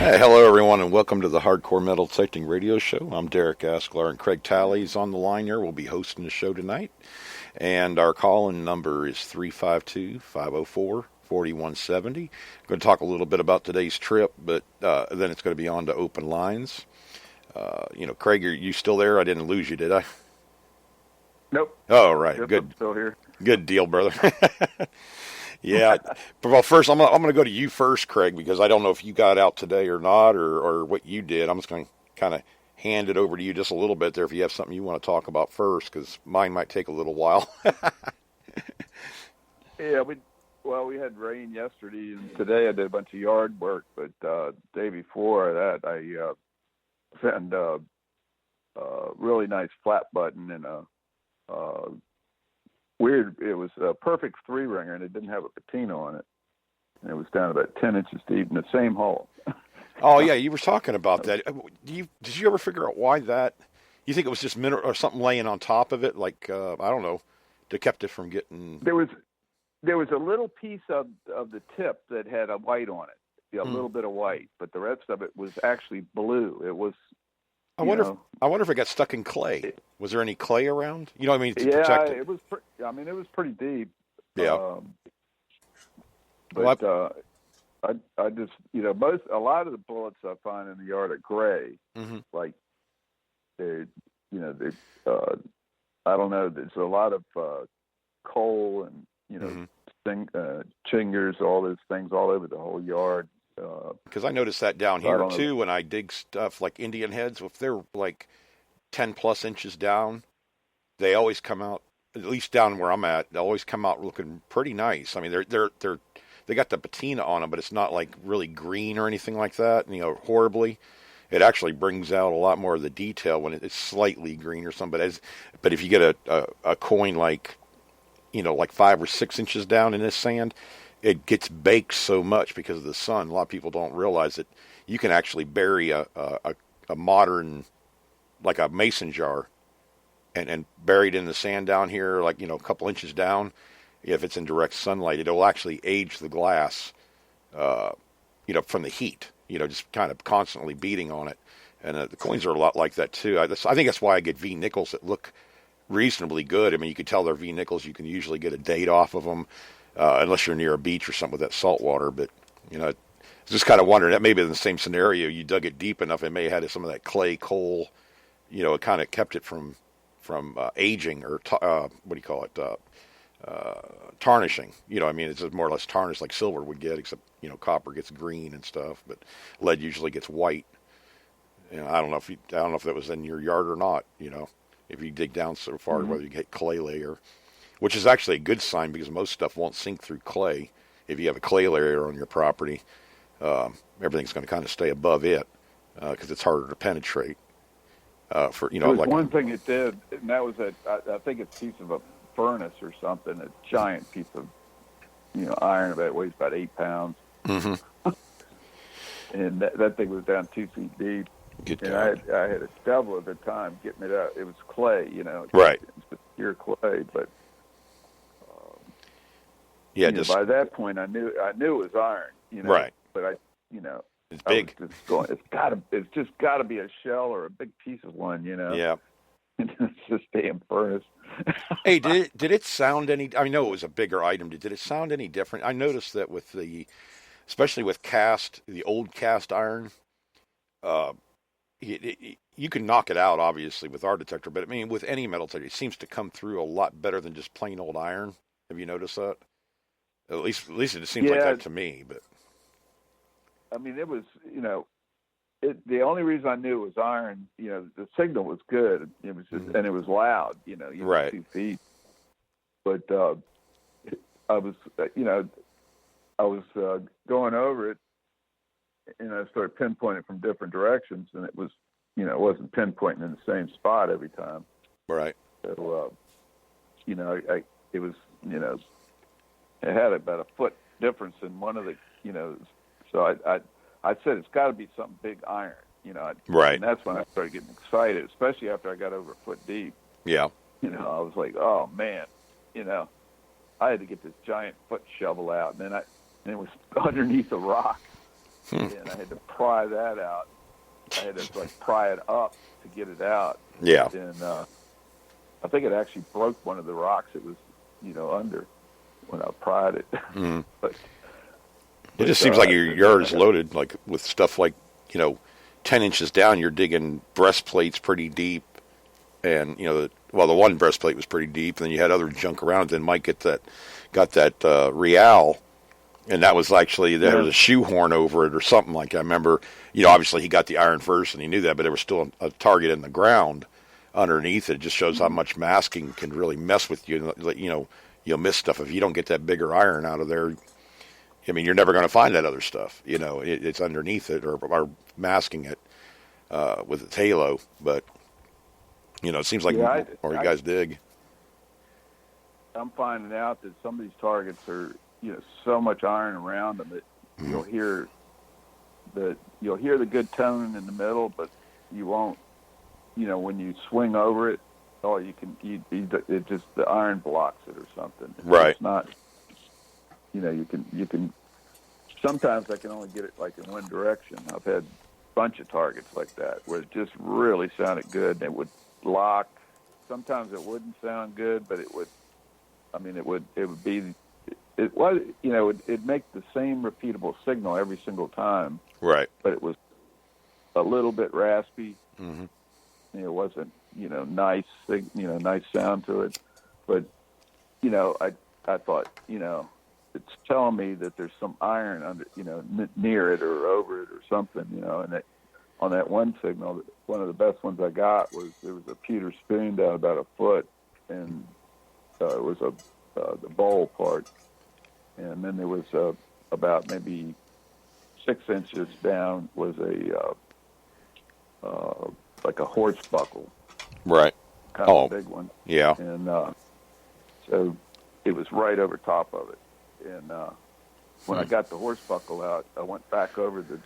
Hey, hello, everyone, and welcome to the Hardcore Metal Detecting Radio Show. I'm Derek Asklar, and Craig Talley's on the line here. We'll be hosting the show tonight. And our call-in number is 352-504-4170. Going to talk a little bit about today's trip, but then it's going to be on to open lines. Craig, are you still there? I didn't lose you, did I? Nope. Oh, right. Yep, Good. I'm still here. Good deal, brother. Yeah. Well, first, I'm gonna go to you first, Craig, because I don't know if you got out today or not, or what you did. I'm just going to kind of hand it over to you just a little bit there if you have something you want to talk about first, because mine might take a little while. Yeah, we had rain yesterday, and today I did a bunch of yard work. But the day before that, I found a really nice flat button and a weird. It was a perfect three ringer, and it didn't have a patina on it. And it was down about 10 inches deep in the same hole. Oh yeah, you were talking about that. Did you ever figure out why that? You think it was just mineral or something laying on top of it, like I don't know, that kept it from getting? There was a little piece of the tip that had a white on it, a little bit of white, but the rest of it was actually blue. It was. I wonder if it got stuck in clay. Was there any clay around? You know what I mean? To yeah, protect it. it was. It was pretty deep. Yeah. I just, a lot of the bullets I find in the yard are gray. Mm-hmm. Like I don't know. There's a lot of coal and chingers, all those things all over the whole yard. Because I noticed that down here too when I dig stuff like Indian heads. If they're like 10 plus inches down, they always come out. At least down where I'm at, they always come out looking pretty nice. I mean, they got the patina on them, but it's not like really green or anything like that. Horribly. It actually brings out a lot more of the detail when it's slightly green or something. But if you get a coin like 5 or 6 inches down in this sand, it gets baked so much because of the sun. A lot of people don't realize that you can actually bury a modern, like a mason jar, and buried in the sand down here, like, a couple inches down. If it's in direct sunlight, it'll actually age the glass, from the heat, just kind of constantly beating on it. And the coins are a lot like that too. I think that's why I get V nickels that look reasonably good. I mean, you can tell they're V nickels. You can usually get a date off of them, unless you're near a beach or something with that salt water. But, just kind of wondering that maybe in the same scenario, you dug it deep enough, it may have had some of that clay coal, it kind of kept it from aging or tarnishing. It's just more or less tarnished like silver would get, except copper gets green and stuff, but lead usually gets white. I don't know if that was in your yard or not. If you dig down so far, whether you get clay layer, which is actually a good sign because most stuff won't sink through clay. If you have a clay layer on your property, everything's going to kind of stay above it because it's harder to penetrate. One thing it did, and that was I think it's a piece of a furnace or something, a giant piece of iron that weighs about 8 pounds. Mm-hmm. And that thing was down 2 feet deep. And I had a shovel at the time getting it out. It was clay, right? It's just pure clay, but by that point I knew it was iron, right? But it's big. It's just got to be a shell or a big piece of one, Yeah. It's just damn furnace. Hey, did it sound any? I know it was a bigger item. Did it sound any different? I noticed that especially with the old cast iron, you can knock it out obviously with our detector, but I mean with any metal detector, it seems to come through a lot better than just plain old iron. Have you noticed that? At least it seems like that to me. But I mean, it was the only reason I knew it was iron, the signal was good. It was just, and it was loud, right. 2 feet. But I was going over it, and I started pinpointing from different directions, and it was, it wasn't pinpointing in the same spot every time. Right. So, it was, it had about a foot difference in one of the, so I said it's got to be something big iron, right. And that's when I started getting excited, especially after I got over a foot deep. Yeah. I was like, oh man, I had to get this giant foot shovel out, and then it was underneath a rock. and I had to pry that out. I had to like pry it up to get it out. Yeah. And I think it actually broke one of the rocks. It was, under when I pried it. Mm. but It just seems like your yard is loaded, like with stuff like 10 inches down. You're digging breastplates pretty deep, and the one breastplate was pretty deep, and then you had other junk around it. Then Mike got that Real. And that was actually, there was a shoehorn over it or something like that. I remember, obviously he got the iron first and he knew that, but there was still a target in the ground underneath it. It just shows how much masking can really mess with you. You'll miss stuff if you don't get that bigger iron out of there. I mean, you're never going to find that other stuff. It's underneath it or masking it with its halo. But, it seems like you guys dig. I'm finding out that some of these targets are, so much iron around them that you'll hear the good tone in the middle, but you won't, when you swing over it, it just, the iron blocks it or something. Right. It's not, you can, sometimes I can only get it like in one direction. I've had a bunch of targets like that where it just really sounded good and it would lock. Sometimes it wouldn't sound good, but it would be, it was, it'd make the same repeatable signal every single time. Right. But it was a little bit raspy. Mm-hmm. It wasn't, nice sound to it. But, I thought, it's telling me that there's some iron under, near it or over it or something, and on that one signal, one of the best ones I got was, there was a pewter spoon down about a foot, and it was the bowl part. And then there was about maybe 6 inches down was like a horse buckle. Right. Kind of a big one. Yeah. And so it was right over top of it. And when I got the horse buckle out, I went back over the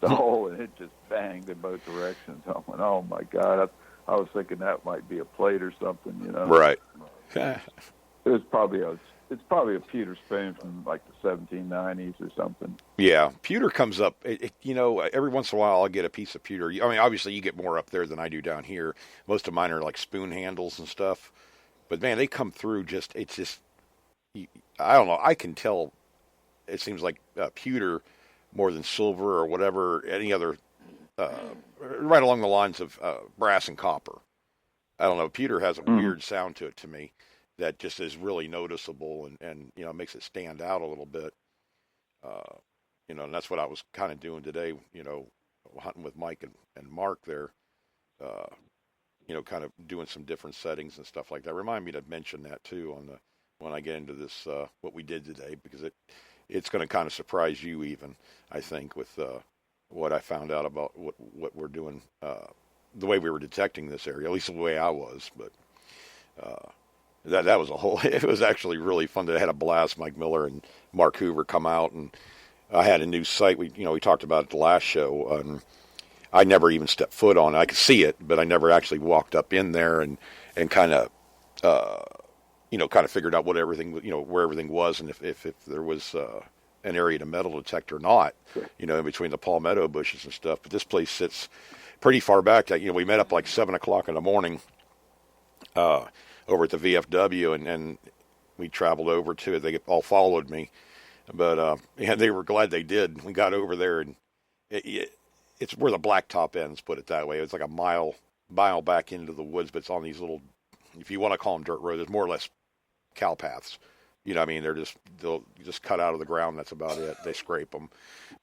hole, and it just banged in both directions. I went, oh my God! I was thinking that might be a plate or something, Right. It's probably a pewter spoon from like the 1790s or something. Yeah, pewter comes up. Every once in a while I'll get a piece of pewter. I mean, obviously you get more up there than I do down here. Most of mine are like spoon handles and stuff. But man, they come through. I don't know. I can tell. It seems like pewter more than silver or whatever. Any other, right along the lines of brass and copper. I don't know. Pewter has a weird sound to it to me that just is really noticeable and makes it stand out a little bit. And that's what I was kind of doing today, hunting with Mike and Mark there, kind of doing some different settings and stuff like that. Remind me to mention that too when I get into this, what we did today, because it's going to kind of surprise you even, I think, with what I found out about what we're doing, the way we were detecting this area, at least the way I was, but, that was it was actually really fun. I had a blast. Mike Miller and Mark Hoover come out, and I had a new site. We talked about it the last show. I never even stepped foot on it. I could see it, but I never actually walked up in there and kind of, kind of figured out what everything, where everything was, and if there was an area to metal detect or not, in between the palmetto bushes and stuff. But this place sits pretty far back. We met up like 7 o'clock in the morning. Over at the VFW, and we traveled over to it. They all followed me, but they were glad they did. We got over there, and it's where the blacktop ends, put it that way. It's like a mile back into the woods, but it's on these little, if you want to call them dirt roads, there's more or less cow paths. They'll just cut out of the ground. That's about it. They scrape them.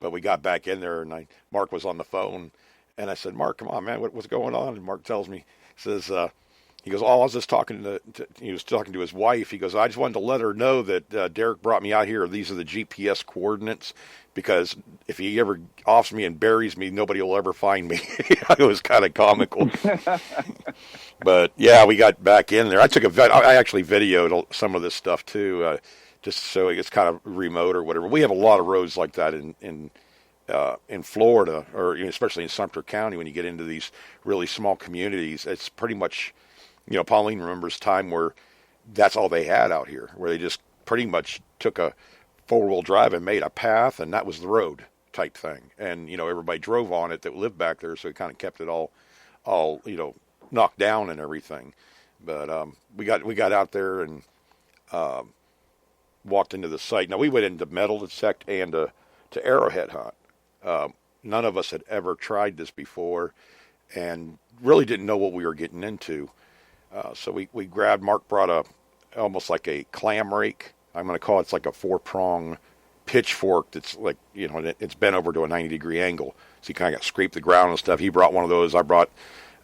But we got back in there, and Mark was on the phone, and I said, Mark, come on, man, what's going on? And Mark tells me, says, he goes, I was just talking he was talking to his wife. He goes, I just wanted to let her know that Derek brought me out here. These are the GPS coordinates, because if he ever offs me and buries me, nobody will ever find me. It was kind of comical. But yeah, we got back in there. I actually videoed some of this stuff too, just so it's kind of remote or whatever. We have a lot of roads like that in Florida, or especially in Sumter County. When you get into these really small communities, it's pretty much, Pauline remembers time where that's all they had out here, where they just pretty much took a four-wheel drive and made a path, and that was the road type thing. And everybody drove on it that lived back there, so it kind of kept it all knocked down and everything. But we got out there and walked into the site. Now we went into metal detect and to Arrowhead hunt. None of us had ever tried this before, and really didn't know what we were getting into. So we grabbed. Mark brought almost like a clam rake. I'm going to call it, it's like a 4-prong pitchfork that's like, it's bent over to a 90-degree angle. So you kind of got to scrape the ground and stuff. He brought one of those. I brought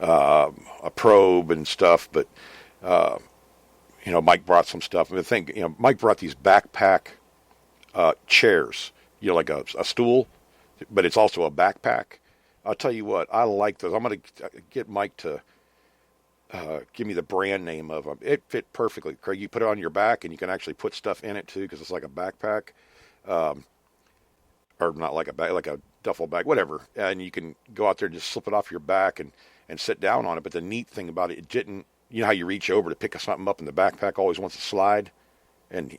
a probe and stuff, but Mike brought some stuff. And the thing, Mike brought these backpack chairs, like a stool, but it's also a backpack. I'll tell you what, I like those. I'm going to get Mike to give me the brand name of them. It fit perfectly, Craig. You put it on your back, and you can actually put stuff in it too, because it's like a backpack, or not like a bag, like a duffel bag, whatever. And you can go out there and just slip it off your back and sit down on it. But the neat thing about it didn't. You know how you reach over to pick something up, and the backpack always wants to slide, and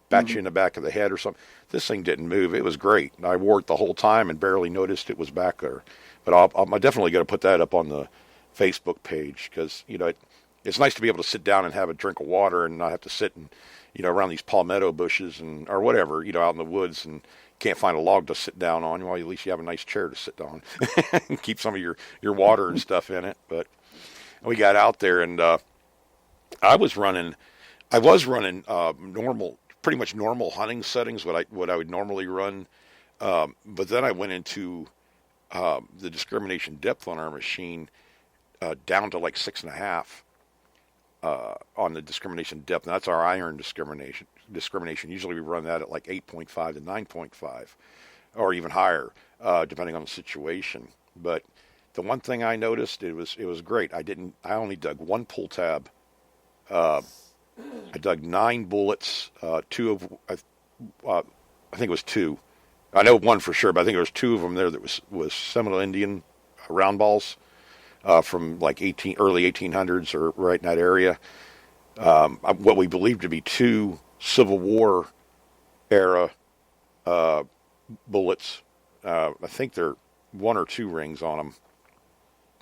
bat you in the back of the head or something. This thing didn't move. It was great. I wore it the whole time and barely noticed it was back there. But I'm definitely going to put that up on the Facebook page, because it's nice to be able to sit down and have a drink of water and not have to sit and around these palmetto bushes or whatever out in the woods, and can't find a log to sit down on. Well, at least you have a nice chair to sit on and keep some of your water and stuff in it. But we got out there, and I was running normal, pretty much normal hunting settings, what I would normally run. But then I went into the discrimination depth on our machine, down to like 6.5 on the discrimination depth. And that's our iron discrimination. Usually we run that at like 8.5 to 9.5, or even higher, depending on the situation. But the one thing I noticed, it was great. I only dug one pull tab. I dug 9 bullets. I think it was 2. I know one for sure, but I think there was 2 of them there that was Seminole Indian round balls. From like early 1800s, or right in that area. What we believe to be 2 Civil War era bullets. I think they're 1 or 2 rings on them.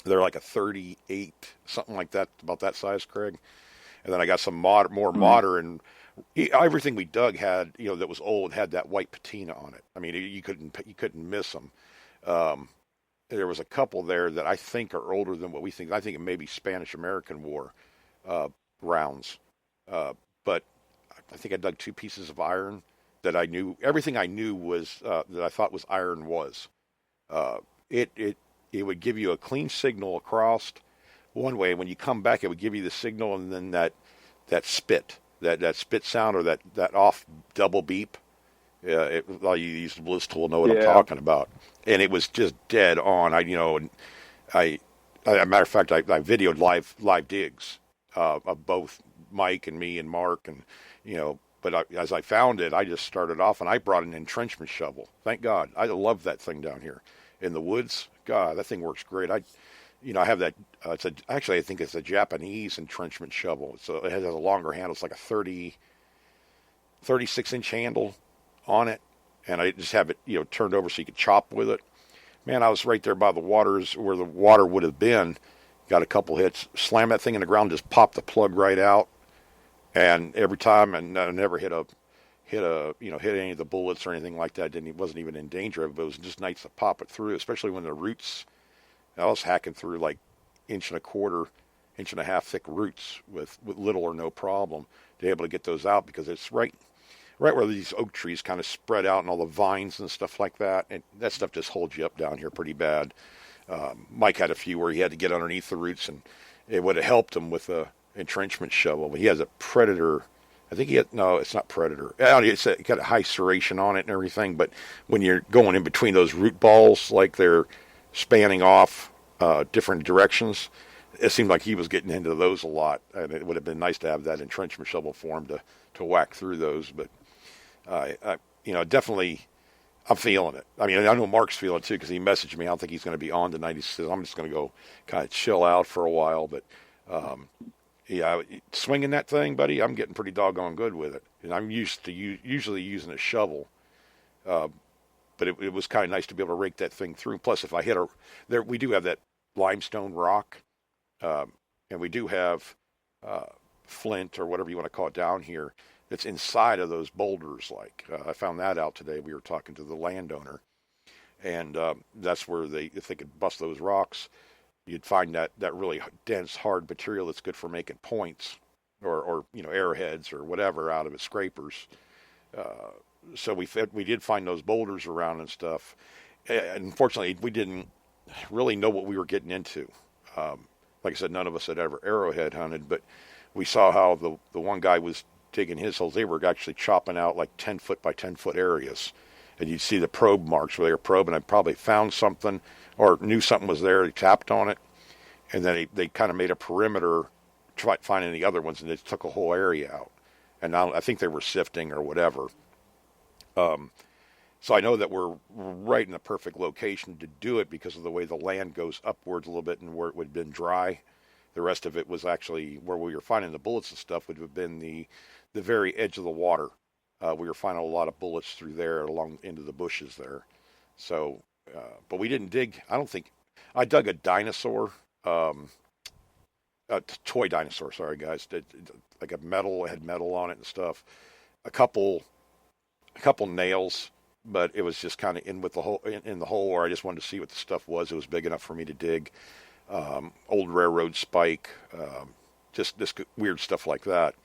They're like a 38, something like that, about that size, Craig. And then I got some more modern. Everything we dug had, that was old, had that white patina on it. I mean, you couldn't miss them. There was a couple there that I think are older than what we think. I think it may be Spanish-American War rounds. But I think I dug 2 pieces of iron that I knew. Everything I knew was that I thought was iron was. It would give you a clean signal across one way. When you come back, it would give you the signal, and then that spit sound, or that off double beep. All you use the Bliss tool know what I'm talking about, and it was just dead on. As a matter of fact, I videoed live digs of both Mike and me and Mark, and But as I found it, I just started off, and I brought an entrenchment shovel. Thank God, I love that thing down here in the woods. God, that thing works great. I have that. Actually, I think it's a Japanese entrenchment shovel. So it has a longer handle. It's like a 36-inch handle on it, and I just have it, turned over so you could chop with it. Man, I was right there by the waters where the water would have been. Got a couple hits, slammed that thing in the ground, just popped the plug right out, and every time, and I never hit any of the bullets or anything like that. Wasn't even in danger of it. But it was just nice to pop it through, especially when the roots. I was hacking through like 1.25 inch and a half thick roots with little or no problem to be able to get those out, because it's right where these oak trees kind of spread out and all the vines and stuff like that. And that stuff just holds you up down here pretty bad. Mike had a few where he had to get underneath the roots, and it would have helped him with a entrenchment shovel. But he has a Predator. I think it's not Predator. It's got a high serration on it and everything. But when you're going in between those root balls, like they're spanning off different directions, it seemed like he was getting into those a lot. And it would have been nice to have that entrenchment shovel for him to whack through those. But definitely, I'm feeling it. I mean, I know Mark's feeling it too, because he messaged me. I don't think he's going to be on tonight. He says, I'm just going to go kind of chill out for a while. But Yeah, swinging that thing, buddy, I'm getting pretty doggone good with it. And I'm used to usually using a shovel. Uh, but it was kind of nice to be able to rake that thing through. Plus, if I hit there, we do have that limestone rock, um, and we do have uh, flint or whatever you want to call it down here that's inside of those boulders. Like I found that out today. We were talking to the landowner, and that's where if they could bust those rocks, you'd find that really dense, hard material that's good for making points or arrowheads or whatever out of it, scrapers. Uh, so we did find those boulders around and stuff. And unfortunately, we didn't really know what we were getting into. Like I said, none of us had ever arrowhead hunted, but we saw how the one guy was digging his holes. They were actually chopping out like 10-foot by 10-foot areas. And you'd see the probe marks where they were probing. I probably found something or knew something was there. They tapped on it, and then they kind of made a perimeter, try to find any other ones, and they took a whole area out. And now I think they were sifting or whatever. So I know that we're right in the perfect location to do it because of the way the land goes upwards a little bit and where it would have been dry. The rest of it was actually where we were finding the bullets and stuff would have been the very edge of the water. We were finding a lot of bullets through there along into the bushes there. So, but we didn't dig. I don't think I dug a dinosaur, a toy dinosaur. Sorry, guys, like a metal, it had metal on it and stuff. A couple nails, but it was just kind of in with the hole in the hole, or I just wanted to see what the stuff was. It was big enough for me to dig. Old railroad spike, just this weird stuff like that.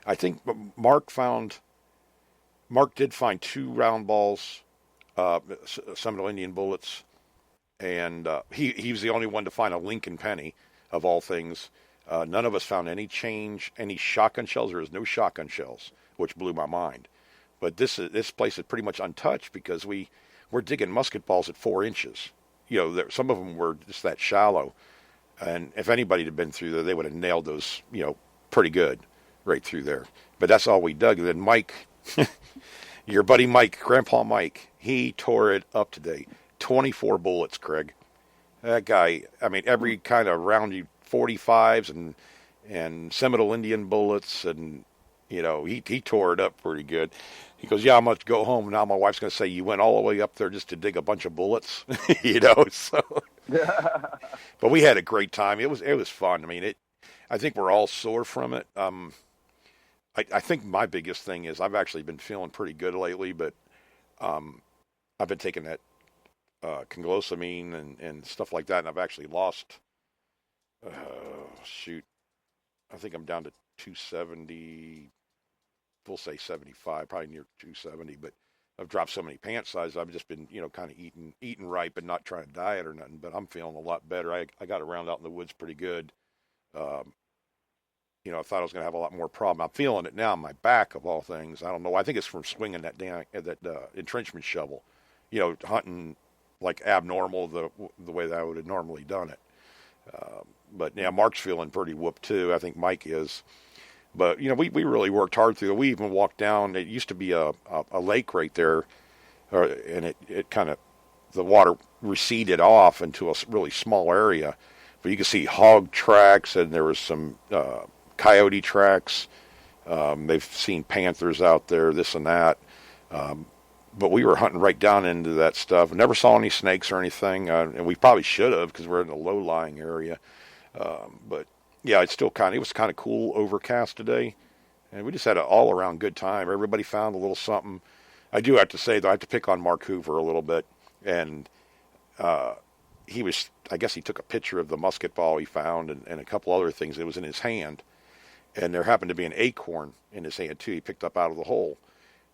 I think Mark did find 2 round balls, Seminole Indian bullets, and he was the only one to find a Lincoln penny of all things. None of us found any shotgun shells. There was no shotgun shells, which blew my mind. But this place is pretty much untouched because we're digging musket balls at 4 inches. Some of them were just that shallow, and if anybody had been through there, they would have nailed those, pretty good right through there. But that's all we dug. And then Mike, your buddy Mike, Grandpa Mike, he tore it up today. 24 bullets, Craig. That guy, I mean, every kind of round 45s and Seminole Indian bullets, and he tore it up pretty good. He goes, yeah, I'm going to go home. Now my wife's going to say, you went all the way up there just to dig a bunch of bullets, so. But we had a great time. It was fun. I mean, I think we're all sore from it. I think my biggest thing is I've actually been feeling pretty good lately, but I've been taking that conglosamine and stuff like that, and I've actually lost, I think I'm down to 270, we'll say 75, probably near 270, but I've dropped so many pant sizes. I've just been, kind of eating right, but not trying to diet or nothing. But I'm feeling a lot better. I got around out in the woods pretty good. I thought I was going to have a lot more problem. I'm feeling it now in my back, of all things. I don't know. I think it's from swinging that entrenchment shovel. Hunting like abnormal the way that I would have normally done it. But yeah, Mark's feeling pretty whooped too. I think Mike is. But we really worked hard through it. We even walked down. It used to be a lake right there, and it kind of, the water receded off into a really small area. But you could see hog tracks, and there was some coyote tracks. They've seen panthers out there, this and that. But we were hunting right down into that stuff. Never saw any snakes or anything, and we probably should have because we're in a low-lying area. But yeah, it was kind of cool, overcast today, and we just had an all-around good time. Everybody found a little something. I do have to say, though, I have to pick on Mark Hoover a little bit, and I guess he took a picture of the musket ball he found and a couple other things that was in his hand, and there happened to be an acorn in his hand, too, he picked up out of the hole.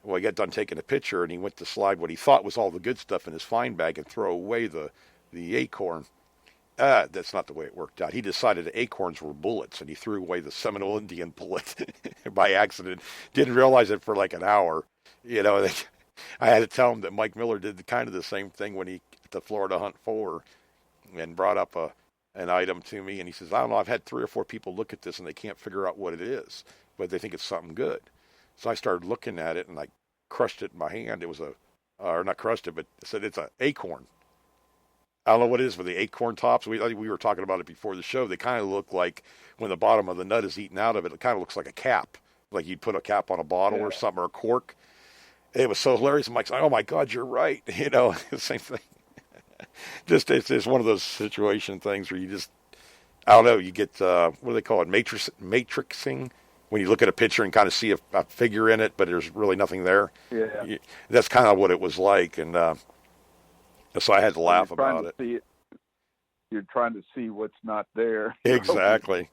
Well, he got done taking a picture, and he went to slide what he thought was all the good stuff in his find bag and throw away the acorn. That's not the way it worked out. He decided the acorns were bullets, and he threw away the Seminole Indian bullet by accident. Didn't realize it for like an hour. I had to tell him that Mike Miller did kind of the same thing when he to Florida Hunt 4 and brought up an item to me, and he says, I don't know, I've had 3 or 4 people look at this, and they can't figure out what it is, but they think it's something good. So I started looking at it, and I crushed it in my hand. It was or not crushed it, but said it's an acorn. I don't know what it is with the acorn tops. I think we were talking about it before the show. They kind of look like when the bottom of the nut is eaten out of it. It kind of looks like a cap, like you'd put a cap on a bottle or Yeah. something or a cork. It was so hilarious. I'm like, oh my God, you're right. Same thing. Just it's one of those situation things where you just I don't know. You get what do they call it? Matrixing. When you look at a picture and kind of see a figure in it, but there's really nothing there. Yeah. That's kind of what it was like, and so I had to laugh about it. See it. You're trying to see what's not there. Exactly.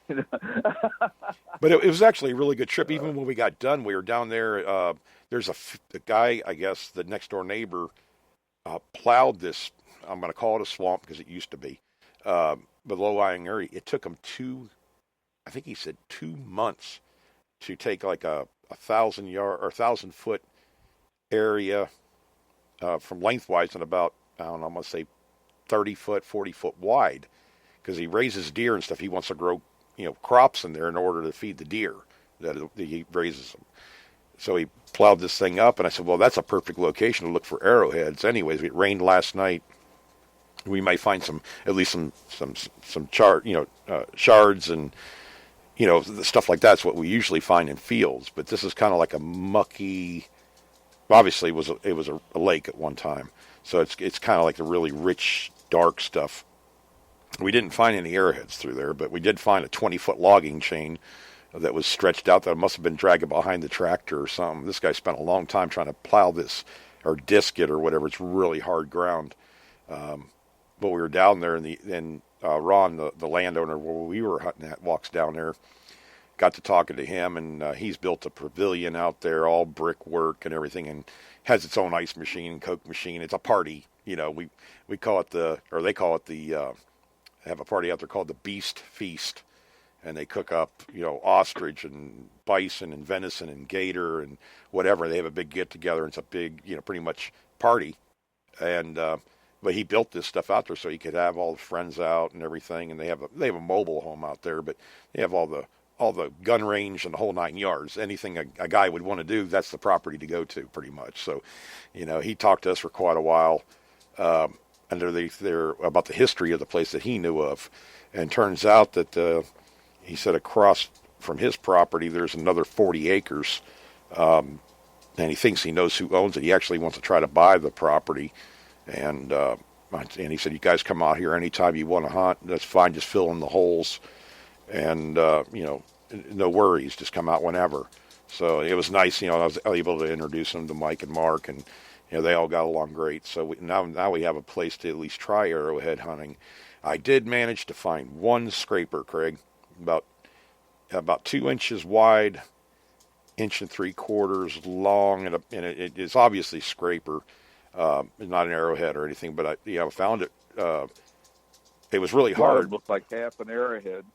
But it was actually a really good trip. Even when we got done, we were down there. There's a guy, I guess, the next door neighbor plowed this. I'm going to call it a swamp because it used to be, but low-lying area. It took him I think he said 2 months to take like a 1,000-yard or 1,000-foot area from lengthwise and about, I don't know, I'm going to say 30-foot, 40-foot wide, because he raises deer and stuff. He wants to grow, crops in there in order to feed the deer that he raises them. So he plowed this thing up, and I said, well, that's a perfect location to look for arrowheads. Anyways, it rained last night. We might find at least some shards and stuff like that's what we usually find in fields. But this is kind of like a mucky. Obviously, it was a lake at one time, so it's kind of like the really rich, dark stuff. We didn't find any arrowheads through there, but we did find a 20-foot logging chain that was stretched out that must have been dragging behind the tractor or something. This guy spent a long time trying to plow this or disc it or whatever. It's really hard ground. But we were down there, and Ron, the landowner where we were hunting at, walks down there. Got to talking to him, and he's built a pavilion out there, all brickwork and everything, and has its own ice machine and Coke machine. It's a party, we call it they call it they have a party out there called the Beast Feast, and they cook up, ostrich and bison and venison and gator and whatever. They have a big get together, and it's a big, pretty much party, and but he built this stuff out there so he could have all the friends out and everything, and they have a mobile home out there, but they have all the gun range and the whole 9 yards. Anything a guy would want to do, that's the property to go to, pretty much. So, he talked to us for quite a while, and they're about the history of the place that he knew of, and turns out that he said across from his property there's another 40 acres, and he thinks he knows who owns it. He actually wants to try to buy the property. And he said, you guys come out here anytime you want to hunt. That's fine. Just fill in the holes. And, no worries. Just come out whenever. So it was nice. I was able to introduce them to Mike and Mark. And, they all got along great. So now we have a place to at least try arrowhead hunting. I did manage to find one scraper, Craig, about 2 inches wide, 1.75 inches long. And it is obviously scraper. Not an arrowhead or anything, but I found it. It was really hard. It looked like half an arrowhead.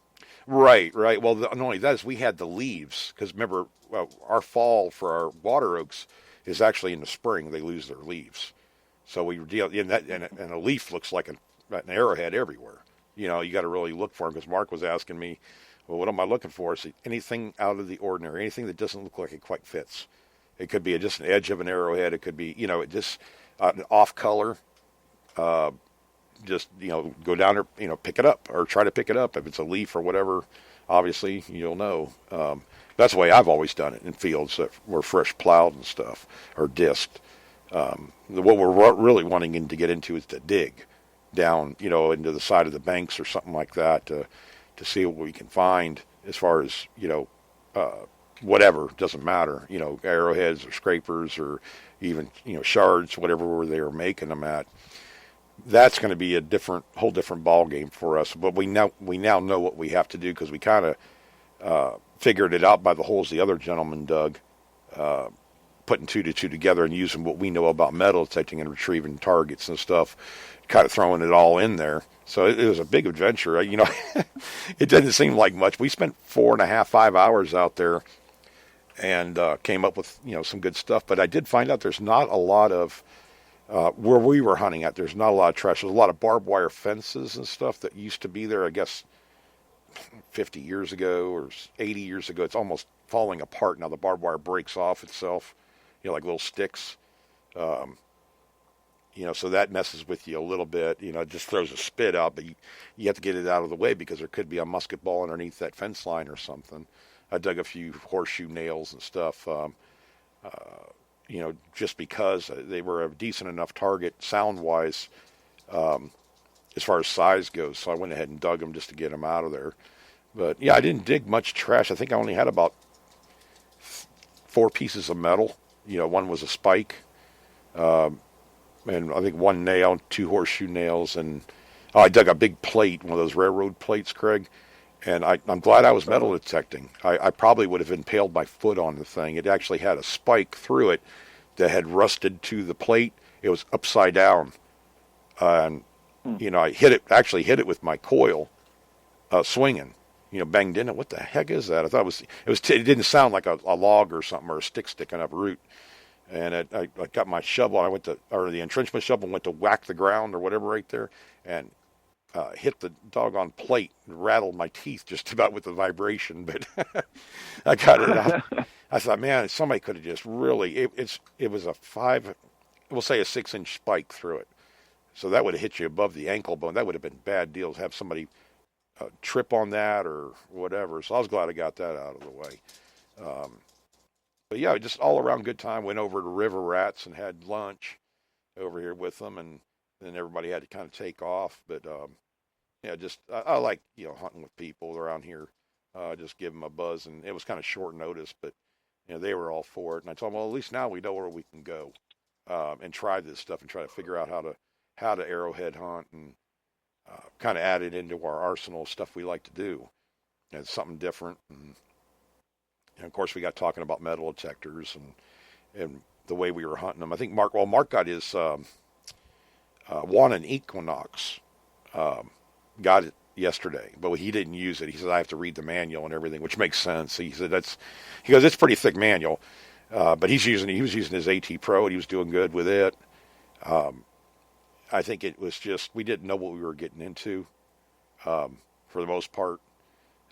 Right. Well, not only that is we had the leaves, because remember, our fall for our water oaks is actually in the spring. They lose their leaves, so we deal in that, and a leaf looks like an arrowhead everywhere. You got to really look for them, because Mark was asking me, well, what am I looking for? So anything out of the ordinary, anything that doesn't look like it quite fits. It could be just an edge of an arrowhead. It could be, it just an off color. Just go down there, pick it up or try to pick it up. If it's a leaf or whatever, obviously you'll know. That's the way I've always done it in fields that were fresh plowed and stuff or disked. What we're really wanting to get into is to dig down, into the side of the banks or something like that to see what we can find as far as whatever, doesn't matter, arrowheads or scrapers or even, shards, whatever they were making them at. That's going to be a whole different ball game for us. But we now know what we have to do, because we kind of figured it out by the holes the other gentleman dug, putting 2 to 2 together and using what we know about metal detecting and retrieving targets and stuff, kind of throwing it all in there. So it was a big adventure. It didn't seem like much. We spent 4.5, 5 hours out there and came up with some good stuff. But I did find out there's not a lot of where we were hunting at. There's not a lot of trash. There's a lot of barbed wire fences and stuff that used to be there, I guess, 50 years ago or 80 years ago. It's almost falling apart now. The barbed wire breaks off itself, like little sticks. So that messes with you a little bit. It just throws a spit out, but you have to get it out of the way because there could be a musket ball underneath that fence line or something. I dug a few horseshoe nails and stuff, just because they were a decent enough target sound-wise, as far as size goes. So I went ahead and dug them just to get them out of there. But yeah, I didn't dig much trash. I think I only had about 4 pieces of metal. One was a spike, and I think 1 nail, 2 horseshoe nails, and I dug a big plate, one of those railroad plates, Craig. And I'm glad I was metal detecting. I probably would have impaled my foot on the thing. It actually had a spike through it that had rusted to the plate. It was upside down, and I hit it with my coil, swinging. Banged in it. What the heck is that? I thought it didn't sound like a log or something or a stick sticking up root. And I got my shovel. Or the entrenchment shovel, went to whack the ground or whatever right there, and hit the doggone plate and rattled my teeth just about with the vibration. But I got it out. I thought, man, somebody could have just really. It was we'll say a 6-inch spike through it. So that would have hit you above the ankle bone. That would have been bad deal to have somebody trip on that or whatever. So I was glad I got that out of the way. But yeah, just all around good time. Went over to River Rats and had lunch over here with them, and then everybody had to kind of take off. But I like hunting with people around here. Just give them a buzz, and it was kind of short notice, but they were all for it. And I told them, well, at least now we know where we can go and try this stuff and try to figure out how to arrowhead hunt and kind of add it into our arsenal of stuff we like to do. It's something different. And of course, we got talking about metal detectors and the way we were hunting them. I think Mark got his Wannon Equinox, got it yesterday, but he didn't use it. He said, I have to read the manual and everything, which makes sense. He said, it's a pretty thick manual, but he was using his AT Pro and he was doing good with it. I think it was just, we didn't know what we were getting into, for the most part.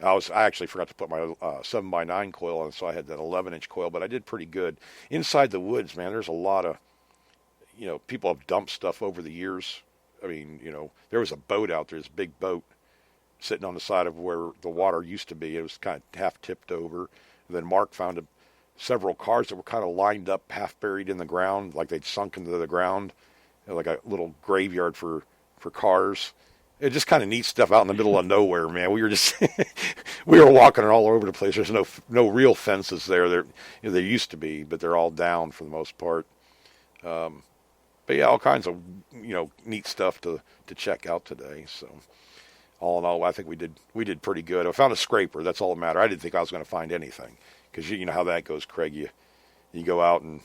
I actually forgot to put my 7x9 coil on, so I had that 11-inch coil, but I did pretty good. Inside the woods, man, there's a lot of, people have dumped stuff over the years. I mean, there was a boat out there, this big boat, sitting on the side of where the water used to be. It was kind of half tipped over. And then Mark found several cars that were kind of lined up, half buried in the ground, like they'd sunk into the ground, like a little graveyard for cars. It just kind of neat stuff out in the middle of nowhere, man. We were just we were walking all over the place. There's no real fences there. There used to be, but they're all down for the most part. But yeah, all kinds of neat stuff to check out today. So all in all, I think we did pretty good. I found a scraper. That's all that mattered. I didn't think I was going to find anything because you know how that goes, Craig. You go out and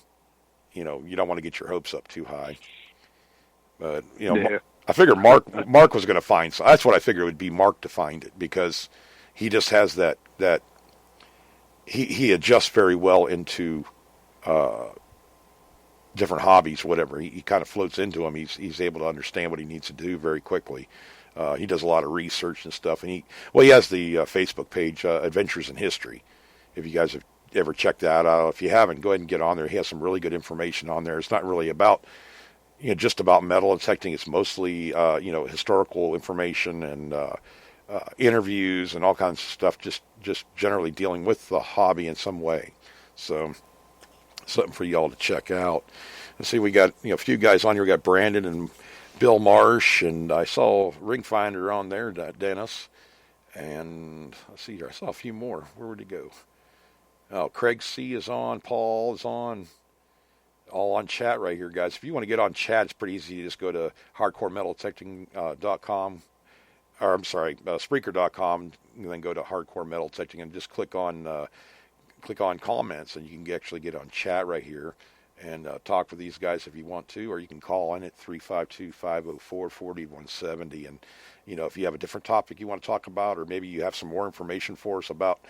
you don't want to get your hopes up too high. But Yeah. I figured Mark was going to find. So that's what I figured it would be Mark to find it because he just has that he adjusts very well into different hobbies, whatever. He kind of floats into them. He's able to understand what he needs to do very quickly. He does a lot of research and stuff, and he has the Facebook page Adventures in History. If you guys have ever checked that out, if you haven't, go ahead and get on there. He has some really good information on there. It's not really about just about metal detecting. It's mostly historical information and interviews and all kinds of stuff. Just generally dealing with the hobby in some way. So something for y'all to check out. Let's see, we got a few guys on here. We got Brandon and Bill Marsh, and I saw Ringfinder on there, Dennis. And let's see here, I saw a few more. Where would he go? Oh, Craig C is on. Paul is on. All on chat right here, guys. If you want to get on chat, it's pretty easy. You just go to hardcoremetaltechting.com, or I'm sorry, Spreaker.com, and then go to Hardcore Metal Detecting and just click on comments, and you can actually get on chat right here and talk with these guys if you want to, or you can call in at 352-504-4170. And if you have a different topic you want to talk about, or maybe you have some more information for us about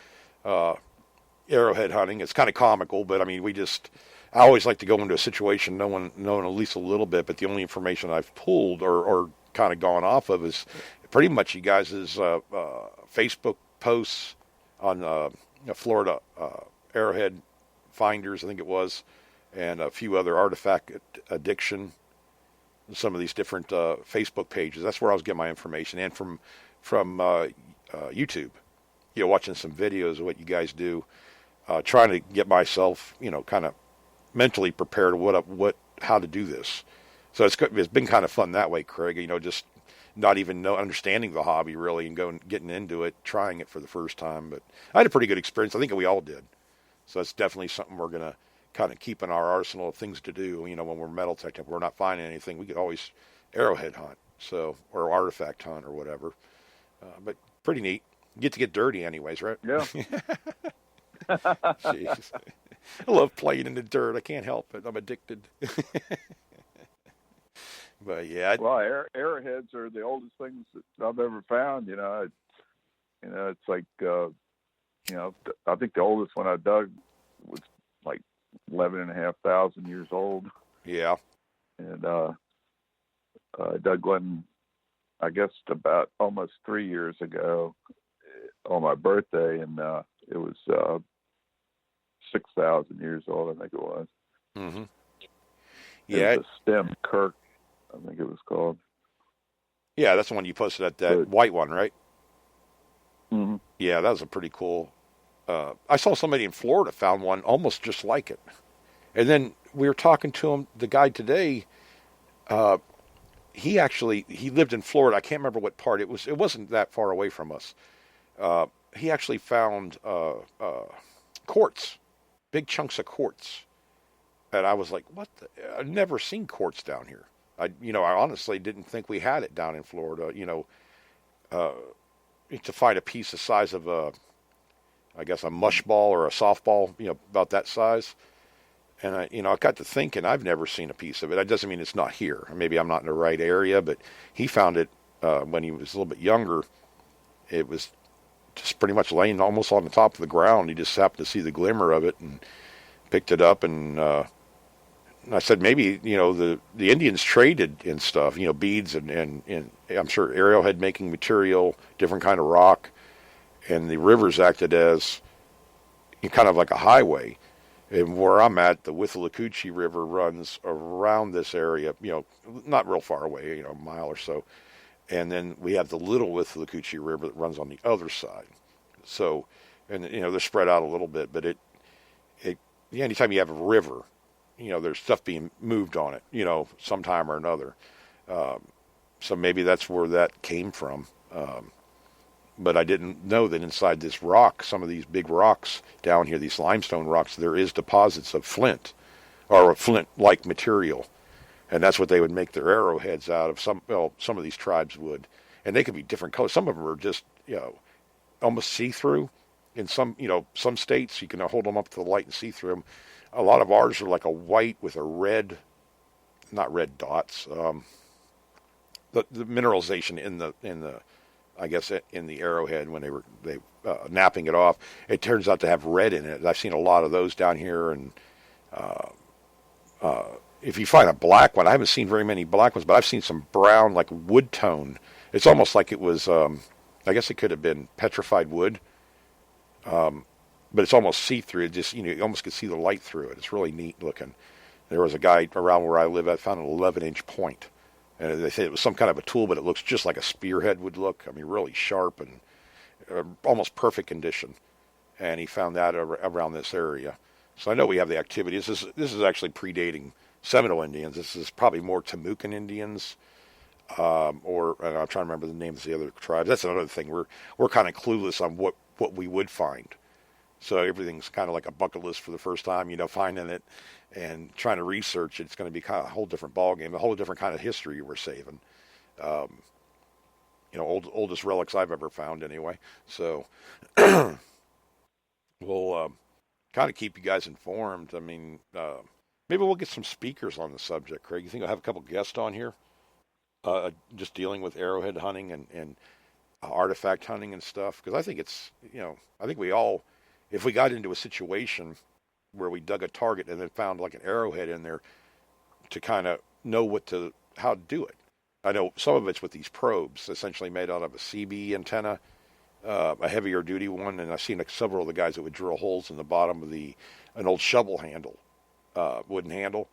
arrowhead hunting, it's kind of comical, but I mean, I always like to go into a situation knowing at least a little bit, but the only information I've pulled or kind of gone off of is pretty much you guys' Facebook posts on Florida Arrowhead Finders, I think it was, and a few other artifact addiction some of these different Facebook pages. That's where I was getting my information, and from YouTube. Watching some videos of what you guys do, trying to get myself, kind of mentally prepared how to do this. So it's been kind of fun that way, Craig. Just not even understanding the hobby really and getting into it, trying it for the first time. But I had a pretty good experience. I think we all did. So that's definitely something we're gonna kind of keep in our arsenal of things to do. When we're metal detecting, if we're not finding anything, we could always arrowhead hunt, or artifact hunt or whatever. But pretty neat. You get to get dirty, anyways, right? Yeah. Jeez. I love playing in the dirt. I can't help it. I'm addicted. But yeah. Well, arrowheads are the oldest things that I've ever found. It's like, I think the oldest one I dug was like 11,500 years old. Yeah. And I dug one, I guess, about almost 3 years ago on my birthday, and it was 6,000 years old, I think it was. Mm-hmm. Yeah. It was a stem Kirk, I think it was called. Yeah, that's the one you posted at that white one, right? Mm-hmm. Yeah, that was a pretty cool. I saw somebody in Florida found one almost just like it. And then we were talking to him, the guy today. He lived in Florida. I can't remember what part it was. It wasn't that far away from us. He actually found quartz, big chunks of quartz. And I was like, what? I've never seen quartz down here. I honestly didn't think we had it down in Florida. To find a piece the size of I guess a mush ball or a softball, about that size. And I got to thinking, I've never seen a piece of it. That doesn't mean it's not here. Maybe I'm not in the right area, but he found it when he was a little bit younger. It was just pretty much laying almost on the top of the ground. He just happened to see the glimmer of it and picked it up. And I said, maybe, the Indians traded in stuff, beads and I'm sure arrowhead making material, different kind of rock. And the rivers acted as kind of like a highway. And where I'm at, the Withlacoochee River runs around this area, not real far away, a mile or so. And then we have the little Withlacoochee River that runs on the other side. So, and they're spread out a little bit, but anytime you have a river, there's stuff being moved on it, sometime or another. So maybe that's where that came from. But I didn't know that inside this rock, some of these big rocks down here, these limestone rocks, there is deposits of flint, or a flint-like material. And that's what they would make their arrowheads out of. Some of these tribes would. And they could be different colors. Some of them are just, almost see-through. In some states, you can hold them up to the light and see through them. A lot of ours are like a white with a red, not red dots. The mineralization in the I guess in the arrowhead when they napping it off, it turns out to have red in it. I've seen a lot of those down here, and if you find a black one, I haven't seen very many black ones, but I've seen some brown, like wood tone. It's almost like it was, I guess it could have been petrified wood, but it's almost see-through. It just, you almost could see the light through it. It's really neat looking. There was a guy around where I live that found an 11-inch point. And they said it was some kind of a tool, but it looks just like a spearhead would look. I mean, really sharp and almost perfect condition. And he found that around this area. So I know we have the activity. This is actually predating Seminole Indians. This is probably more Timucuan Indians, or and I'm trying to remember the names of the other tribes. That's another thing. We're kind of clueless on what we would find. So everything's kind of like a bucket list for the first time, finding it and trying to research it. It's going to be kind of a whole different ballgame, a whole different kind of history we're saving. Oldest relics I've ever found anyway. So we'll kind of keep you guys informed. I mean, maybe we'll get some speakers on the subject, Craig. You think I'll have a couple guests on here just dealing with arrowhead hunting and artifact hunting and stuff? Because I think it's, I think we all, if we got into a situation where we dug a target and then found like an arrowhead in there, to kind of know how to do it. I know some of it's with these probes, essentially made out of a CB antenna, a heavier duty one, and I've seen several of the guys that would drill holes in the bottom of an old shovel handle, wooden handle,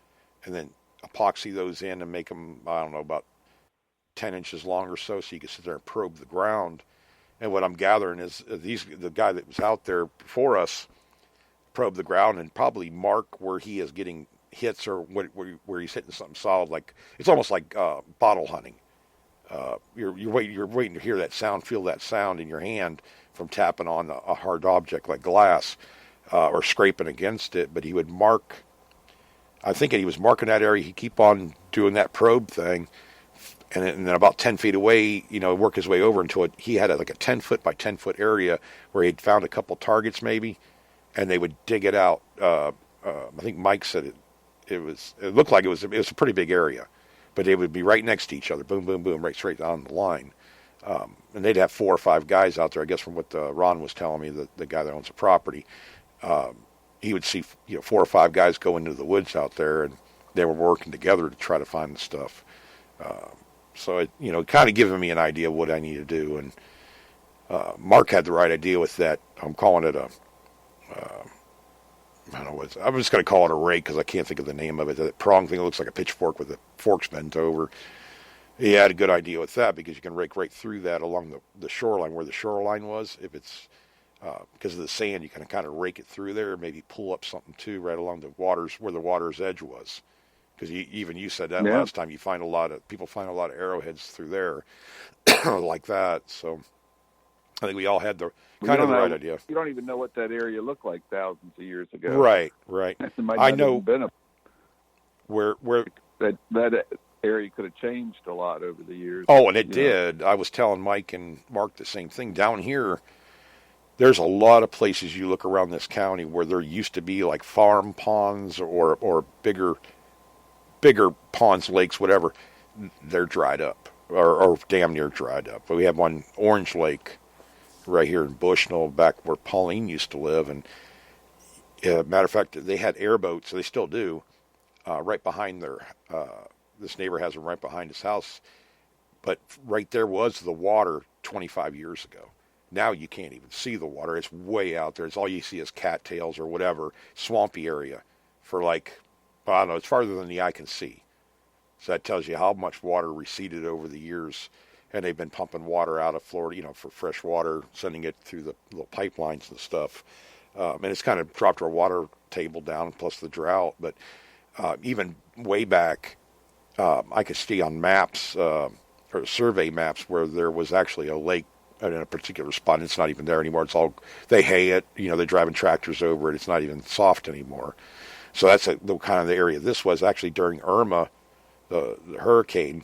and then epoxy those in and make them, I don't know, about 10 inches long or so you can sit there and probe the ground. And what I'm gathering is the guy that was out there before us probed the ground and probably mark where he is getting hits or where he's hitting something solid. Like it's almost like bottle hunting. You're waiting to hear that sound, feel that sound in your hand from tapping on a hard object like glass or scraping against it. But he would mark. I think he was marking that area. He'd keep on doing that probe thing, and then about 10 feet away, work his way over until he had like a 10-foot by 10-foot area where he'd found a couple targets maybe, and they would dig it out. I think Mike said it looked like it was a pretty big area, but they would be right next to each other, boom, boom, boom, right straight down the line. And they'd have 4 or 5 guys out there, I guess from what Ron was telling me, the guy that owns the property. He would see 4 or 5 guys go into the woods out there, and they were working together to try to find the stuff. So it kind of giving me an idea of what I need to do. And Mark had the right idea with that. I'm calling it I don't know what I'm just going to call it a rake because I can't think of the name of it. That prong thing that looks like a pitchfork with the forks bent over. He had a good idea with that because you can rake right through that along the shoreline where the shoreline was. If it's because of the sand, you can kind of rake it through there, maybe pull up something too right along the waters where the water's edge was. Because even you said that last time, people find a lot of arrowheads through there like that. So I think we all had the right idea. You don't even know what that area looked like thousands of years ago. Right. I know where that area could have changed a lot over the years. Oh, and it did. I was telling Mike and Mark the same thing. Down here, there's a lot of places you look around this county where there used to be like farm ponds or bigger ponds, lakes, whatever. They're dried up or damn near dried up. But we have one Orange Lake right here in Bushnell, back where Pauline used to live. And matter of fact, they had airboats, they still do, right behind this neighbor has them right behind his house. But right there was the water 25 years ago. Now you can't even see the water. It's way out there. It's all you see is cattails or whatever, swampy area for I don't know, it's farther than the eye can see. So that tells you how much water receded over the years. And they've been pumping water out of Florida, for fresh water, sending it through the little pipelines and stuff. And it's kind of dropped our water table down, plus the drought. But even way back, I could see on maps, or survey maps, where there was actually a lake in a particular spot. And it's not even there anymore. It's all, they hay it, they're driving tractors over it. It's not even soft anymore. So that's the kind of the area this was. Actually, during Irma, the hurricane,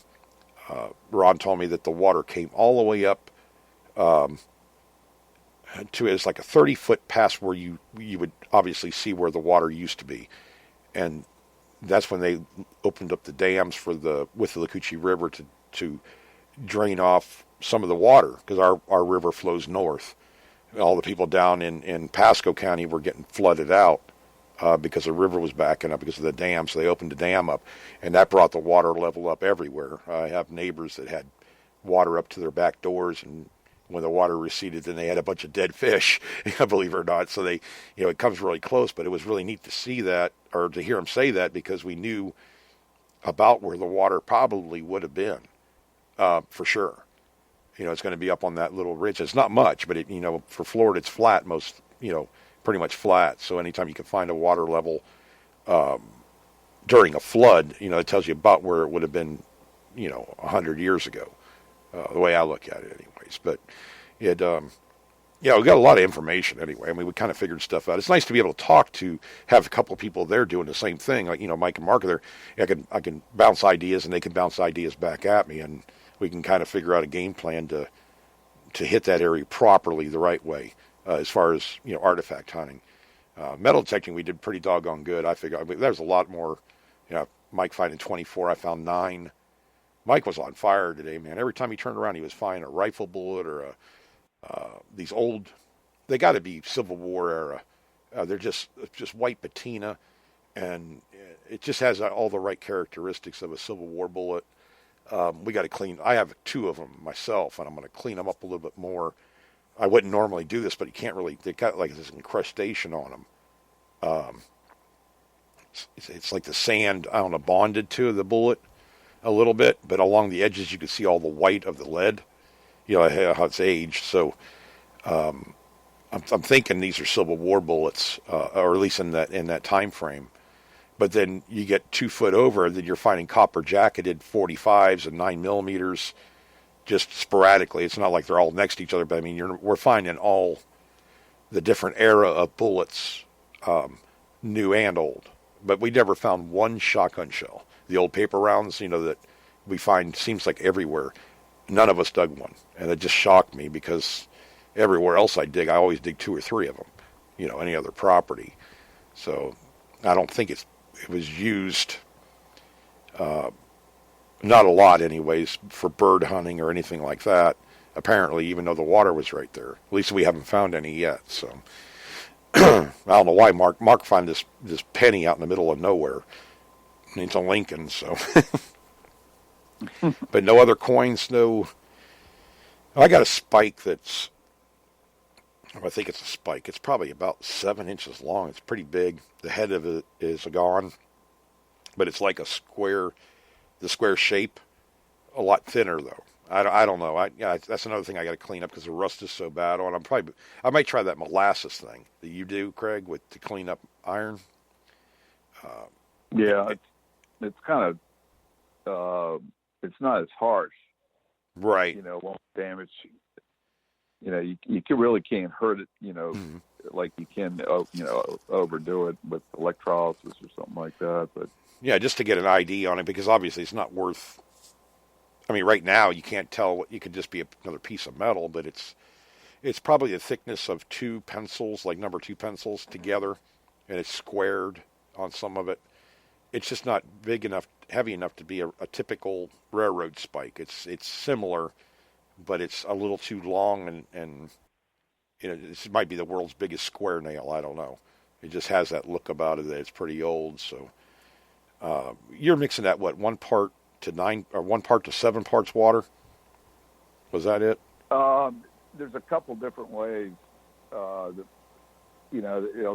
Ron told me that the water came all the way up to it's like a 30-foot past where you would obviously see where the water used to be, and that's when they opened up the dams with the Lacoochee River to drain off some of the water because our river flows north. All the people down in Pasco County were getting flooded out. Because the river was backing up because of the dam, so they opened the dam up, and that brought the water level up everywhere. I have neighbors that had water up to their back doors, and when the water receded, then they had a bunch of dead fish, believe it or not. So they, it comes really close, but it was really neat to see that, or to hear him say that, because we knew about where the water probably would have been, for sure. It's going to be up on that little ridge. It's not much, but for Florida, it's flat pretty much flat. So anytime you can find a water level during a flood, it tells you about where it would have been, 100 years ago, the way I look at it anyways. But it, we got a lot of information anyway. I mean, we kind of figured stuff out. It's nice to be able to have a couple of people there doing the same thing. Like, Mike and Mark are there. I can bounce ideas and they can bounce ideas back at me, and we can kind of figure out a game plan to hit that area properly the right way. As far as, artifact hunting. Metal detecting, we did pretty doggone good. I figured there's a lot more. Mike finding 24, I found 9. Mike was on fire today, man. Every time he turned around, he was finding a rifle bullet or these old, they got to be Civil War era. They're just white patina, and it just has all the right characteristics of a Civil War bullet. We got to clean. I have 2 of them myself, and I'm going to clean them up a little bit more. I wouldn't normally do this, but you can't really, they got like this incrustation on them. it's like the sand, I don't know, bonded to the bullet a little bit, but along the edges you can see all the white of the lead, how it's aged. So I'm thinking these are Civil War bullets, or at least in that time frame. But then you get 2 foot over, then you're finding copper jacketed 45s and 9 millimeters just sporadically. It's not like they're all next to each other, but I mean, we're finding all the different era of bullets, new and old. But we never found one shotgun shell. The old paper rounds, that we find seems like everywhere. None of us dug one, and it just shocked me because everywhere else I dig, I always dig 2 or 3 of them. Any other property. So I don't think it was used. Not a lot, anyways, for bird hunting or anything like that. Apparently, even though the water was right there. At least we haven't found any yet. So I don't know why Mark found this penny out in the middle of nowhere. It's a Lincoln, so. But no other coins, no. I got a spike that's. I think it's a spike. It's probably about 7 inches long. It's pretty big. The head of it is gone, but it's like a square. The square shape, a lot thinner though. I don't know. That's another thing I got to clean up because the rust is so bad on. I might try that molasses thing that you do, Craig, to clean up iron. Yeah, it's kind of it's not as harsh, right? Won't damage. You really can't hurt it. Mm-hmm. Like you can, overdo it with electrolysis or something like that, but. Yeah, just to get an ID on it, because obviously it's not worth. I mean, right now you can't tell. It could just be another piece of metal, but it's probably the thickness of 2 pencils, like number 2 pencils together, and it's squared on some of it. It's just not big enough, heavy enough to be a typical railroad spike. It's similar, but it's a little too long, and this might be the world's biggest square nail. I don't know. It just has that look about it that it's pretty old. So. You're mixing that 1 part to 9 or 1 part to 7 parts water. Was that it? There's a couple different ways. It'll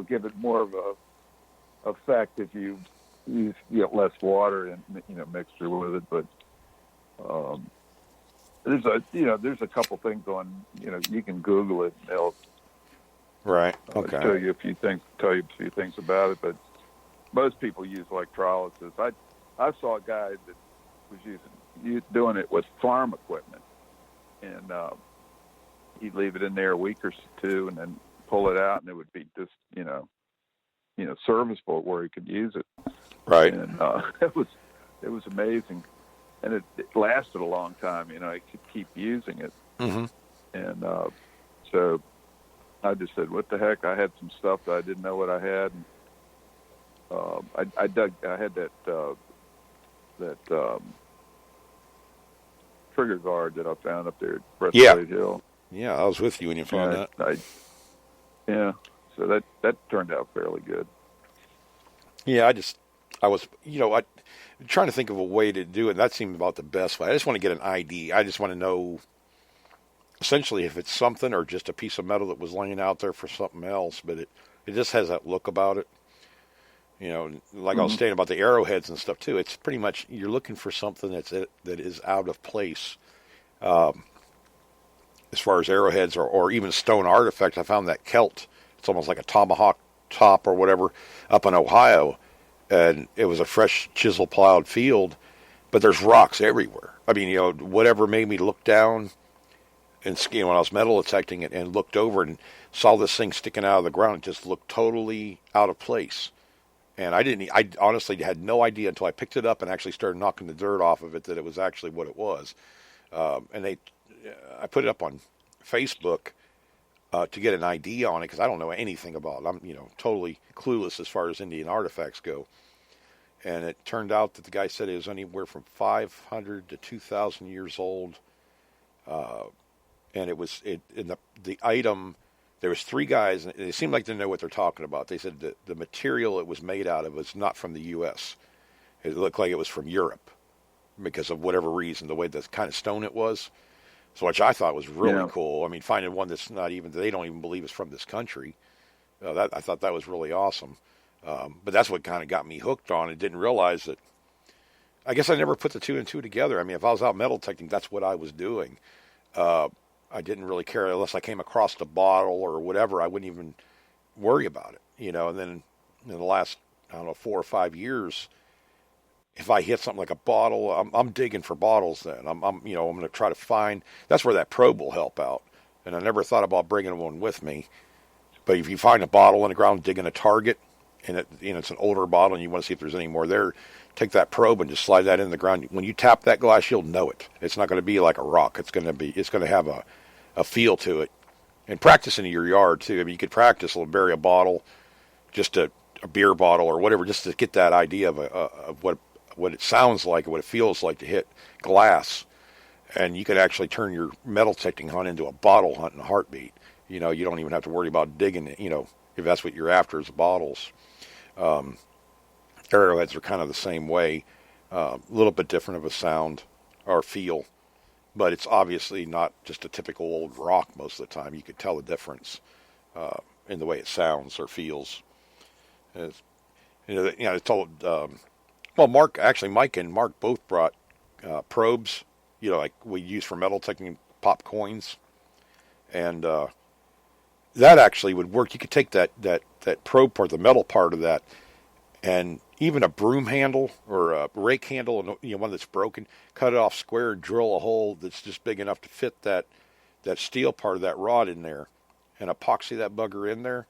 give it more of a effect if you use less water and mixture with it. But there's a couple things on you can Google it and they'll right. Okay. tell you a few things about it, but. Most people use electrolysis. I saw a guy that was doing it with farm equipment, and he'd leave it in there a week or 2, and then pull it out, and it would be just serviceable where he could use it. Right. And it was amazing, and it lasted a long time. I could keep using it, mm-hmm. and so I just said, "What the heck?" I had some stuff that I didn't know what I had. And, I had that trigger guard that I found up there at Breastplate Hill. Yeah, I was with you when you found that. So that turned out fairly good. Yeah, I was trying to think of a way to do it. That seemed about the best way. I just want to get an ID. I just want to know essentially if it's something or just a piece of metal that was laying out there for something else. But it just has that look about it. Like mm-hmm. I was saying about the arrowheads and stuff too. It's pretty much you're looking for something that is out of place. As far as arrowheads or even stone artifacts, I found that Celt. It's almost like a tomahawk top or whatever up in Ohio, and it was a fresh chisel plowed field, but there's rocks everywhere. I mean, whatever made me look down and when I was metal detecting it and looked over and saw this thing sticking out of the ground, it just looked totally out of place. And I honestly had no idea until I picked it up and actually started knocking the dirt off of it that it was actually what it was. And I put it up on Facebook to get an ID on it because I don't know anything about it. I'm, totally clueless as far as Indian artifacts go. And it turned out that the guy said it was anywhere from 500 to 2,000 years old. And the item. There was 3 guys, and it seemed like they know what they're talking about. They said that the material it was made out of was not from the U.S. It looked like it was from Europe because of whatever reason, the way the kind of stone it was. So which I thought was really cool. I mean, finding one that's they don't even believe is from this country. I thought that was really awesome. But that's what kind of got me hooked on it. Didn't realize that. I guess I never put the two and two together. I mean, if I was out metal detecting, that's what I was doing. Uh, I didn't really care unless I came across the bottle or whatever. I wouldn't even worry about it. And then in the last, I don't know, 4 or 5 years, if I hit something like a bottle, I'm digging for bottles. Then I'm going to try to find. That's where that probe will help out. And I never thought about bringing one with me. But if you find a bottle in the ground, digging a target, and it's an older bottle, and you want to see if there's any more there, take that probe and just slide that in the ground. When you tap that glass, you'll know it. It's not going to be like a rock. It's going to have a feel to it. And practice in your yard too. I mean, you could practice, bury a bottle, just a beer bottle or whatever, just to get that idea of what it sounds like, what it feels like to hit glass. And you could actually turn your metal detecting hunt into a bottle hunt in a heartbeat. You don't even have to worry about digging it, if that's what you're after is bottles. Arrowheads are kind of the same way, a little bit different of a sound or feel, but it's obviously not just a typical old rock most of the time. You could tell the difference in the way it sounds or feels. I told, Mike and Mark both brought probes, like we use for metal detecting pop coins, and that actually would work. You could take that probe part, the metal part of that, and even a broom handle or a rake handle, one that's broken, cut it off square, drill a hole that's just big enough to fit that steel part of that rod in there, and epoxy that bugger in there,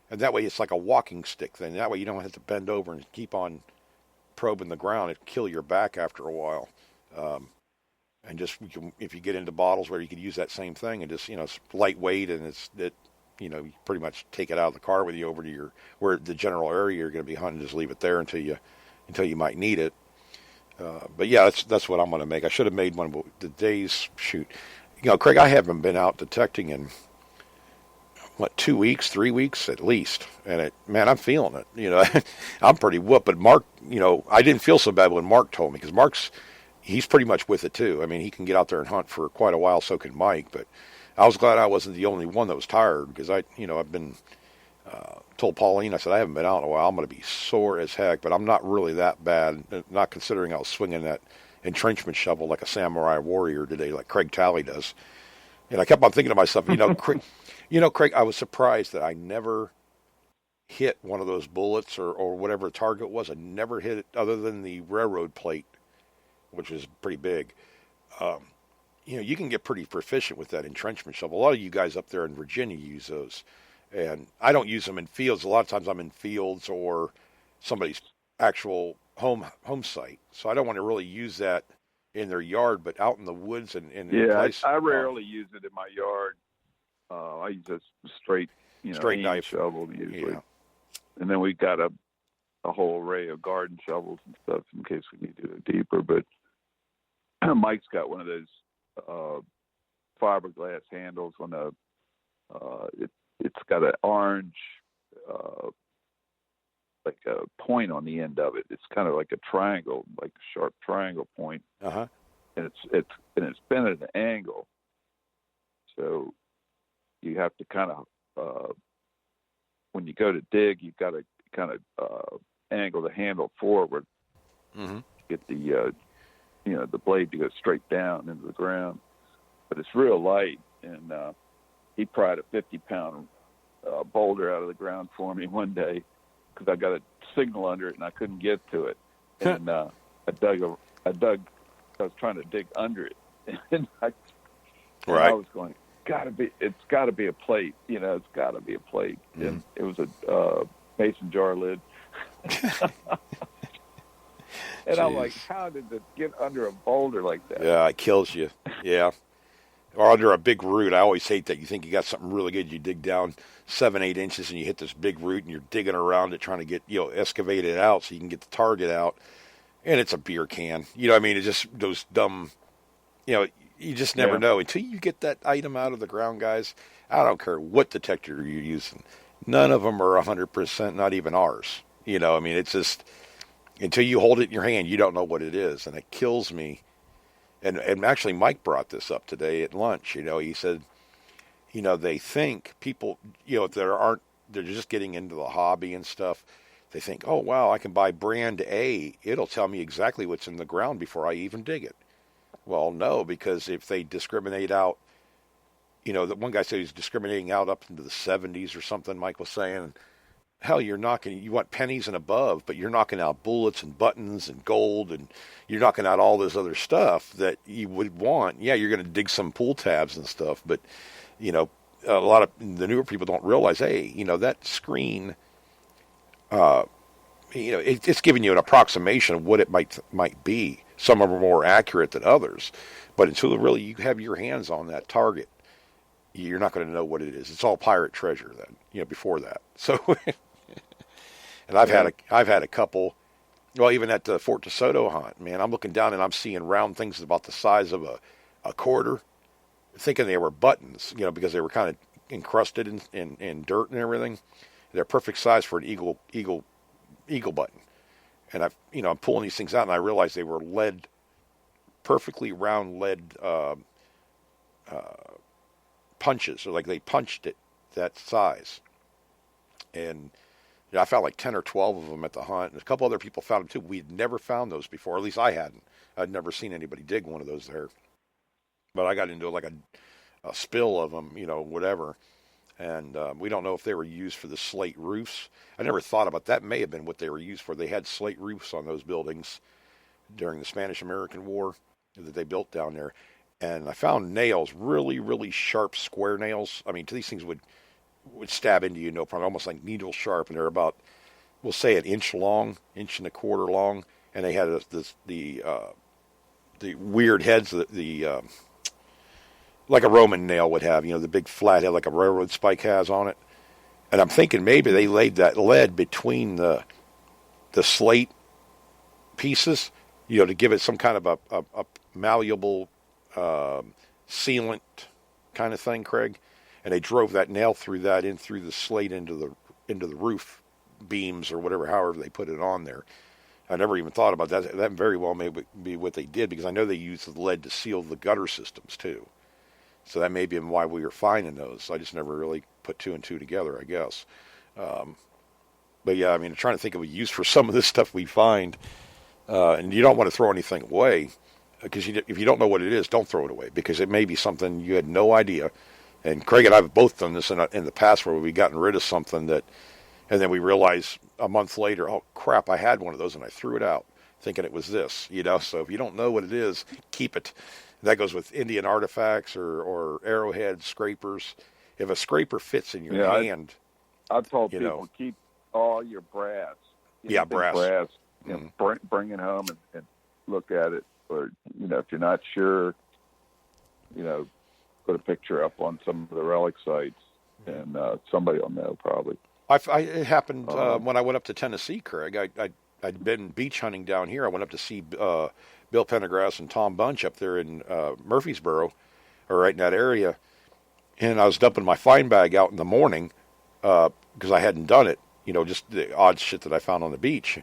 and that way it's like a walking stick thing. That way you don't have to bend over and keep on probing the ground. It'd kill your back after a while. And just if you get into bottles where you could use that same thing and just it's lightweight and you pretty much take it out of the car with you over to where the general area you're going to be hunting. Just leave it there until you might need it. But yeah, that's what I'm going to make. I should have made one, but the days shoot. Craig, I haven't been out detecting in 2 weeks, 3 weeks at least, and I'm feeling it. I'm pretty whooped. But Mark, I didn't feel so bad when Mark told me because he's pretty much with it too. I mean, he can get out there and hunt for quite a while. So can Mike, but. I was glad I wasn't the only one that was tired because I've been told Pauline, I said, I haven't been out in a while. I'm going to be sore as heck, but I'm not really that bad, not considering I was swinging that entrenchment shovel like a samurai warrior today, like Craig Talley does. And I kept on thinking to myself, Craig, I was surprised that I never hit one of those bullets or whatever the target was. I never hit it other than the railroad plate, which is pretty big. You can get pretty proficient with that entrenchment shovel. A lot of you guys up there in Virginia use those. And I don't use them in fields. A lot of times I'm in fields or somebody's actual home site. So I don't want to really use that in their yard, but out in the woods and in place. I rarely use it in my yard. I use a straight knife shovel usually. Yeah. And then we got a whole array of garden shovels and stuff in case we need to go deeper. But Mike's got one of those fiberglass handles on it's got an orange like a point on the end of it. It's kind of like a triangle, like a sharp triangle point. Uh-huh. And it's bent at an angle. So you have to kind of when you go to dig, you've got to kind of angle the handle forward. Mm-hmm. Get the the blade to go straight down into the ground. But it's real light, and he pried a 50-pound boulder out of the ground for me one day because I got a signal under it and I couldn't get to it. And I was trying to dig under it, and I was going, it's got to be a plate, it's got to be a plate. Mm. And it was a mason jar lid. And I'm like, how did it get under a boulder like that? Yeah, it kills you. Yeah. Or under a big root. I always hate that. You think you got something really good. You dig down 7-8 inches and you hit this big root and you're digging around it trying to get, excavate it out so you can get the target out. And it's a beer can. It's just those dumb, you just never know. Until you get that item out of the ground, guys, I don't care what detector you're using. None of them are 100%, not even ours. It's just... Until you hold it in your hand, you don't know what it is, and it kills me. And actually, Mike brought this up today at lunch. He said, they think people, if they're just getting into the hobby and stuff, They think, oh, wow, I can buy brand A. It'll tell me exactly what's in the ground before I even dig it. Well, no, because if they discriminate out, that one guy said he's discriminating out up into the 70s or something, Mike was saying. Hell, you want pennies and above, but you're knocking out bullets and buttons and gold, and you're knocking out all this other stuff that you would want. Yeah, you're going to dig some pull tabs and stuff, but, a lot of the newer people don't realize, hey, that screen, it's giving you an approximation of what it might be. Some of them are more accurate than others, but until really you have your hands on that target, you're not going to know what it is. It's all pirate treasure then, before that. So, and I've had a couple. Well, even at the Fort DeSoto hunt, man, I'm looking down and I'm seeing round things about the size of a quarter, thinking they were buttons, because they were kind of encrusted in dirt and everything. They're perfect size for an eagle button. And I'm pulling these things out, and I realized they were perfectly round lead punches, or like they punched it that size. And I found like 10 or 12 of them at the hunt, and a couple other people found them too. We'd never found those before, at least I hadn't. I'd never seen anybody dig one of those there. But I got into like a spill of them, whatever. And we don't know if they were used for the slate roofs. I never thought about that. May have been what they were used for. They had slate roofs on those buildings during the Spanish-American War that they built down there. And I found nails, really, really sharp square nails. I mean, these things would stab into you, no problem, almost like needle sharp. And they're about, we'll say, an inch long, inch and a quarter long. And they had the weird heads, like a Roman nail would have, the big flat head like a railroad spike has on it. And I'm thinking maybe they laid that lead between the slate pieces, to give it some kind of a malleable sealant kind of thing, Craig. And they drove that nail through the slate into the roof beams or whatever, however they put it on there. I never even thought about that. That very well may be what they did, because I know they used the lead to seal the gutter systems too. So that may be why we were finding those. I just never really put two and two together, I guess. But yeah, I mean, I'm trying to think of a use for some of this stuff we find. And you don't want to throw anything away, because if you don't know what it is, don't throw it away, because it may be something you had no idea. And Craig and I have both done this in the past, where we've gotten rid of something and then we realize a month later, oh crap, I had one of those and I threw it out thinking it was this, So if you don't know what it is, keep it. That goes with Indian artifacts or arrowhead scrapers. If a scraper fits in your hand, I've told people, keep all your brass. Brass. Bring it home and look at it. Or, if you're not sure, put a picture up on some of the relic sites, and somebody will know probably. It happened when I went up to Tennessee, Craig. I'd been beach hunting down here. I went up to see Bill Pendergrass and Tom Bunch up there in Murfreesboro, or right in that area. And I was dumping my find bag out in the morning because I hadn't done it, just the odd shit that I found on the beach.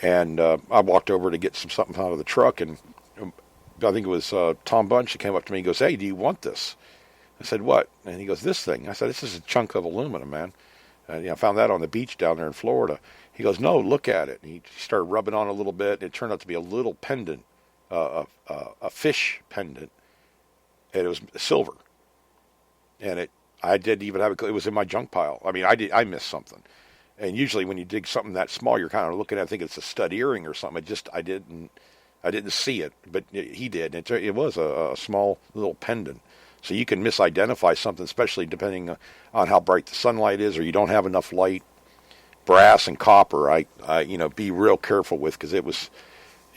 And I walked over to get something out of the truck, and I think it was Tom Bunch that came up to me and goes, "Hey, do you want this?" I said, "What?" And he goes, "This thing." I said, "This is a chunk of aluminum, man. I found that on the beach down there in Florida." He goes, "No, look at it." And he started rubbing on a little bit. It turned out to be a little pendant, a fish pendant, and it was silver. And I didn't even have it was in my junk pile. I mean, I missed something. And usually when you dig something that small, you're kind of looking at, I think it's a stud earring or something. I didn't see it, but he did. It was a small little pendant. So you can misidentify something, especially depending on how bright the sunlight is, or you don't have enough light. Brass and copper, I be real careful with, because it was,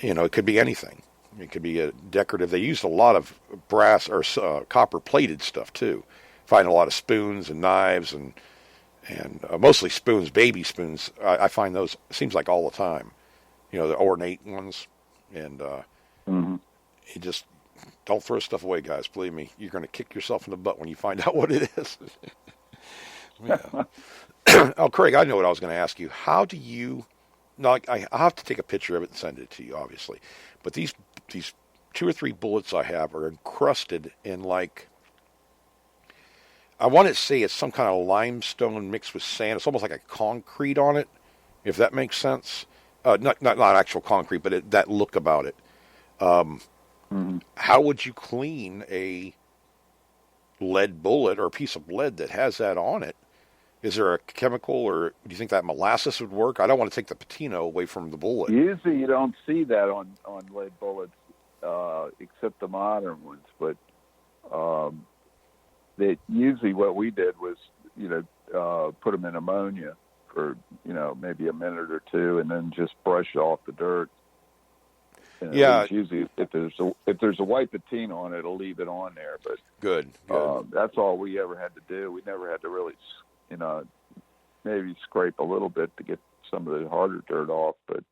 it could be anything. It could be a decorative. They used a lot of brass or copper plated stuff too. Find a lot of spoons and knives and mostly spoons, baby spoons. I find those, it seems like all the time, the ornate ones. And you just don't throw stuff away, guys. Believe me, you're going to kick yourself in the butt when you find out what it is. Yeah. Oh, Craig, I know what I was going to ask you. How do you? No, I'll have to take a picture of it and send it to you, obviously. But these 2 or 3 bullets I have are encrusted in, like, I want to say it's some kind of limestone mixed with sand. It's almost like a concrete on it. if that makes sense. Not actual concrete, but that look about it. Um, Mm-hmm. how would you clean a lead bullet or a piece of lead that has that on it? Is there a chemical, or do you think that molasses would work? I don't want to take the patina away from the bullet. Usually, you don't see that on lead bullets, except the modern ones. But they usually what we did was, put them in ammonia for maybe a minute or two, and then just brush off the dirt. And Yeah, usually if there's a white patina on it, it'll leave it on there. But good. that's all we ever had to do. We never had to really, maybe scrape a little bit to get some of the harder dirt off. But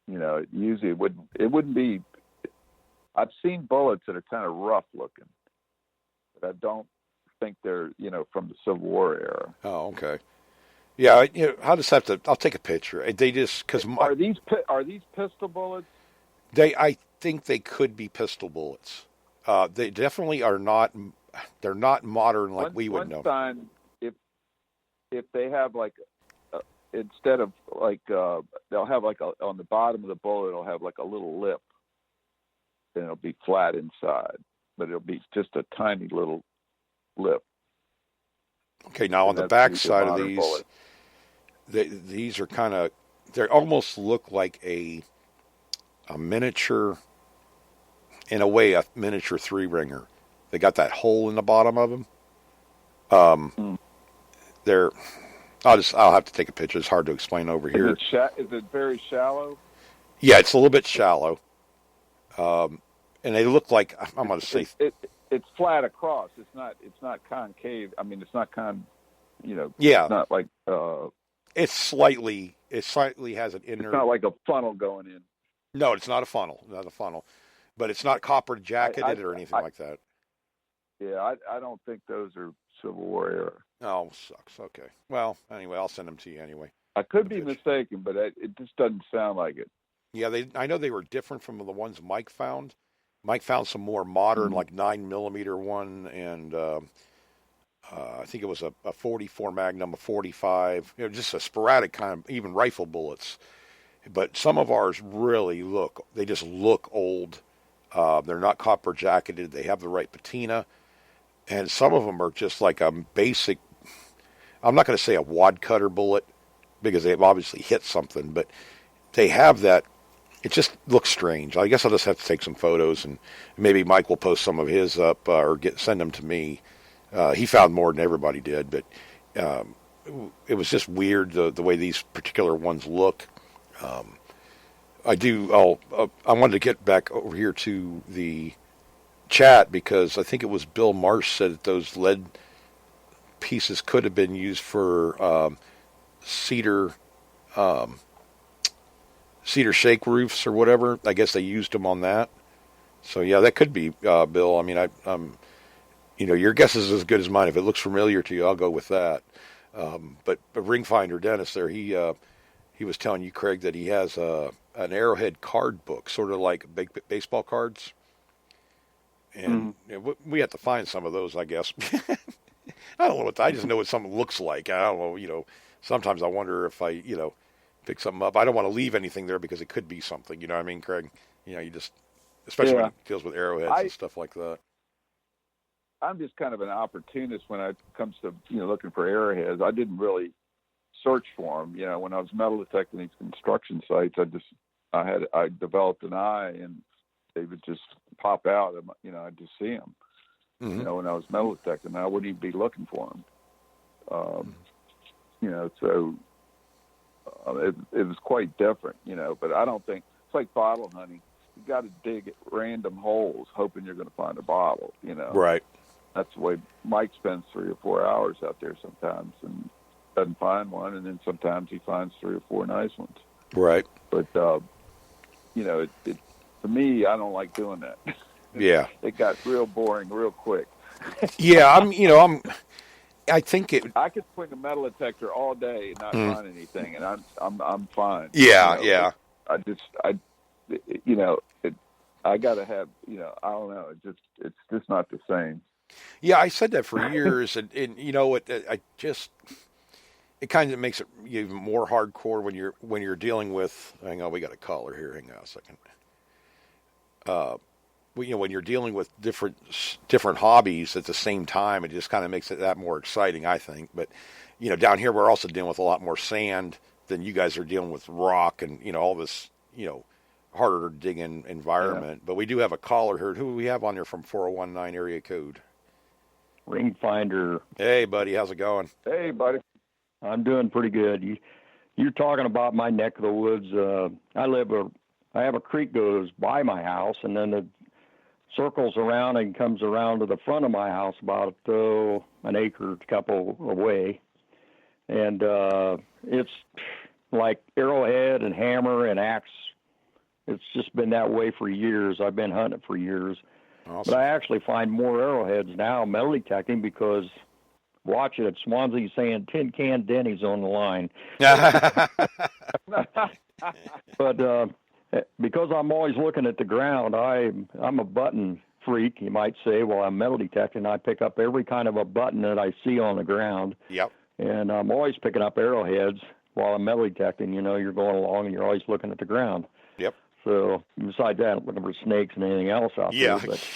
usually it wouldn't be. I've seen bullets that are kind of rough looking, but I don't think they're from the Civil War era. Oh, okay. Yeah, I'll just have to. I'll take a picture. They just because Are these pistol bullets? I think they could be pistol bullets. They definitely are not. They're not modern like we would know. Time, if they have like instead of like they'll have like on the bottom of the bullet, it'll have like a little lip, and it'll be flat inside, but it'll be just a tiny little lip. Okay, now on the back side of these, these are kind of, they almost look like a miniature, in a way, a miniature three ringer. They got that hole in the bottom of them. They're, I'll have to take a picture. It's hard to explain over here. Is it very shallow? Yeah, it's a little bit shallow. And they look like, I'm going to say, it's flat across. It's not concave. I mean, it's not yeah, it's not like it slightly has an inner. It's not like a funnel going in. No, it's not a funnel, but it's not copper jacketed or anything like that. Yeah, I don't think those are Civil War era. Oh, sucks. Okay. Well, anyway, I'll send them to you anyway. I could be mistaken, but it just doesn't sound like it. Yeah, I know they were different from the ones Mike found. Mike found some more modern, like 9mm one, and I think it was a 44 Magnum, a 45. Just a sporadic kind of even rifle bullets. But some of ours really they just look old. They're not copper jacketed. They have the right patina. And some of them are just like a basic, I'm not going to say a wad cutter bullet because they've obviously hit something, but they have that. It just looks strange. I guess I'll just have to take some photos, and maybe Mike will post some of his up or send them to me. He found more than everybody did, but it was just weird the way these particular ones look. I wanted to get back over here to the chat because I think it was Bill Marsh said that those lead pieces could have been used for cedar shake roofs or whatever. I guess they used them on that. So yeah, that could be Bill. I mean, your guess is as good as mine. If it looks familiar to you, I'll go with that. But Ringfinder Dennis there, he was telling you, Craig, that he has an Arrowhead card book, sort of like baseball cards. And we have to find some of those, I guess. I don't know I just know what something looks like. I don't know, sometimes I wonder if I, pick something up. I don't want to leave anything there because it could be something, you know what I mean, Craig? You just, especially when it deals with arrowheads and stuff like that. I'm just kind of an opportunist when it comes to, looking for arrowheads. I didn't really search for them. When I was metal detecting these construction sites, I developed an eye, and they would just pop out. I'd just see them. When I was metal detecting, I wouldn't even be looking for them. So it was quite different. But I don't think it's like bottle hunting. You got to dig at random holes, hoping you're going to find a bottle. Right. That's the way Mike spends 3 or 4 hours out there sometimes and doesn't find one, and then sometimes he finds 3 or 4 nice ones. Right. But for me, I don't like doing that. Yeah. It got real boring real quick. Yeah, I think I could swing a metal detector all day and not find anything, and I'm fine. Yeah, yeah. I got to have, I don't know. It's just not the same. Yeah, I said that for years, and you know what? I just it kind of makes it even more hardcore when you're dealing with. Hang on, we got a caller here. Hang on a second. When you're dealing with different hobbies at the same time, it just kind of makes it that more exciting, I think. But down here we're also dealing with a lot more sand than you guys are dealing with rock and all this harder digging environment. Yeah. But we do have a caller here. Who do we have on there from 4019 area code? Ring Finder. Hey, buddy, how's it going? Hey, buddy. I'm doing pretty good. You're talking about my neck of the woods. I have a creek goes by my house, and then it circles around and comes around to the front of my house about an acre, couple away. And it's like arrowhead and hammer and axe. It's just been that way for years. I've been hunting for years. Awesome. But I actually find more arrowheads now metal detecting because watch it at Swansea saying tin can Denny's on the line. But because I'm always looking at the ground, I'm a button freak, you might say. While I'm metal detecting, I pick up every kind of a button that I see on the ground. Yep. And I'm always picking up arrowheads while I'm metal detecting. You're going along and you're always looking at the ground. Yep. So besides that, I'm looking for snakes and anything else out there. But,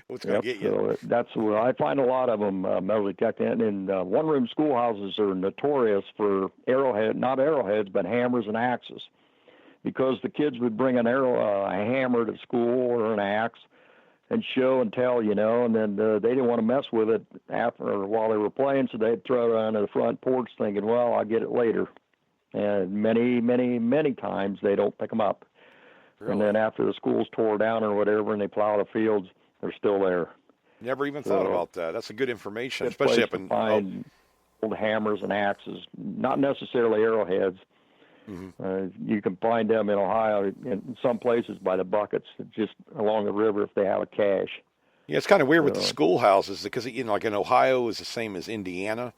what's going to get you? So that's where I find a lot of them metal detecting. And one-room schoolhouses are notorious for not arrowheads, but hammers and axes. Because the kids would bring a hammer to school or an axe and show and tell, and then they didn't want to mess with it after or while they were playing, so they'd throw it onto the front porch thinking, well, I'll get it later. And many, many, many times they don't pick them up. Really? And then after the school's tore down or whatever and they plow the fields, they're still there. Never even thought about that. That's a good information, especially up in... Find old hammers and axes, not necessarily arrowheads. Mm-hmm. You can find them in Ohio in some places by the buckets, just along the river if they have a cache. Yeah, it's kind of weird with the schoolhouses because like in Ohio is the same as Indiana.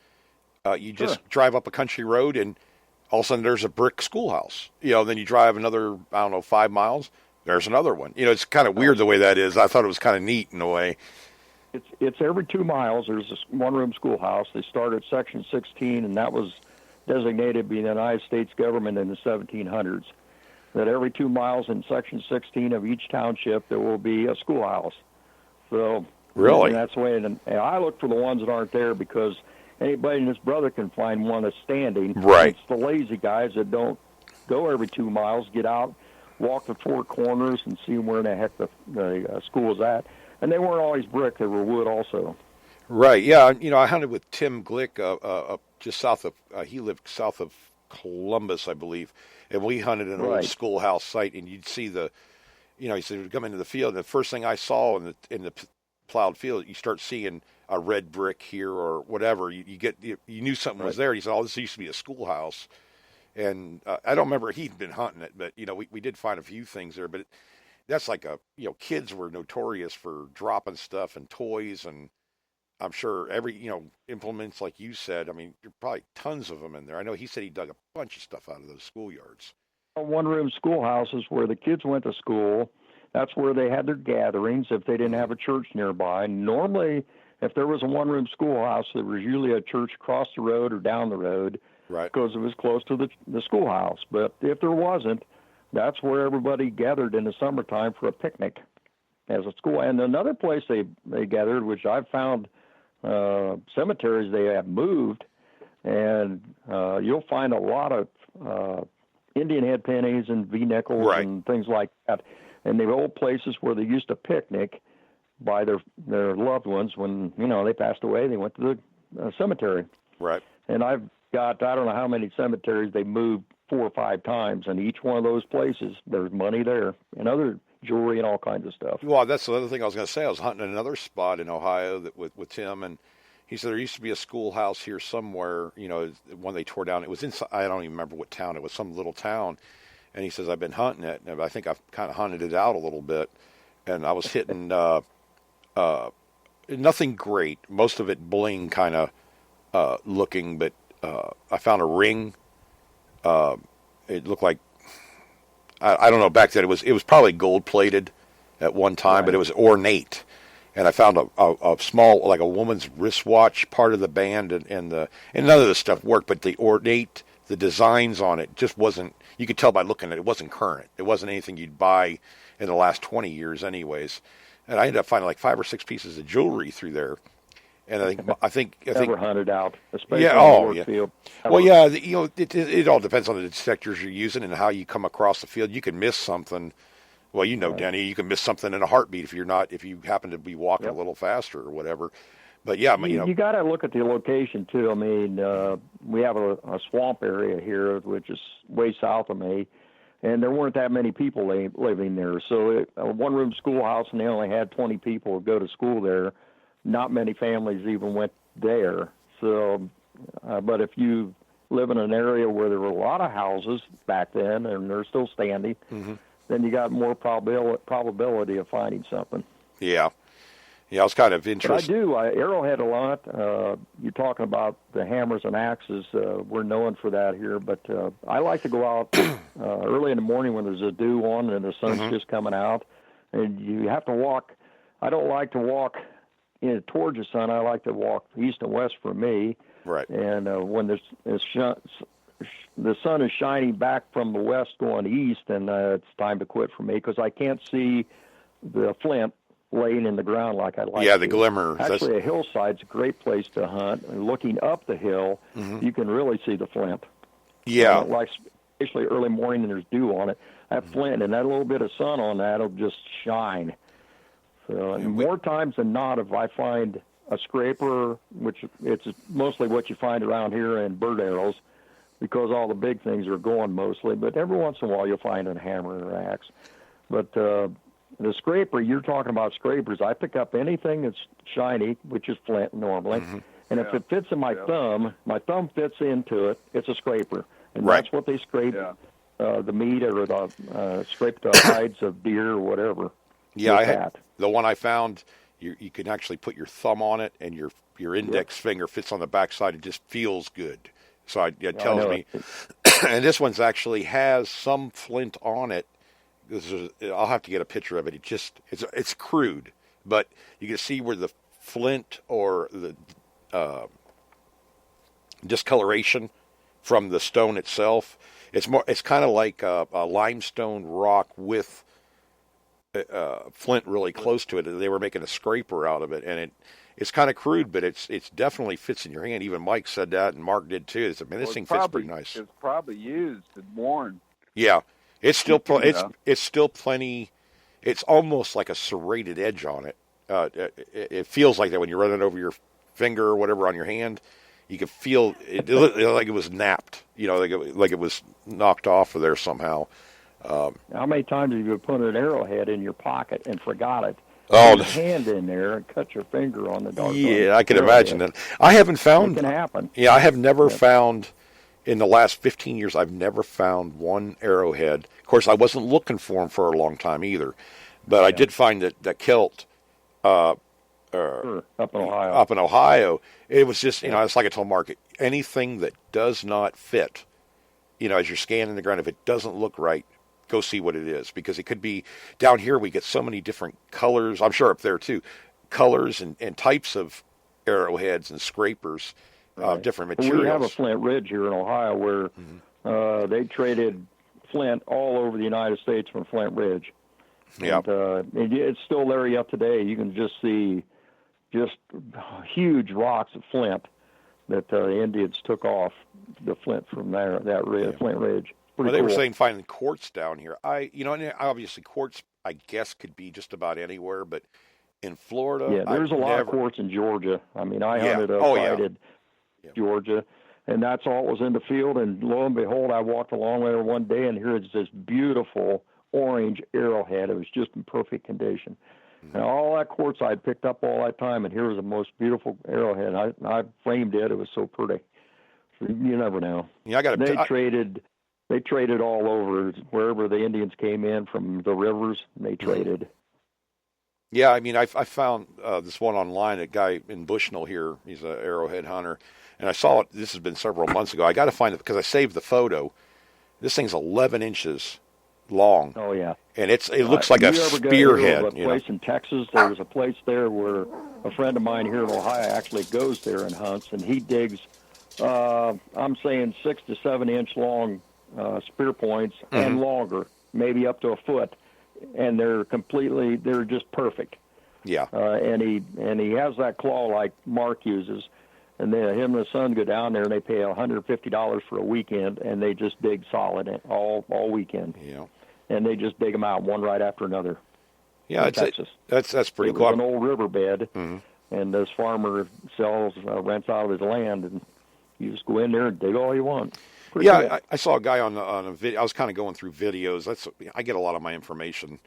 You just drive up a country road and all of a sudden there's a brick schoolhouse. Then you drive another 5 miles, there's another one. It's kind of weird the way that is. I thought it was kind of neat in a way. It's every 2 miles. There's this one-room schoolhouse. They started Section 16, and that was designated by the United States government in the 1700s, that every 2 miles in Section 16 of each township there will be a schoolhouse. So really, that's the way. And I look for the ones that aren't there because anybody and his brother can find one that's standing. Right. It's the lazy guys that don't go every 2 miles, get out, walk the four corners, and see where in the heck the school is at. And they weren't always brick; they were wood also. Right. Yeah. I hunted with Tim Glick just south of. He lived south of Columbus, I believe, and we hunted an old schoolhouse site. And you'd see he said we'd come into the field, and the first thing I saw in the plowed field, you start seeing a red brick here or whatever. You knew something was there. He said, "Oh, this used to be a schoolhouse." And I don't remember he'd been hunting it, but we did find a few things there. But that's like kids were notorious for dropping stuff and toys, and I'm sure every implements like you said. I mean, there are probably tons of them in there. I know he said he dug a bunch of stuff out of those schoolyards. One-room schoolhouses where the kids went to school. That's where they had their gatherings if they didn't have a church nearby. Normally, if there was a one-room schoolhouse, there was usually a church across the road or down the road, right? Because it was close to the schoolhouse. But if there wasn't, that's where everybody gathered in the summertime for a picnic as a school. And another place they gathered, which I've found cemeteries they have moved, and you'll find a lot of Indian head pennies and V-nickels and things like that. And the old places where they used to picnic by their loved ones when, they passed away, they went to the cemetery. Right. And I've got, I don't know how many cemeteries they moved 4 or 5 times, and each one of those places, there's money there and other jewelry and all kinds of stuff. Well, that's the other thing I was going to say. I was hunting in another spot in Ohio with Tim, and he said there used to be a schoolhouse here somewhere, one they tore down. It was in, I don't even remember what town. It was some little town. And he says, I've been hunting it, and I think I've kind of hunted it out a little bit. And I was hitting nothing great. Most of it bling kind of looking, but I found a ring. It looked like, I don't know, back then it was probably gold-plated at one time, but it was ornate. and I found a small, like a woman's wristwatch part of the band, and none of the stuff worked, but the designs on it just wasn't. You could tell by looking at it, it wasn't current. It wasn't anything you'd buy in the last 20 years, anyways. And I ended up finding like 5 or 6 pieces of jewelry through there. And I think Ever hunted out, especially yeah, on the oh, work yeah. field. Well, yeah, it all depends on the detectors you're using and how you come across the field. You can miss something. Well, Right. Denny, you can miss something in a heartbeat if you happen to be walking Yep. a little faster or whatever. But yeah, You got to look at the location too. I mean, we have a swamp area here, which is way south of me, and there weren't that many people living there. So a one-room schoolhouse, and they only had 20 people go to school there. Not many families even went there. So, but if you live in an area where there were a lot of houses back then, and they're still standing, then you got more probability of finding something. yeah, I was kind of But I interested. do. Arrowhead a lot. You're talking about the hammers and axes. We're known for that here. But I like to go out early in the morning when there's a dew on and the sun's just coming out. And you have to walk. I don't like to walk towards the sun. I like to walk east and west for me. Right. And when the sun is shining back from the west going east, and it's time to quit for me because I can't see the flint laying in the ground like I like. Yeah, the to. glimmer. Actually, a hillside's a great place to hunt. And looking up the hill, you can really see the flint. Yeah. Like especially early morning and there's dew on it. That flint and that little bit of sun on that'll just shine. So, and more times than not, if I find a scraper, which it's mostly what you find around here, and bird arrows, because all the big things are going mostly. But every once in a while, you'll find a hammer or an axe. But the scraper, you're talking about scrapers. I pick up anything that's shiny, which is flint normally. And if it fits in my thumb fits into it, it's a scraper. And that's what they scrape the meat or the scrape the hides of deer or whatever. Yeah, the one I found, you can actually put your thumb on it, and your index finger fits on the backside. It just feels good. So it tells me. And this one's actually has some flint on it. I'll have to get a picture of it. It's crude, but you can see where the flint or the discoloration from the stone itself. It's kind of like a limestone rock with flint really close to it. They were making a scraper out of it, and it's kind of crude, but it's definitely fits in your hand. Even Mike said that, and Mark did too. They said, "Man, this thing fits pretty nice." It's probably used and worn. Yeah, it's still it's still plenty. It's almost like a serrated edge on it. It feels like that when you're running over your finger or whatever on your hand. You can feel it like it was napped. Like it was knocked off of there somehow. How many times have you put an arrowhead in your pocket and forgot it? Oh, your hand in there and cut your finger on the dark. Yeah, I can imagine that. I haven't found. It can happen. Yeah, I have never found in the last 15 years. I've never found one arrowhead. Of course, I wasn't looking for them for a long time either, but I did find that kilt. Sure. Up in Ohio. Up in Ohio, it was just it's like I told Mark, anything that does not fit, as you're scanning the ground, if it doesn't look right, go see what it is, because it could be down here. We get so many different colors. I'm sure up there too, colors and types of arrowheads and scrapers, different materials. We have a Flint Ridge here in Ohio where they traded flint all over the United States from Flint Ridge. Yeah, and it's still there yet today. You can just see huge rocks of flint that the Indians took off the flint from there, Flint Ridge. Well, they were saying finding quartz down here. And obviously quartz, I guess, could be just about anywhere, but in Florida, there's a lot of quartz in Georgia. I mean, I hunted Georgia, and that's all it was in the field. And lo and behold, I walked along there one day, and here is this beautiful orange arrowhead. It was just in perfect condition. And all that quartz I'd picked up all that time, and here was the most beautiful arrowhead. I framed it. It was so pretty. So you never know. Yeah, They traded all over wherever the Indians came in from the rivers. They traded. Yeah, I mean, I found this one online. A guy in Bushnell here. He's an arrowhead hunter, and I saw it. This has been several months ago. I got to find it because I saved the photo. This thing's 11 inches long. Oh yeah. And it looks like a spearhead. A place in Texas. There was a place there where a friend of mine here in Ohio actually goes there and hunts, and he digs. I'm saying 6 to 7 inch long spear points and longer, maybe up to a foot, and they're just perfect. Yeah. And he has that claw like Mark uses, and then him and his son go down there and they pay $150 for a weekend, and they just dig solid all weekend. Yeah. And they just dig them out one right after another. Yeah, that's pretty cool. It was an old riverbed, and this farmer rents out of his land, and you just go in there and dig all you want. Pretty cool. I saw a guy on a video. I was kind of going through videos. I get a lot of my information,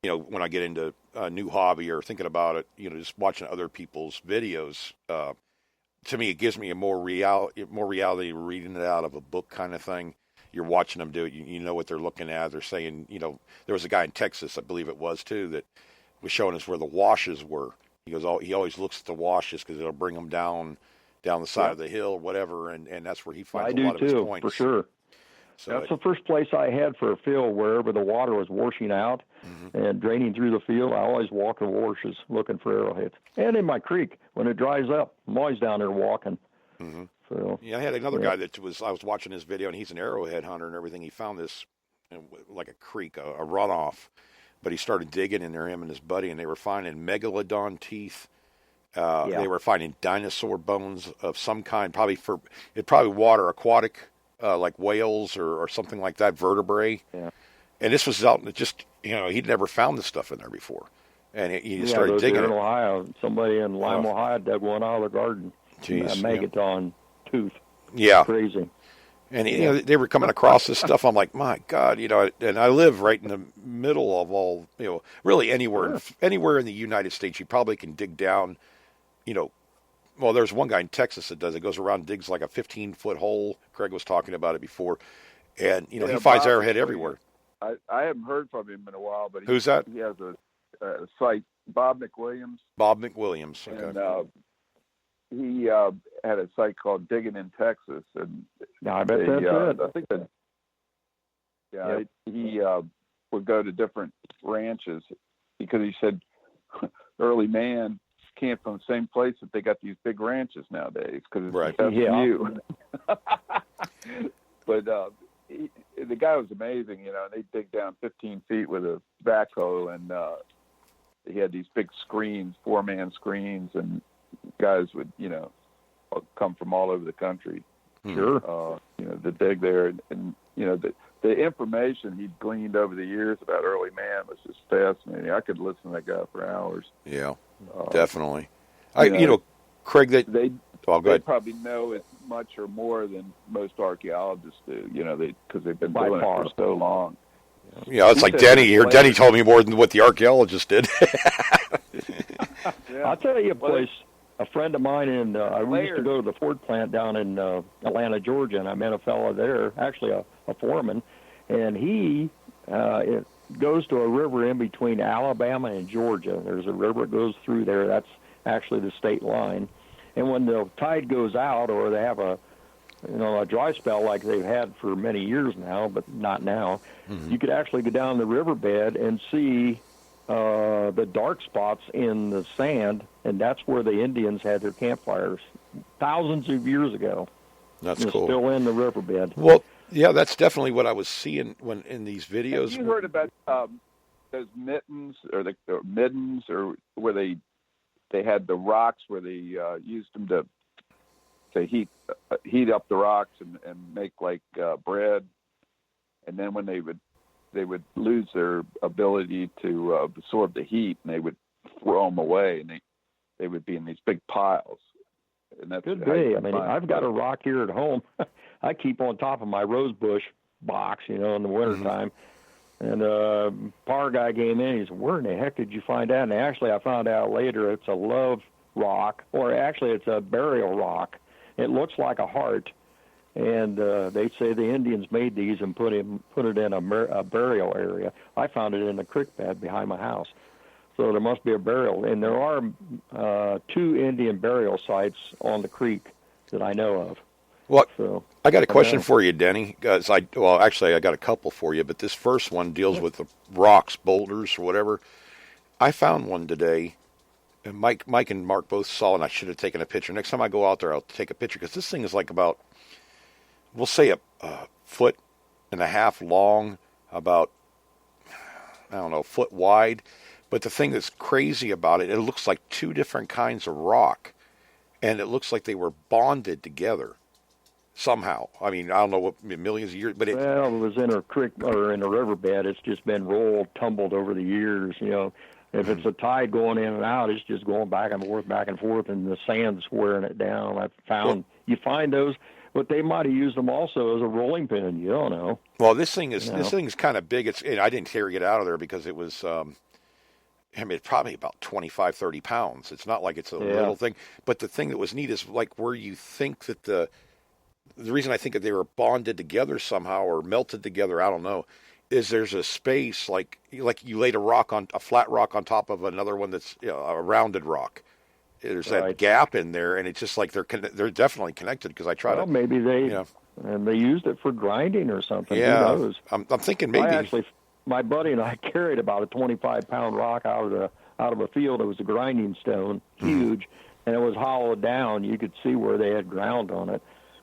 when I get into a new hobby or thinking about it, just watching other people's videos. To me, it gives me more reality reading it out of a book kind of thing. You're watching them do it. You know what they're looking at. They're saying, there was a guy in Texas, I believe it was too, that was showing us where the washes were. He goes, he always looks at the washes because it'll bring them down the side of the hill or whatever, and that's where he finds a lot of his points. For sure. So that's the first place I had for a field, wherever the water was washing out and draining through the field. I always walk the washes looking for arrowheads. And in my creek, when it dries up, I'm always down there walking. So, I had another guy I was watching his video, and he's an arrowhead hunter and everything. He found this like a creek, a runoff, but he started digging in there, him and his buddy, and they were finding megalodon teeth. They were finding dinosaur bones of some kind, probably water aquatic, like whales or something like that, vertebrae. Yeah. And this was out, just, he'd never found this stuff in there before. And he started digging in Ohio. Somebody in Lime, Ohio dug one out of the garden. Jeez. A megalodon tooth. Yeah. Crazy. And they were coming across this stuff. I'm like, my God, and I live right in the middle of all, really anywhere in the United States, you probably can dig down, well, there's one guy in Texas that does it. Goes around and digs like a 15-foot hole. Craig was talking about it before. And, he finds arrowhead everywhere. I haven't heard from him in a while, but who's that? He has a site, Bob McWilliams. Bob McWilliams, okay. And he had a site called Digging in Texas. And I bet that's it. I think that, he would go to different ranches because he said early man camped on the same place that they got these big ranches nowadays because it's the best view. But the guy was amazing, they dig down 15 feet with a backhoe, and he had these big screens, 4-man screens, and guys would, come from all over the country. Sure. To dig there, and the information he'd gleaned over the years about early man was just fascinating. I could listen to that guy for hours. Yeah, definitely. Craig, they go ahead. Probably know as much or more than most archaeologists do. Because they've been doing it for so long. Yeah, it's like Denny here. Denny told me more than what the archaeologist did. I'll tell you a place. A friend of mine I used to go to the Ford plant down in Atlanta, Georgia, and I met a fellow there, actually a foreman, and he goes to a river in between Alabama and Georgia. There's a river that goes through there. That's actually the state line. And when the tide goes out, or they have a dry spell like they've had for many years now, but not now, you could actually go down the riverbed and see the dark spots in the sand, and that's where the Indians had their campfires thousands of years ago. That's cool. Still in the riverbed. Well, yeah, that's definitely what I was seeing when in these videos. Have you heard about those mittens or middens, or where they had the rocks where they used them to heat up the rocks and make like bread, and then when they would lose their ability to absorb the heat, and they would throw them away, and they would be in these big piles. And that's could be. I mean, I've got a rock here at home. I keep on top of my rose bush box, in the wintertime. And power guy came in. He said, "Where in the heck did you find that?" And actually, I found out later it's a love rock, or actually it's a burial rock. It looks like a heart. And they say the Indians made these and put it in a burial area. I found it in the creek bed behind my house. So there must be a burial. And there are 2 Indian burial sites on the creek that I know of. Well, So I got a question know. for you, Denny. Actually, I got a couple for you, but this first one deals with the rocks, boulders, or whatever. I found one today, and Mike and Mark both saw, and I should have taken a picture. Next time I go out there, I'll take a picture because this thing is like about, we'll say a foot and a half long, about, I don't know, a foot wide. But the thing that's crazy about it, it looks like two different kinds of rock, and it looks like they were bonded together somehow. I mean, I don't know what millions of years, but it was in a creek or in a riverbed. It's just been rolled, tumbled over the years. If it's a tide going in and out, it's just going back and forth, and the sand's wearing it down. I found you find those, but they might have used them also as a rolling pin. You don't know. Well, this thing's kind of big. I didn't carry it out of there because it was. It's probably about 25, 30 pounds. It's not like it's a little thing. But the thing that was neat is like where you think that the reason I think that they were bonded together somehow or melted together, I don't know, is there's a space like you laid a flat rock on top of another one that's a rounded rock. There's that gap in there, and it's just like they're definitely connected because I tried to. Maybe and they used it for grinding or something. Yeah, who knows? I'm thinking maybe. My buddy and I carried about a 25-pound rock out of a field. It was a grinding stone, huge, and it was hollowed down. You could see where they had ground on it.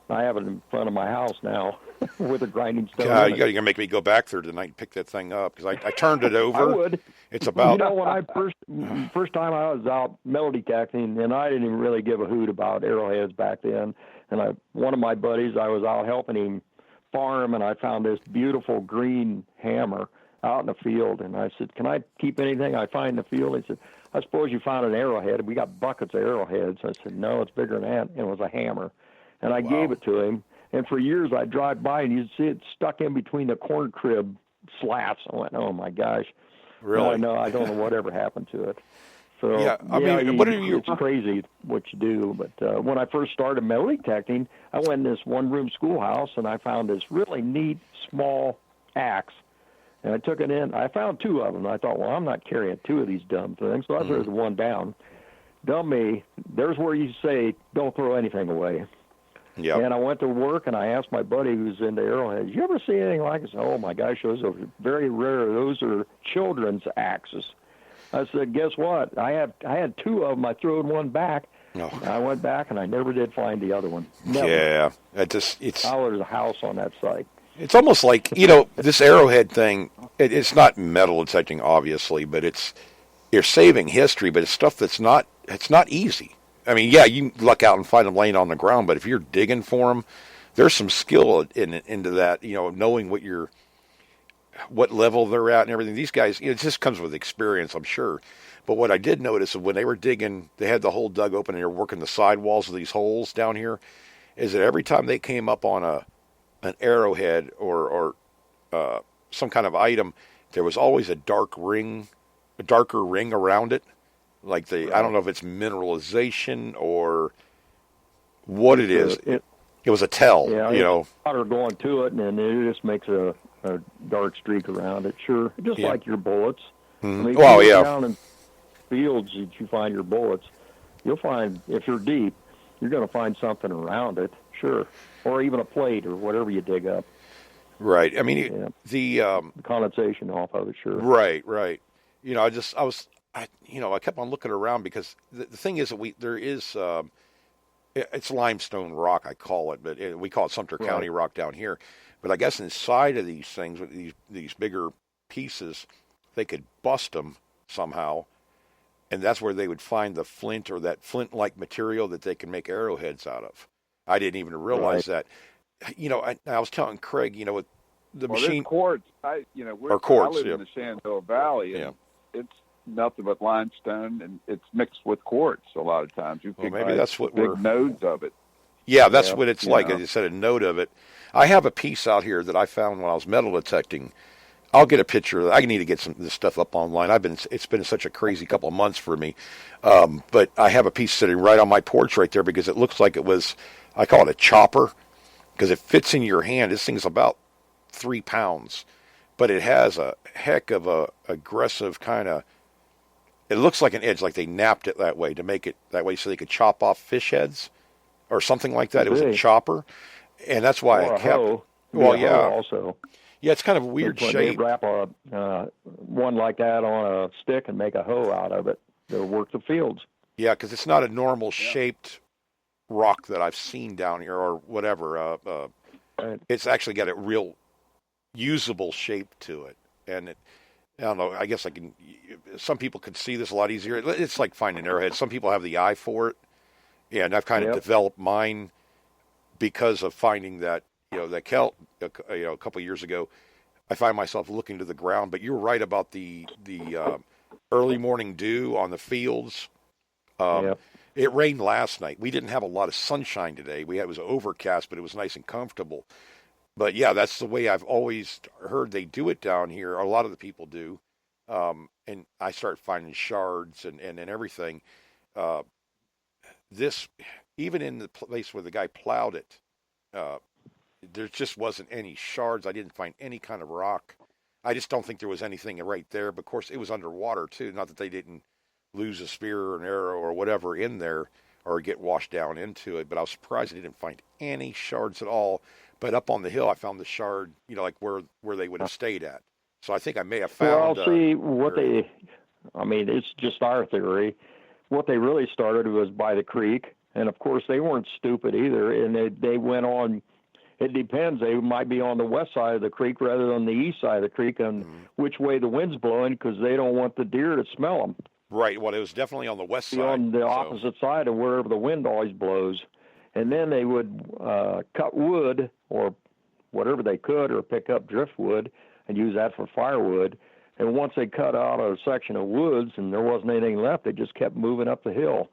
I have it in front of my house now with a grinding stone. God, you're gonna make me go back there tonight and pick that thing up because I turned it over. I would. It's about. When I first time I was out metal detecting, and I didn't even really give a hoot about arrowheads back then. And one of my buddies, I was out helping him farm, and I found this beautiful green hammer out in the field, and I said, "Can I keep anything I find in the field?" He said, "I suppose you found an arrowhead." We got buckets of arrowheads. I said, "No, it's bigger than that." And it was a hammer. And I gave it to him, and for years I'd drive by and you'd see it stuck in between the corn crib slats. I went, "Oh my gosh!" Really? No, I don't know whatever happened to it. So I mean, what are you? It's crazy what you do. But when I first started metal detecting, I went in this one-room schoolhouse and I found this really neat small axe. And I took it in. I found two of them. I thought, well, I'm not carrying two of these dumb things, so I threw the one down. Dumb me. There's where you say, don't throw anything away. Yeah. And I went to work, and I asked my buddy who's into arrowheads, you ever see anything like this? Oh, my gosh, those are very rare. Those are children's axes. I said, guess what? I had two of them. I threw one back. No. I went back, and I never did find the other one. Never. Yeah. There's a house on that site. It's almost like, this arrowhead thing, it's not metal detecting, obviously, but you're saving history, but it's stuff it's not easy. I mean, yeah, you can luck out and find them laying on the ground, but if you're digging for them, there's some skill into that, knowing what level they're at and everything. These guys, it just comes with experience, I'm sure. But what I did notice is when they were digging, they had the hole dug open and they were working the sidewalls of these holes down here, is that every time they came up on an arrowhead or some kind of item, there was always a darker ring around it. Like I don't know if it's mineralization or what it is. It was a tell, Water going to it, and then it just makes a dark streak around it. Sure, just like your bullets. Mm-hmm. I mean, if you go down in fields that you find your bullets, you'll find, if you're deep, you're going to find something around it, sure, or even a plate or whatever you dig up. Right. I mean, the condensation off of it, sure. Right. I kept on looking around because the thing is that it's limestone rock, I call it, but we call it Sumter County rock down here. But I guess inside of these things, with these bigger pieces, they could bust them somehow, and that's where they would find the flint or that flint-like material that they can make arrowheads out of. I didn't even realize that. I was telling Craig, with the machine quartz. quartz. I live in the Shenandoah Valley, and it's nothing but limestone, and it's mixed with quartz a lot of times. You pick maybe that's what big nodes of it. Yeah, that's what it's like. I said a node of it. I have a piece out here that I found when I was metal detecting. I'll get a picture of it. I need to get some of this stuff up online. It's been such a crazy couple of months for me. But I have a piece sitting right on my porch right there because it looks like it was, I call it a chopper, because it fits in your hand. This thing's about 3 pounds, but it has a heck of a aggressive kind of, it looks like an edge, like they napped it that way to make it that way so they could chop off fish heads or something like that. It was a chopper, and that's why or I kept. Hoe. Well, yeah, yeah, also. yeah, it's kind of a weird They shape. wrap one like that on a stick and make a hoe out of it. They'll work the fields. Yeah, because it's not a normal shaped rock that I've seen down here or whatever. Right. It's actually got a real usable shape to it, and I don't know. I guess I can. Some people could see this a lot easier. It's like finding an arrowhead. Some people have the eye for it, and I've kind of developed mine because of finding that that kelp. A couple of years ago, I find myself looking to the ground. But you're right about the early morning dew on the fields. It rained last night. We didn't have a lot of sunshine today. It was overcast, but it was nice and comfortable. But yeah, that's the way I've always heard they do it down here. A lot of the people do. And I start finding shards and everything. This, even in the place where the guy plowed it, there just wasn't any shards. I didn't find any kind of rock. I just don't think there was anything right there. But of course, it was underwater too. Not that they didn't lose a spear or an arrow or whatever in there or get washed down into it. But I was surprised I didn't find any shards at all. But up on the hill, I found the shard, like where they would have stayed at. So I think I may have found. Well, see what it's just our theory. What they really started was by the creek, and of course they weren't stupid either, and they went on. It depends. They might be on the west side of the creek rather than the east side of the creek, and which way the wind's blowing, because they don't want the deer to smell them. Right. Well, it was definitely on the west side. On the opposite side of wherever the wind always blows. And then they would cut wood or whatever they could, or pick up driftwood and use that for firewood. And once they cut out a section of woods and there wasn't anything left, they just kept moving up the hill.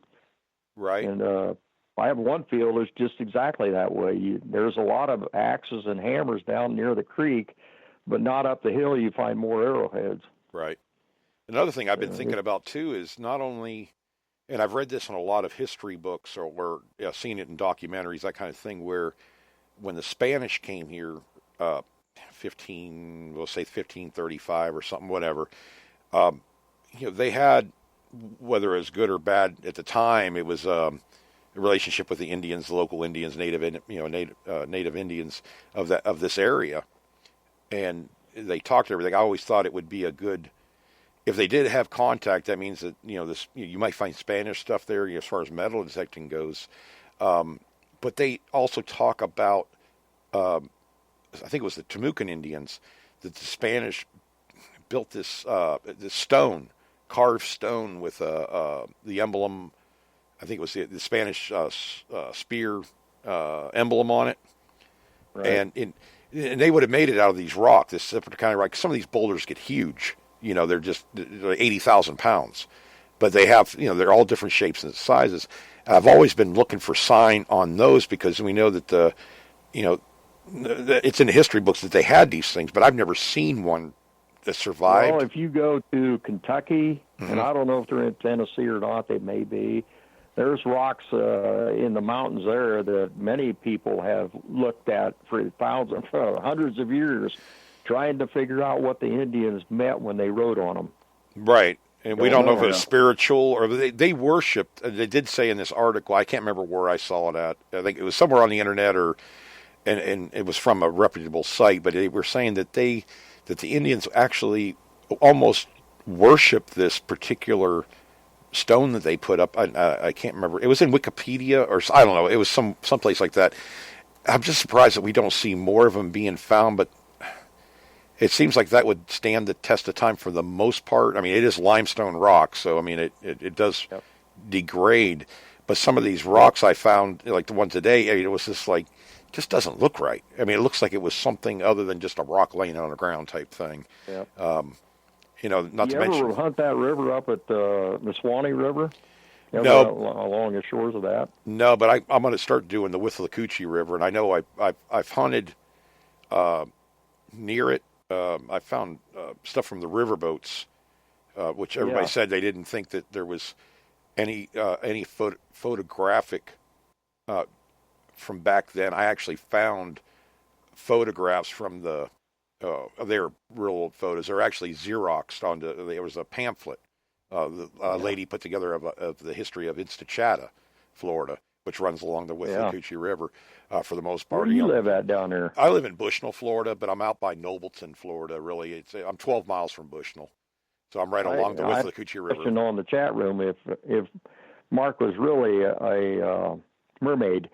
Right. And I have one field that's just exactly that way. There's a lot of axes and hammers down near the creek, but not up the hill. You find more arrowheads. Right. Another thing I've been thinking about too is not only, and I've read this in a lot of history books or seen it in documentaries, that kind of thing, where when the Spanish came here, we'll say 1535 or something, whatever, they had, whether it was good or bad at the time, it was a relationship with the Indians, the local Indians, native Indians of this area, and they talked everything. I always thought it would be a good. If they did have contact, that means that you might find Spanish stuff there as far as metal detecting goes. But they also talk about, I think it was the Timucuan Indians, that the Spanish built this stone, carved stone with the emblem. I think it was the Spanish spear emblem on it, right. and they would have made it out of these rocks. This kind of rock. Some of these boulders get huge. They're just 80,000 pounds, but they have, they're all different shapes and sizes. And I've always been looking for sign on those because we know that it's in the history books that they had these things, but I've never seen one that survived. Well, if you go to Kentucky, and I don't know if they're in Tennessee or not, they may be. There's rocks in the mountains there that many people have looked at for hundreds of years, trying to figure out what the Indians meant when they wrote on them. Right. And we don't know if it was spiritual or they worshipped. They did say in this article, I can't remember where I saw it at. I think it was somewhere on the internet and it was from a reputable site, but they were saying that the Indians actually almost worshipped this particular stone that they put up. I can't remember. It was in Wikipedia or I don't know. It was someplace like that. I'm just surprised that we don't see more of them being found, but it seems like that would stand the test of time for the most part. I mean, it is limestone rock, so I mean, it does degrade. But some of these rocks I found, like the one today, it was just doesn't look right. I mean, it looks like it was something other than just a rock laying on the ground type thing. Yeah. Not to mention. You ever hunt that river up at the Swanee River? No. Along the shores of that? No, but I'm going to start doing the Withlacoochee River, and I know I've hunted near it. I found stuff from the riverboats, which everybody said they didn't think that there was any photographic from back then. I actually found photographs from they were real old photos. They're actually Xeroxed onto. There was a pamphlet a lady put together of the history of Instachata, Florida. which runs along the width of the Coochie River for the most part. Where do you live at down there? I live in Bushnell, Florida, but I'm out by Nobleton, Florida. Really, I'm 12 miles from Bushnell, so I'm right along the width of the Coochie River. I know in the chat room if Mark was really a mermaid.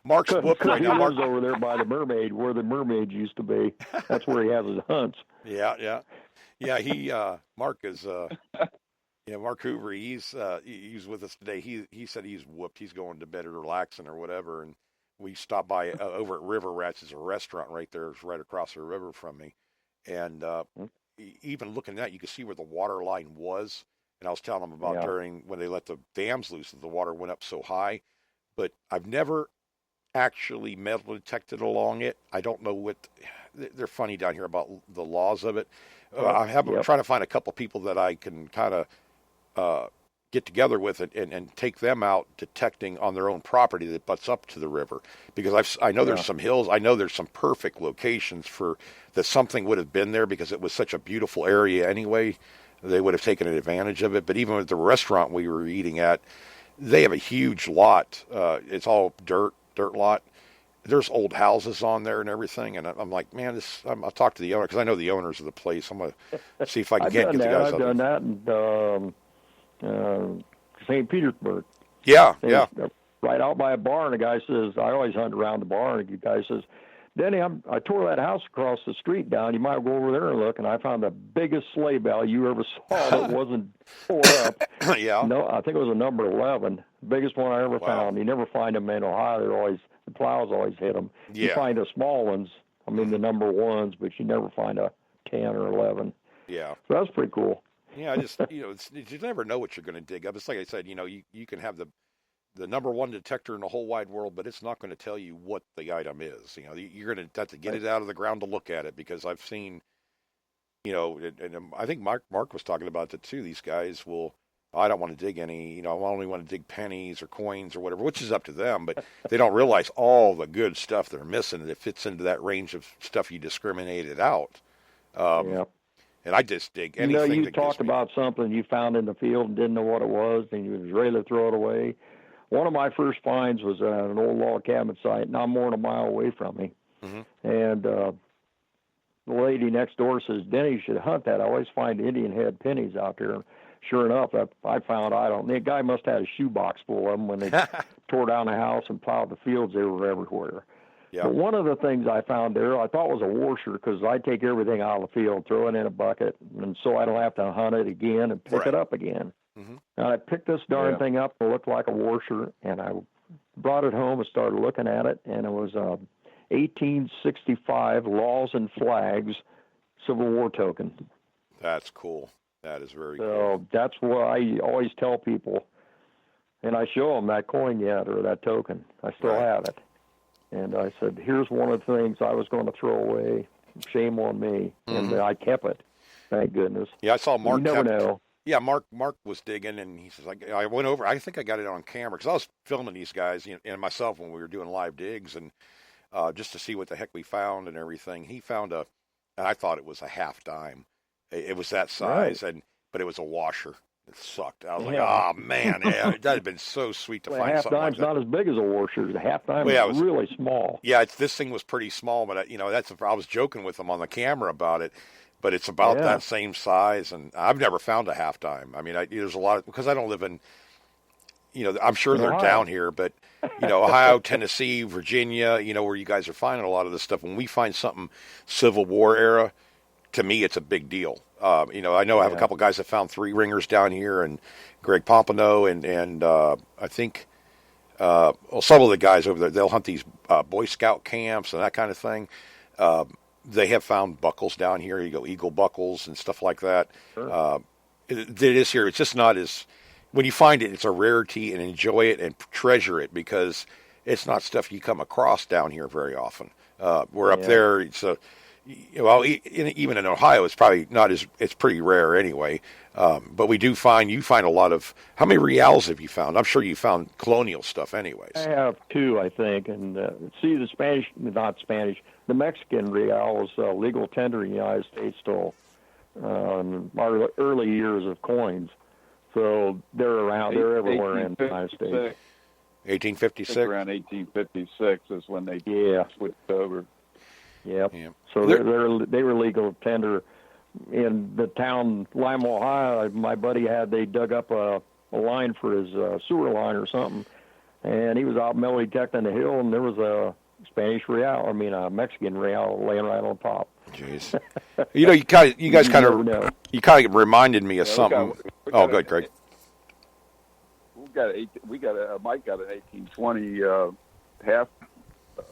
Mark's book right now. Mark's over there by the mermaid, where the mermaids used to be. That's where he has his hunts. Yeah. He Mark is Mark Hoover. He's with us today. He said he's whooped. He's going to bed or relaxing or whatever. And we stopped by over at River Rats. There's a restaurant right there. It's right across the river from me. And even looking at it, you could see where the water line was. And I was telling them about during when they let the dams loose, that the water went up so high. But I've never actually metal detected along it. I don't know what they're funny down here about the laws of it. I'm trying to find a couple people that I can kind of get together with and take them out detecting on their own property that butts up to the river, because I know there's some hills. I know there's some perfect locations for that something would have been there, because it was such a beautiful area anyway. They would have taken advantage of it. But even with the restaurant we were eating at, they have a huge lot. It's all dirt lot. There's old houses on there and everything. And I'm like, man, I'll talk to the owner, because I know the owners of the place. I'm going to see if I can get the guys. I've done that in St. Petersburg. Yeah. Right out by a barn, the guy says, I always hunt around the barn. The guy says, Denny, I tore that house across the street down. You might go over there and look. And I found the biggest sleigh bell you ever saw that wasn't tore up. Yeah. No, I think it was a number 11, the biggest one I ever found. You never find them in Ohio. The plows always hit them. Yeah. You find the small ones, the number ones, but you never find a 10 or 11. Yeah. So that's pretty cool. Yeah, I just, you never know what you're going to dig up. It's like I said, you can have the number one detector in the whole wide world, but it's not going to tell you what the item is. You're going to have to get it out of the ground to look at it, because I've seen, and I think Mark was talking about that too. These guys I don't want to dig any, I only want to dig pennies or coins or whatever, which is up to them, but they don't realize all the good stuff they're missing that fits into that range of stuff you discriminated out. And I just dig anything. You talked about something you found in the field and didn't know what it was, and you was ready to throw it away. One of my first finds was at an old log cabin site, not more than a mile away from me. Mm-hmm. And the lady next door says, Denny, you should hunt that. I always find Indian head pennies out there. Sure enough, I found, the guy must have had a shoebox full of them when they tore down the house and plowed the fields. They were everywhere. Yeah. But one of the things I found there, I thought was a washer, because I take everything out of the field, throw it in a bucket, and so I don't have to hunt it again and pick it up again. Mm-hmm. And I picked this darn thing up. It looked like a washer, and I brought it home and started looking at it, and it was 1865 Laws and Flags Civil War token. That's cool. That is very cool. So that's what I always tell people, and I show them that coin yet, or that token. I still have it. And I said, here's one of the things I was going to throw away. Shame on me. Mm-hmm. And I kept it. Thank goodness. Yeah, I saw Mark. You never know. Yeah, Mark was digging, and he says, I went over. I think I got it on camera, because I was filming these guys and myself when we were doing live digs, and just to see what the heck we found and everything. He found and I thought it was a half dime. It was that size, but it was a washer. It sucked. I was like, oh, man, that had been so sweet to find something like that. Half dime's not as big as a washer. The half dime is really small. Yeah, this thing was pretty small, but I was joking with him on the camera about it. But it's about that same size, and I've never found a half dime. I mean, there's a lot because I don't live in, I'm sure they're down here, but Ohio, Tennessee, Virginia, where you guys are finding a lot of this stuff. When we find something Civil War era, to me, it's a big deal. I know I have a couple guys that found 3-ringers down here, and Greg Pompano, and I think some of the guys over there, they'll hunt these Boy Scout camps and that kind of thing. They have found buckles down here. You go eagle buckles and stuff like that. Sure. It is here. It's just not as, when you find it, it's a rarity, and enjoy it and treasure it, because it's not stuff you come across down here very often. We're up there. It's even in Ohio, it's probably not as, it's pretty rare anyway. But you find a lot of, how many reals have you found? I'm sure you found colonial stuff anyways. I have 2, I think. And the Mexican real was legal tender in the United States till our early years of coins. So they're around, they're everywhere in the United States. 1856. Around 1856 is when they switched over. Yep. Yeah. So they were legal tender in the town Lima, Ohio. My buddy they dug up a line for his sewer line or something, and he was out metal detecting the hill, and there was a a Mexican real laying right on top. Jeez. You guys kind of reminded me of something. Good, Craig. Mike got an 1820 half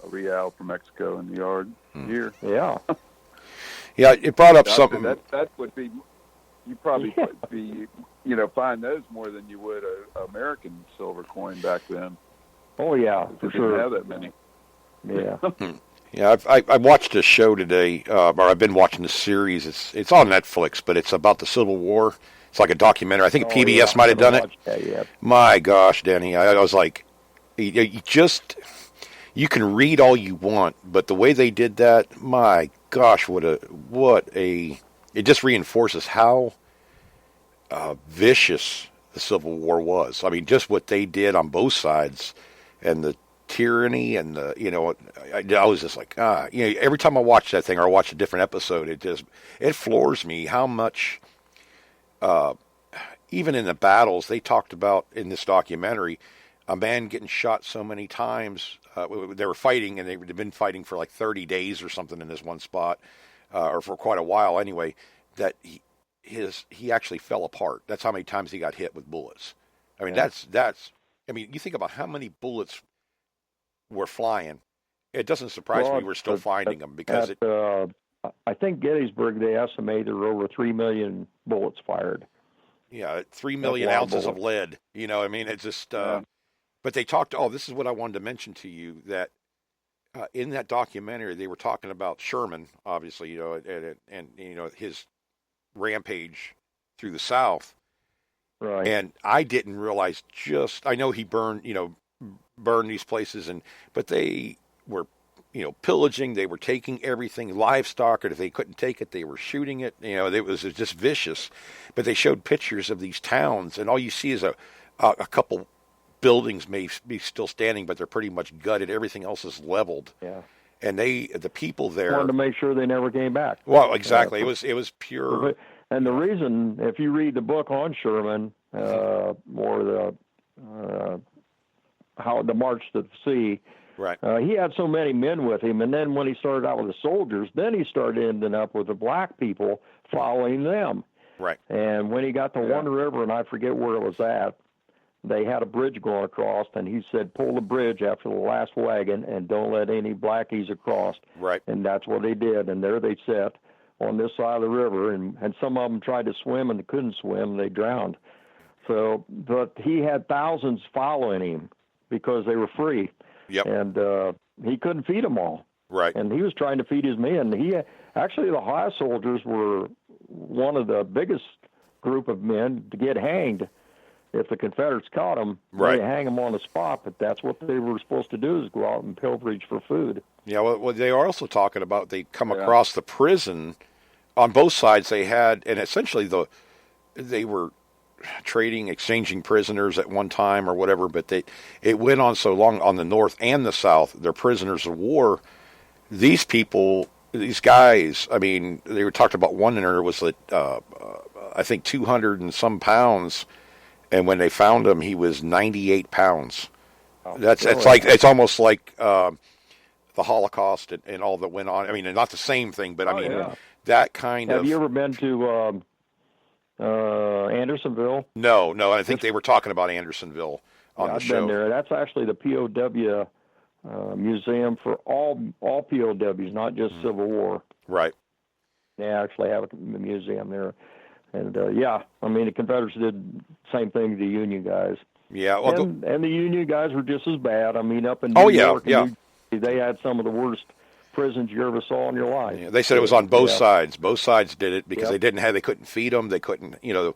real from Mexico in the yard here. Yeah. Yeah, it brought up something. That would be, you probably be, find those more than you would a American silver coin back then. Oh yeah, for sure. Didn't have that many. Yeah. Yeah, I watched a show today, or I've been watching this series. It's on Netflix, but it's about the Civil War. It's like a documentary. I think PBS might have done it. Yeah. My gosh, Danny, I was like, you can read all you want, but the way they did that, my gosh, it just reinforces how vicious the Civil War was. I mean, just what they did on both sides, and the tyranny, and I was just like, every time I watch that thing or I watch a different episode, it floors me how much. Even in the battles, they talked about in this documentary, a man getting shot so many times. They were fighting, and they'd been fighting for like 30 days or something in this one spot, or for quite a while anyway, that he actually fell apart. That's how many times he got hit with bullets. I mean, you think about how many bullets were flying. It doesn't surprise me we're still finding them, because I think Gettysburg, they estimate there were over 3 million bullets fired. Yeah, 3 million ounces of lead. It's just. But they talked. Oh, this is what I wanted to mention to you, that in that documentary they were talking about Sherman, obviously, and his rampage through the South. Right. And I didn't realize I know he burned these places, but they were, pillaging. They were taking everything, livestock, or if they couldn't take it, they were shooting it. It was just vicious. But they showed pictures of these towns, and all you see is a couple buildings may be still standing, but they're pretty much gutted. Everything else is leveled. Yeah. And the people there wanted to make sure they never came back. Well, exactly. It was pure. And the reason, if you read the book on Sherman, or how the March to the Sea. Right. He had so many men with him, and then when he started out with the soldiers, then he started ending up with the black people following them. Right. And when he got to one river, and I forget where it was at, they had a bridge going across, and he said, pull the bridge after the last wagon and don't let any blackies across. Right. And that's what they did, and there they sat on this side of the river, and some of them tried to swim and they couldn't swim, and they drowned. So, but he had thousands following him because they were free. Yep. And he couldn't feed them all. Right. And he was trying to feed his men. The Ohio soldiers were one of the biggest group of men to get hanged. If the Confederates caught them, right, they hang them on the spot. But that's what they were supposed to do, is go out and pilferage for food. Yeah, well, they are also talking about they come across the prison. On both sides they had, and essentially they were trading, exchanging prisoners at one time or whatever, but it went on so long on the North and the South. They're prisoners of war. These people, these guys, I mean, they were talking about one in there was I think 200 and some pounds, and when they found him, he was 98 pounds. Oh, it's almost like the Holocaust and all that went on. I mean, not the same thing, but that kind of. Have you ever been to Andersonville? No. I think they were talking about Andersonville on the show. I've been there. That's actually the POW museum for all POWs, not just Civil War. Right. They actually have a museum there. And, I mean, the Confederates did the same thing to the Union guys. Yeah. Well, and the Union guys were just as bad. I mean, up in New York, New Jersey, they had some of the worst prisons you ever saw in your life. Yeah, they said it was on both sides. Both sides did it because they couldn't feed them. They couldn't, it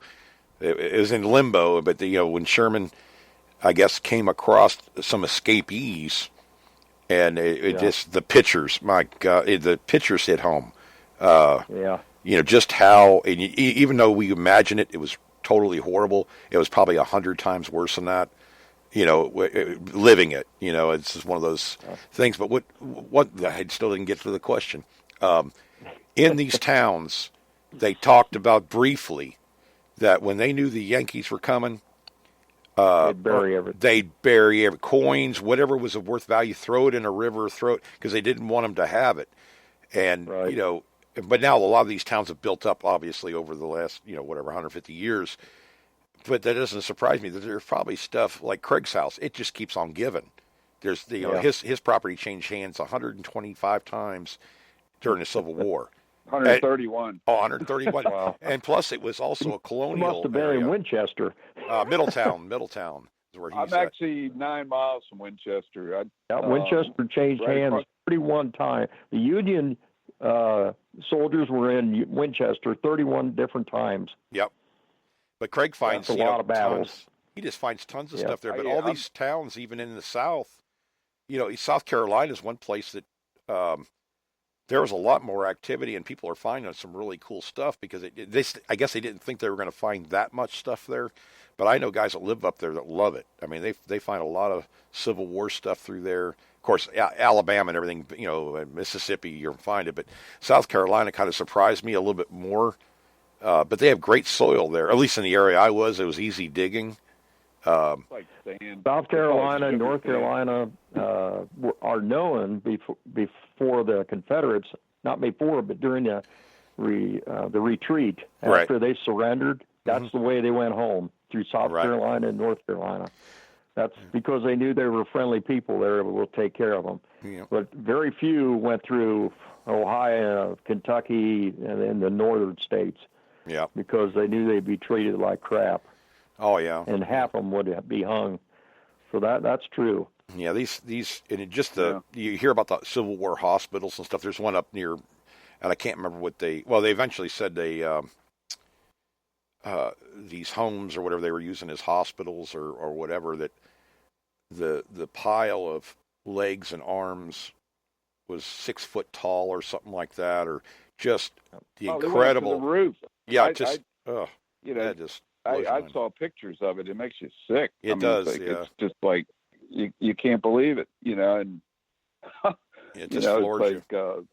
was in limbo. But when Sherman, I guess, came across some escapees, and it just, the pictures, my God, the pictures hit home. Just how, and even though we imagine it was totally horrible, it was probably 100 times worse than that. living it. It's just one of those things. But what I still didn't get to the question. In these towns, they talked about briefly that when they knew the Yankees were coming, they'd bury everything. They'd bury every coins, whatever was of worth value, throw it in a river, because they didn't want them to have it. And right. But now a lot of these towns have built up, obviously, over the last 150 years. But that doesn't surprise me. That there's probably stuff like Craig's house. It just keeps on giving. There's his property changed hands 125 times during the Civil War. 131. 131. Wow. And plus, it was also a colonial. He must have been in Winchester. Middletown is where he's I'm actually 9 miles from Winchester. Winchester changed hands 31 times. The Union soldiers were in Winchester 31 different times. Yep. But Craig finds a lot of battles. Tons. He just finds tons of stuff there. But all these towns, even in the South, South Carolina is one place that there was a lot more activity, and people are finding some really cool stuff because I guess they didn't think they were going to find that much stuff there. But I know guys that live up there that love it. I mean, they find a lot of Civil War stuff through there. Of course, Alabama and everything, Mississippi, you'll find it. But South Carolina kind of surprised me a little bit more. But they have great soil there. At least in the area I was, it was easy digging. Like sand. South Carolina and North Carolina are known before the Confederates, not before, but during the retreat after they surrendered. That's the way they went home, through South Carolina and North Carolina. That's because they knew they were friendly people there, but we'll take care of them. Yeah. But very few went through Ohio, Kentucky, and in the northern states. Yeah. Because they knew they'd be treated like crap. Oh yeah. And half of them would be hung. So that's true. Yeah, these you hear about the Civil War hospitals and stuff. There's one up near, and I can't remember what they eventually said these homes or whatever they were using as hospitals or whatever, that the pile of legs and arms was 6 foot tall or something like that, or just the incredible they went to the roof. Yeah, I saw pictures of it. It makes you sick. It does. It's just like you can't believe it, and it just floors you.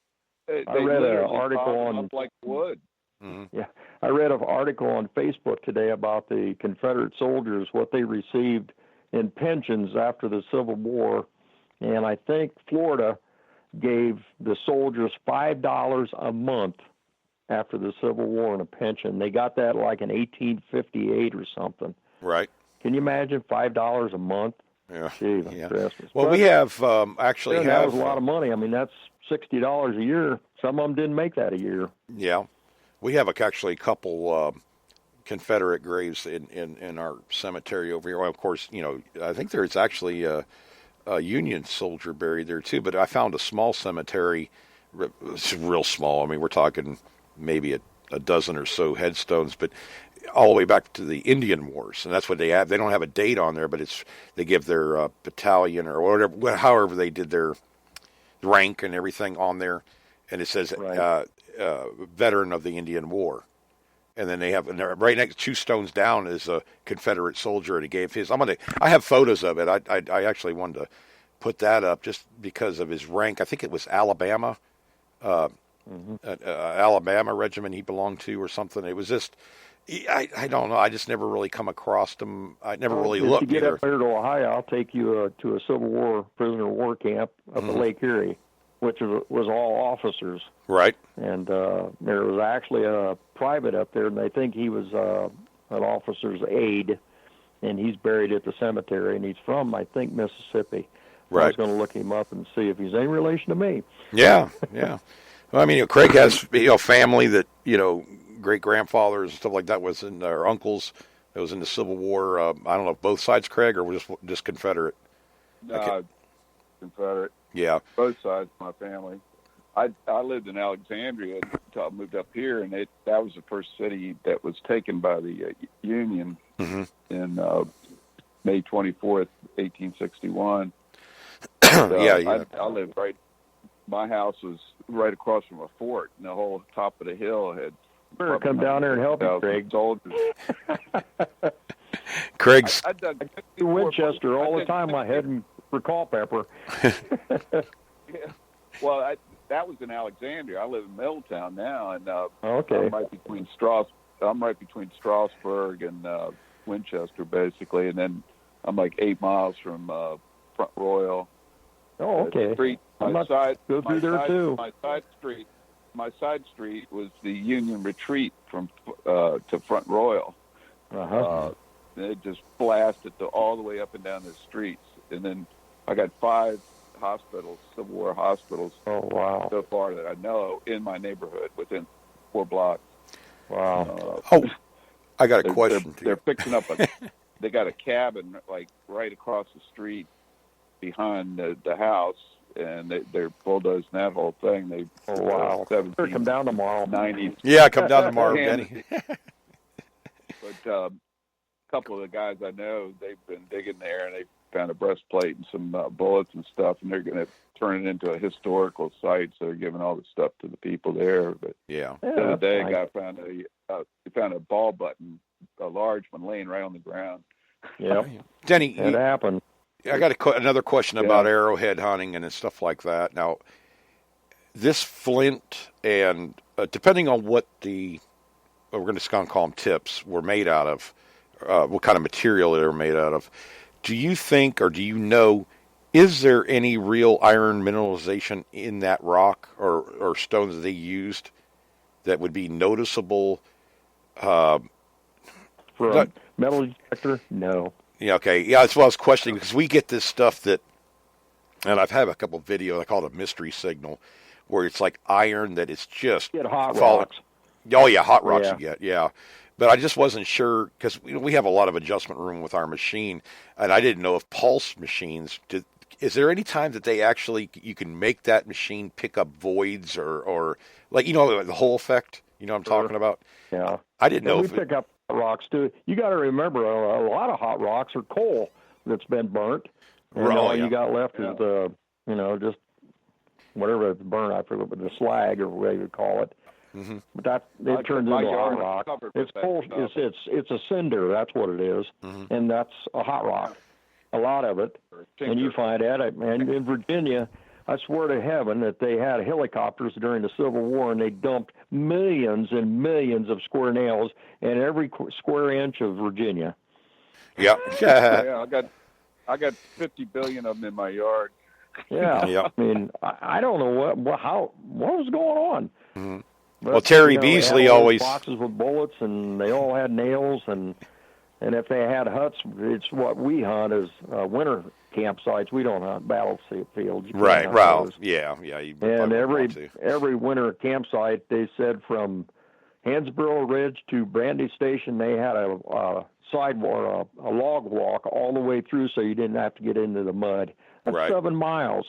I read an article on like wood. Mm-hmm. Yeah, I read an article on Facebook today about the Confederate soldiers, what they received in pensions after the Civil War, and I think Florida gave the soldiers $5 a month after the Civil War in a pension. They got that like in 1858 or something. Right. Can you imagine $5 a month? Yeah. Gee, yeah. Well, we have that was a lot of money. I mean, that's $60 a year. Some of them didn't make that a year. Yeah. We have actually a couple Confederate graves in our cemetery over here. Well, of course, I think there's actually a Union soldier buried there too. But I found a small cemetery. It's real small. I mean, we're talking maybe a dozen or so headstones, but all the way back to the Indian Wars, and that's what they have. They don't have a date on there, but they give their battalion or whatever, however they did their rank and everything on there, and it says veteran of the Indian War. And then they have right next 2 stones down is a Confederate soldier, and he gave his. I have photos of it. I actually wanted to put that up just because of his rank. I think it was Alabama. Alabama regiment he belonged to or something. It was just, I don't know. I just never really come across them. I never really looked. If you get up there to Ohio, I'll take you to a Civil War prisoner of war camp up at Lake Erie, which was all officers. Right. And there was actually a private up there, and they think he was an officer's aide, and he's buried at the cemetery, and he's from, I think, Mississippi. Right. I was going to look him up and see if he's any relation to me. Yeah, yeah. Well, I mean, Craig has family that great grandfathers and stuff like that was in our uncles that was in the Civil War. I don't know if both sides, Craig, or just Confederate. Confederate. Yeah, both sides of my family. I lived in Alexandria until I moved up here, and that was the first city that was taken by the Union in May 24th, 1861. Yeah. I lived right. My house was right across from a fort, and the whole top of the hill had. Better come down there and help you, Craig. Soldiers. Craig's. I dug Winchester all the time. I hadn't for Culpeper. Yeah. Well, that was in Alexandria. I live in Middletown now, and okay. I'm right between Strasburg and Winchester, basically, and then I'm like 8 miles from Front Royal. Oh, okay. My side street was the Union Retreat from to Front Royal. It just blasted all the way up and down the streets, and then I got 5 hospitals, Civil War hospitals. Oh, wow. So far that I know in my neighborhood within 4 blocks. Wow. I got a question. They're fixing up they got a cabin like right across the street behind the house, and they're bulldozing that whole thing. Wow. Come down tomorrow. 90s. Yeah, come down tomorrow, Benny. But a couple of the guys I know, they've been digging there, and they found a breastplate and some bullets and stuff, and they're going to turn it into a historical site. So they're giving all the stuff to the people there. But the other day, a guy found a ball button, a large one, laying right on the ground. Yep. Denny, it happened. I got another question about arrowhead hunting and stuff like that. Now, this flint and depending on what we're going to call them tips, were made out of, what kind of material they were made out of. Do you think, or do you know, is there any real iron mineralization in that rock or stone that they used that would be noticeable? For a metal detector? No. Yeah, okay. Yeah, that's what I was questioning, because we get this stuff that, and I've had a couple of videos, I call it a mystery signal, where it's like iron that is just get hot rocks. Oh, yeah, hot rocks you get, yeah. But I just wasn't sure, because we have a lot of adjustment room with our machine, and I didn't know if pulse machines, is there any time that you can make that machine pick up voids or like, the Hole effect? You know what I'm talking about? Yeah. I didn't know if we pick up rocks too. You got to remember, a lot of hot rocks are coal that's been burnt, and all you got left is just whatever it's burnt. I forget, but the slag or whatever you call it. Mm-hmm. But it turns into a hot rock. It's coal. It's a cinder. That's what it is, and that's a hot rock. A lot of it, and you find that. And in Virginia, I swear to heaven that they had helicopters during the Civil War, and they dumped millions and millions of square nails in every square inch of Virginia. Yeah. Yeah, I got 50 billion of them in my yard. Yeah. Yep. I mean, I don't know what was going on. Mm-hmm. But, well, Terry Beasley always boxes with bullets, and they all had nails, and if they had huts, it's what we hunt as winter campsites. We don't hunt battlefields. Right. Well, yeah. And every winter campsite, they said from Hansborough Ridge to Brandy Station, they had a sidewalk, a log walk all the way through, so you didn't have to get into the mud. That's 7 miles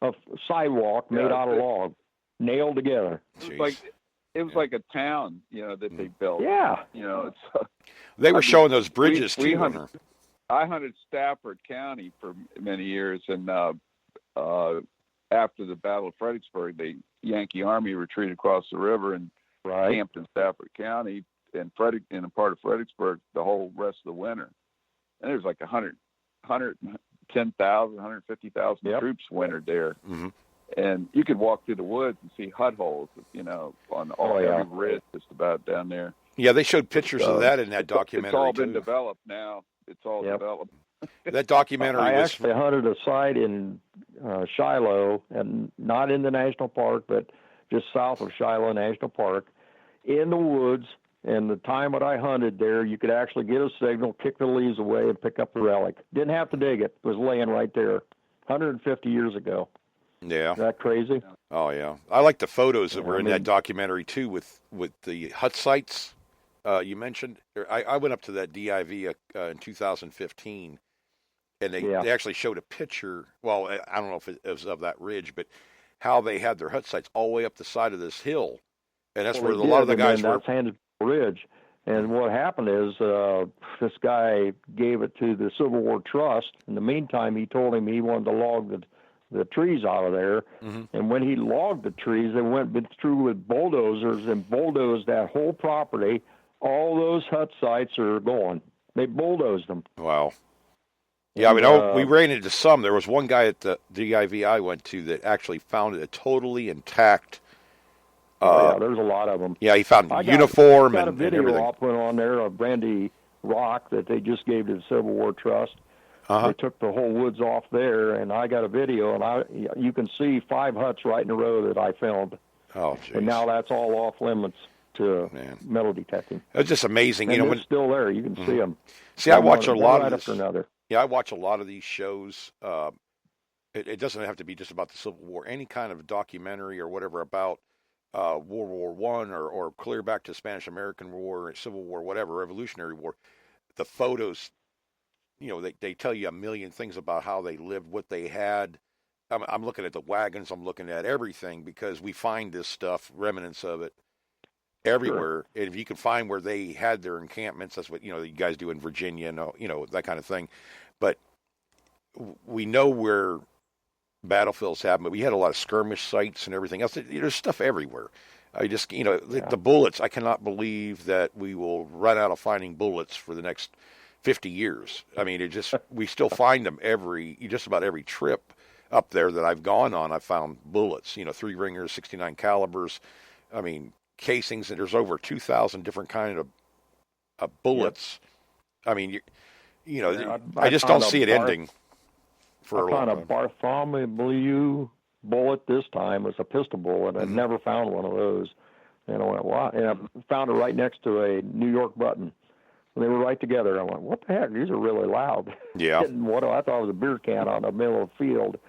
of sidewalk made out of log, nailed together. It was like a town, that they built. Yeah. They were showing those bridges too. I hunted Stafford County for many years, and after the Battle of Fredericksburg, the Yankee Army retreated across the river and camped in Stafford County and in a part of Fredericksburg the whole rest of the winter. And there was like 110,000, 150,000 troops wintered there. Mm-hmm. And you could walk through the woods and see hut holes, on every ridge just about down there. Yeah, they showed pictures of that in that documentary. It's all been developed now. It's all developed. That documentary I actually hunted a site in Shiloh, and not in the national park, but just south of Shiloh National Park, in the woods. And the time that I hunted there, you could actually get a signal, kick the leaves away, and pick up the relic. Didn't have to dig it. It was laying right there 150 years ago. Yeah. Is that crazy? Oh, yeah. I like the photos that were in that documentary, too, with the hut sites you mentioned. I went up to that DIV in 2015, and they actually showed a picture. Well, I don't know if it was of that ridge, but how they had their hut sites all the way up the side of this hill. And that's where a lot of the guys were. That's Hansborough Ridge. And what happened is this guy gave it to the Civil War Trust. In the meantime, he told him he wanted to log the trees out of there. Mm-hmm. And when he logged the trees, they went through with bulldozers and bulldozed that whole property. All those hut sites are gone. They bulldozed them. Wow. Yeah, And, we know we ran into some. There was one guy at the DIV I went to that actually found a totally intact. yeah, there's a lot of them. Yeah, he found I uniform got a and video everything. I'll put on there of Brandy Rock that they just gave to the Civil War Trust. Uh-huh. They took the whole woods off there, and I got a video, and you can see 5 huts right in a row that I filmed. Oh, jeez. And now that's all off limits to metal detecting. It's just amazing. And you know, it's still there. You can see them. See, I watch a lot right of this. After another. Yeah, I watch a lot of these shows. It doesn't have to be just about the Civil War. Any kind of documentary or whatever about World War One or clear back to Spanish American War, Civil War, whatever, Revolutionary War. The photos, you know, they tell you a million things about how they lived, what they had. I'm looking at the wagons. I'm looking at everything because we find this stuff, remnants of it, everywhere. Sure. And if you can find where they had their encampments, that's what, you know, you guys do in Virginia, you know, that kind of thing. But we know where battlefields happen, but we had a lot of skirmish sites and everything else. There's stuff everywhere. I just, you know, the bullets, I cannot believe that we will run out of finding bullets for the next 50 years. I mean, we still find them just about every trip up there that I've gone on. I've found bullets, you know, 3-ringers, 69 calibers. I mean, casings, and there's over 2,000 different kind of bullets. Yep. I mean, you know, I just don't see it ending. I found a Bartholomew bullet this time. It was a pistol bullet. I'd never found one of those. And I went, wow. And I found it right next to a New York button. They were right together. I went, what the heck? These are really loud. Yeah. I thought it was a beer can on the middle of the field.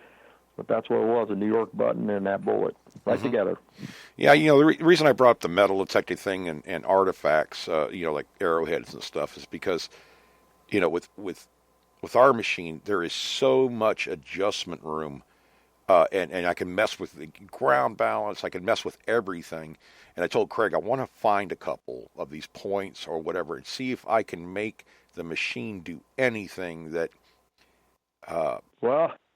But that's what it was, a New York button and that bullet right together. Yeah, you know, the reason I brought up the metal detecting thing and artifacts, you know, like arrowheads and stuff, is because, you know, with our machine, there is so much adjustment room, and I can mess with the ground balance. I can mess with everything. And I told Craig, I want to find a couple of these points or whatever and see if I can make the machine do anything that,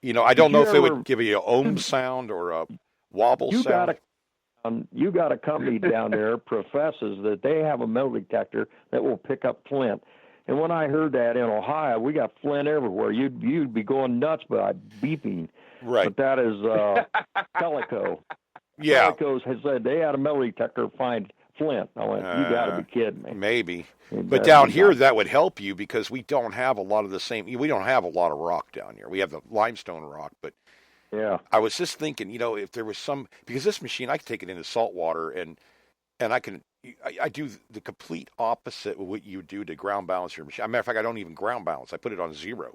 you know, I don't know if it would give you an ohm sound or a wobble sound. You got a company down there professes that they have a metal detector that will pick up flint. And when I heard that in Ohio, we got flint everywhere. You'd be going nuts by beeping. Right. But that is Pelico. Yeah. Pelico has said they had a metal detector find flint. I went, you got to be kidding me. Maybe. But down here, that would help you because we don't have a lot of the same. We don't have a lot of rock down here. We have the limestone rock, but yeah. I was just thinking, you know, if there was because this machine, I can take it into salt water and I do the complete opposite of what you do to ground balance your machine. As a matter of fact, I don't even ground balance. I put it on 0.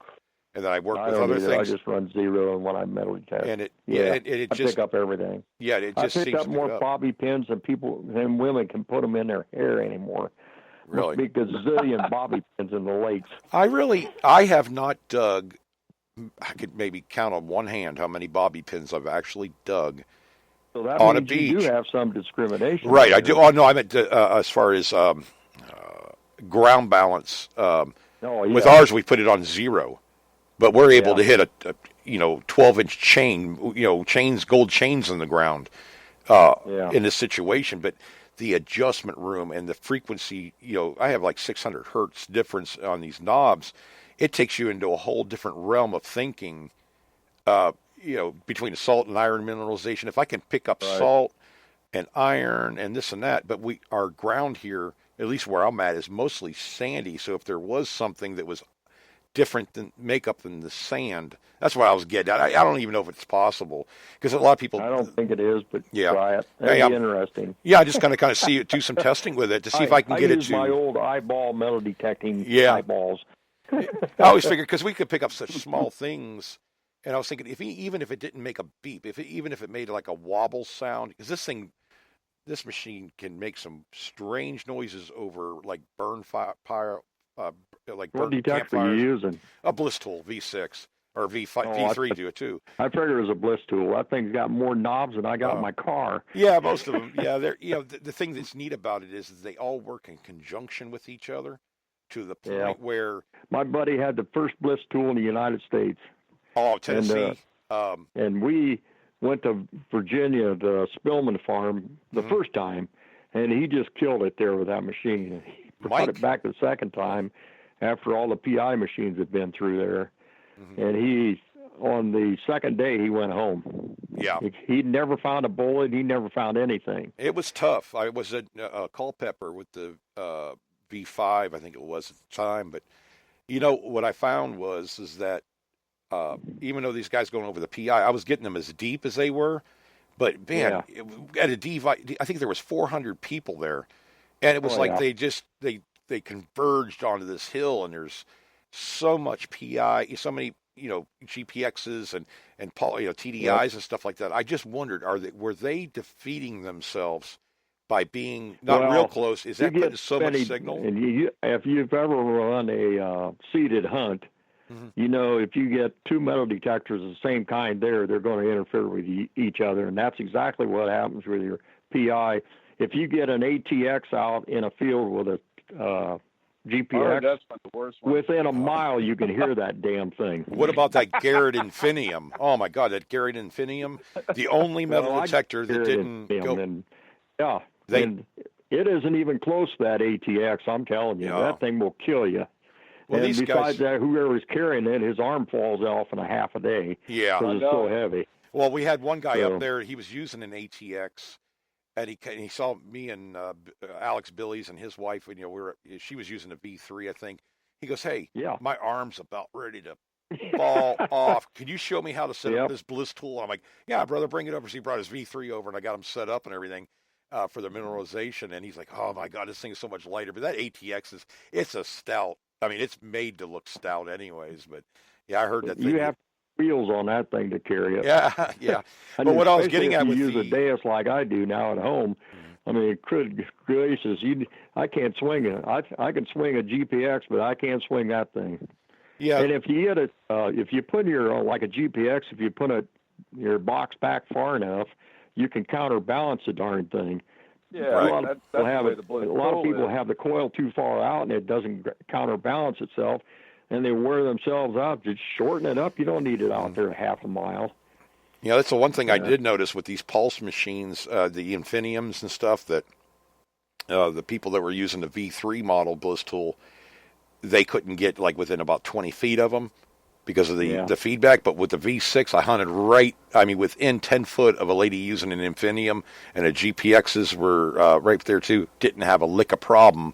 And then I work with other things. I just run 0 and when I metal detect. And I just pick up everything. Yeah, it just I picked up more bobby pins than women can put them in their hair anymore. Really? Must be a gazillion bobby pins in the lakes. I have not dug. I could maybe count on one hand how many bobby pins I've actually dug. So that on means a beach. You do have some discrimination. Right, I do. Oh, no, I meant as far as ground balance. With ours, we put it on 0. But we're able to hit a 12-inch chain, gold chains in the ground in this situation. But the adjustment room and the frequency, I have like 600 hertz difference on these knobs. It takes you into a whole different realm of thinking, between salt and iron mineralization. If I can pick up salt and iron and this and that, but our ground here, at least where I'm at, is mostly sandy. So if there was something that was different makeup than the sand, that's what I was getting at. I don't even know if it's possible because a lot of people. I don't think it is, but try it. That'd be interesting. Yeah, I'm just going to kind of do some testing with it to see if I can get it to. I use my old eyeball metal detecting eyeballs. I always figured because we could pick up such small things, and I was thinking even if it didn't make a beep, even if it made like a wobble sound, because this machine can make some strange noises over like burn fire. What detector are you using? A bliss tool, V6 or V3 do it too. I figured it was a bliss tool. That thing's got more knobs than I got in my car. Yeah, most of them. Yeah, they're the thing that's neat about it is they all work in conjunction with each other to the point where my buddy had the first bliss tool in the United States. Oh, Tennessee. And we went to Virginia, the Spillman farm, the first time, and he just killed it there with that machine. Brought it back the second time, after all the PI machines had been through there. Mm-hmm. And on the second day, he went home. Yeah. He never found a bullet. He never found anything. It was tough. I was at Culpeper with the V5, I think it was at the time. But, what I found is that even though these guys going over the PI, I was getting them as deep as they were. But, man, at a DV, I think there was 400 people there. And it was they converged onto this hill, and there's so much PI, so many, GPXs and TDIs and stuff like that. I just wondered, were they defeating themselves by being not real close? Is that putting so much signal? And if you've ever run a seated hunt, if you get two metal detectors of the same kind they're going to interfere with each other, and that's exactly what happens with your PI. If you get an ATX out in a field with a GPX, within a mile you can hear that damn thing. What about that Garrett Infinium? Oh my God, that Garrett Infinium, the only metal detector that didn't go. And it isn't even close to that ATX. I'm telling you, that thing will kill you. Well, and these besides guys, that, whoever's carrying it, his arm falls off in a half a day. Yeah, because it's so heavy. Well, we had one guy up there. He was using an ATX. And he saw me and Alex Billy's and his wife, and she was using a V3, I think. He goes, "Hey, my arm's about ready to fall off. Can you show me how to set up this bliss tool?" And I'm like, "Yeah, brother, bring it over." So he brought his V3 over, and I got him set up and everything for the mineralization. And he's like, "Oh my God, this thing is so much lighter." But that ATX it's a stout. I mean, it's made to look stout, anyways. But I heard that you have wheels on that thing to carry it. Yeah. But what I was getting at with you use a dais like I do now at home. I mean, gracious, I can't swing it. I can swing a GPX, but I can't swing that thing. Yeah. And if you hit it, if you put like a GPX, if you put your box back far enough, you can counterbalance the darn thing. Yeah, a lot of people have the coil too far out, and it doesn't counterbalance itself. And they wear themselves out. Just shorten it up. You don't need it out there half a mile. Yeah, that's the one thing I did notice with these pulse machines, the Infiniums and stuff, that the people that were using the V3 model bliss tool, they couldn't get within about 20 feet of them because of the feedback. But with the V6, I hunted within 10 foot of a lady using an Infinium, and the GPXs were right there too. Didn't have a lick of problem.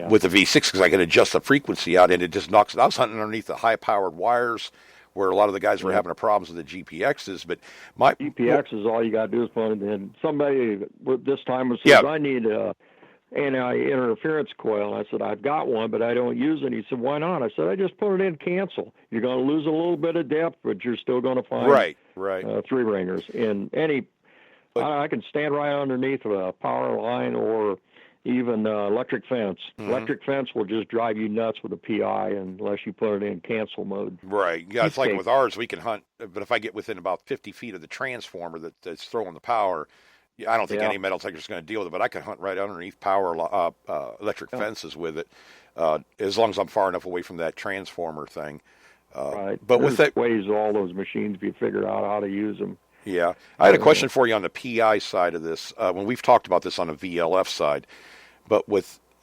With the V6, because I could adjust the frequency out, and it just knocks it. I was hunting underneath the high-powered wires where a lot of the guys were having problems with the GPXs. But my GPX is all you got to do is put it in. Somebody this time said, "I need a anti-interference coil." And I said, "I've got one, but I don't use it." He said, "Why not?" I said, "I just put it in cancel. You're going to lose a little bit of depth, but you're still going to find three ringers. And I can stand right underneath a power line or even electric fence. Electric fence will just drive you nuts with a PI unless you put it in cancel mode. Right. Yeah, it's like with ours, we can hunt, but if I get within about 50 feet of the transformer that's throwing the power, I don't think any metal detector is going to deal with it, but I can hunt right underneath power electric fences with it, as long as I'm far enough away from that transformer thing. Right. But with that ways, all those machines, if you figure out how to use them. Yeah. I had a question for you on the PI side of this. When we've talked about this on the VLF side, but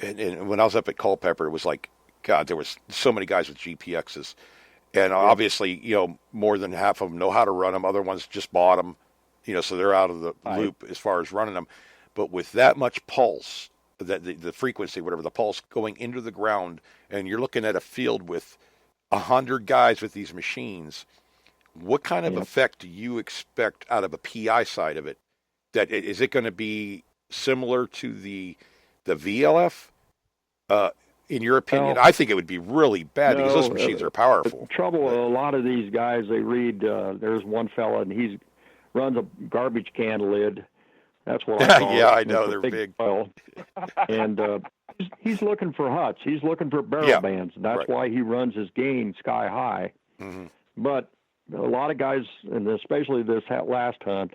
and when I was up at Culpeper, it was like, God, there was so many guys with GPXs. And obviously, more than half of them know how to run them. Other ones just bought them, so they're out of the loop as far as running them. But with that much pulse, the frequency, whatever, the pulse going into the ground, and you're looking at a field with 100 guys with these machines, what kind of effect do you expect out of a PI side of it? Is it going to be similar to the VLF? In your opinion? I think it would be really bad because those machines are powerful. The trouble with a lot of these guys, they read, there's one fella, and he runs a garbage can lid. That's what I call it. I know, they're big. And he's looking for huts. He's looking for barrel bands. And that's why he runs his gain sky high. Mm-hmm. But a lot of guys, and especially this last hunt,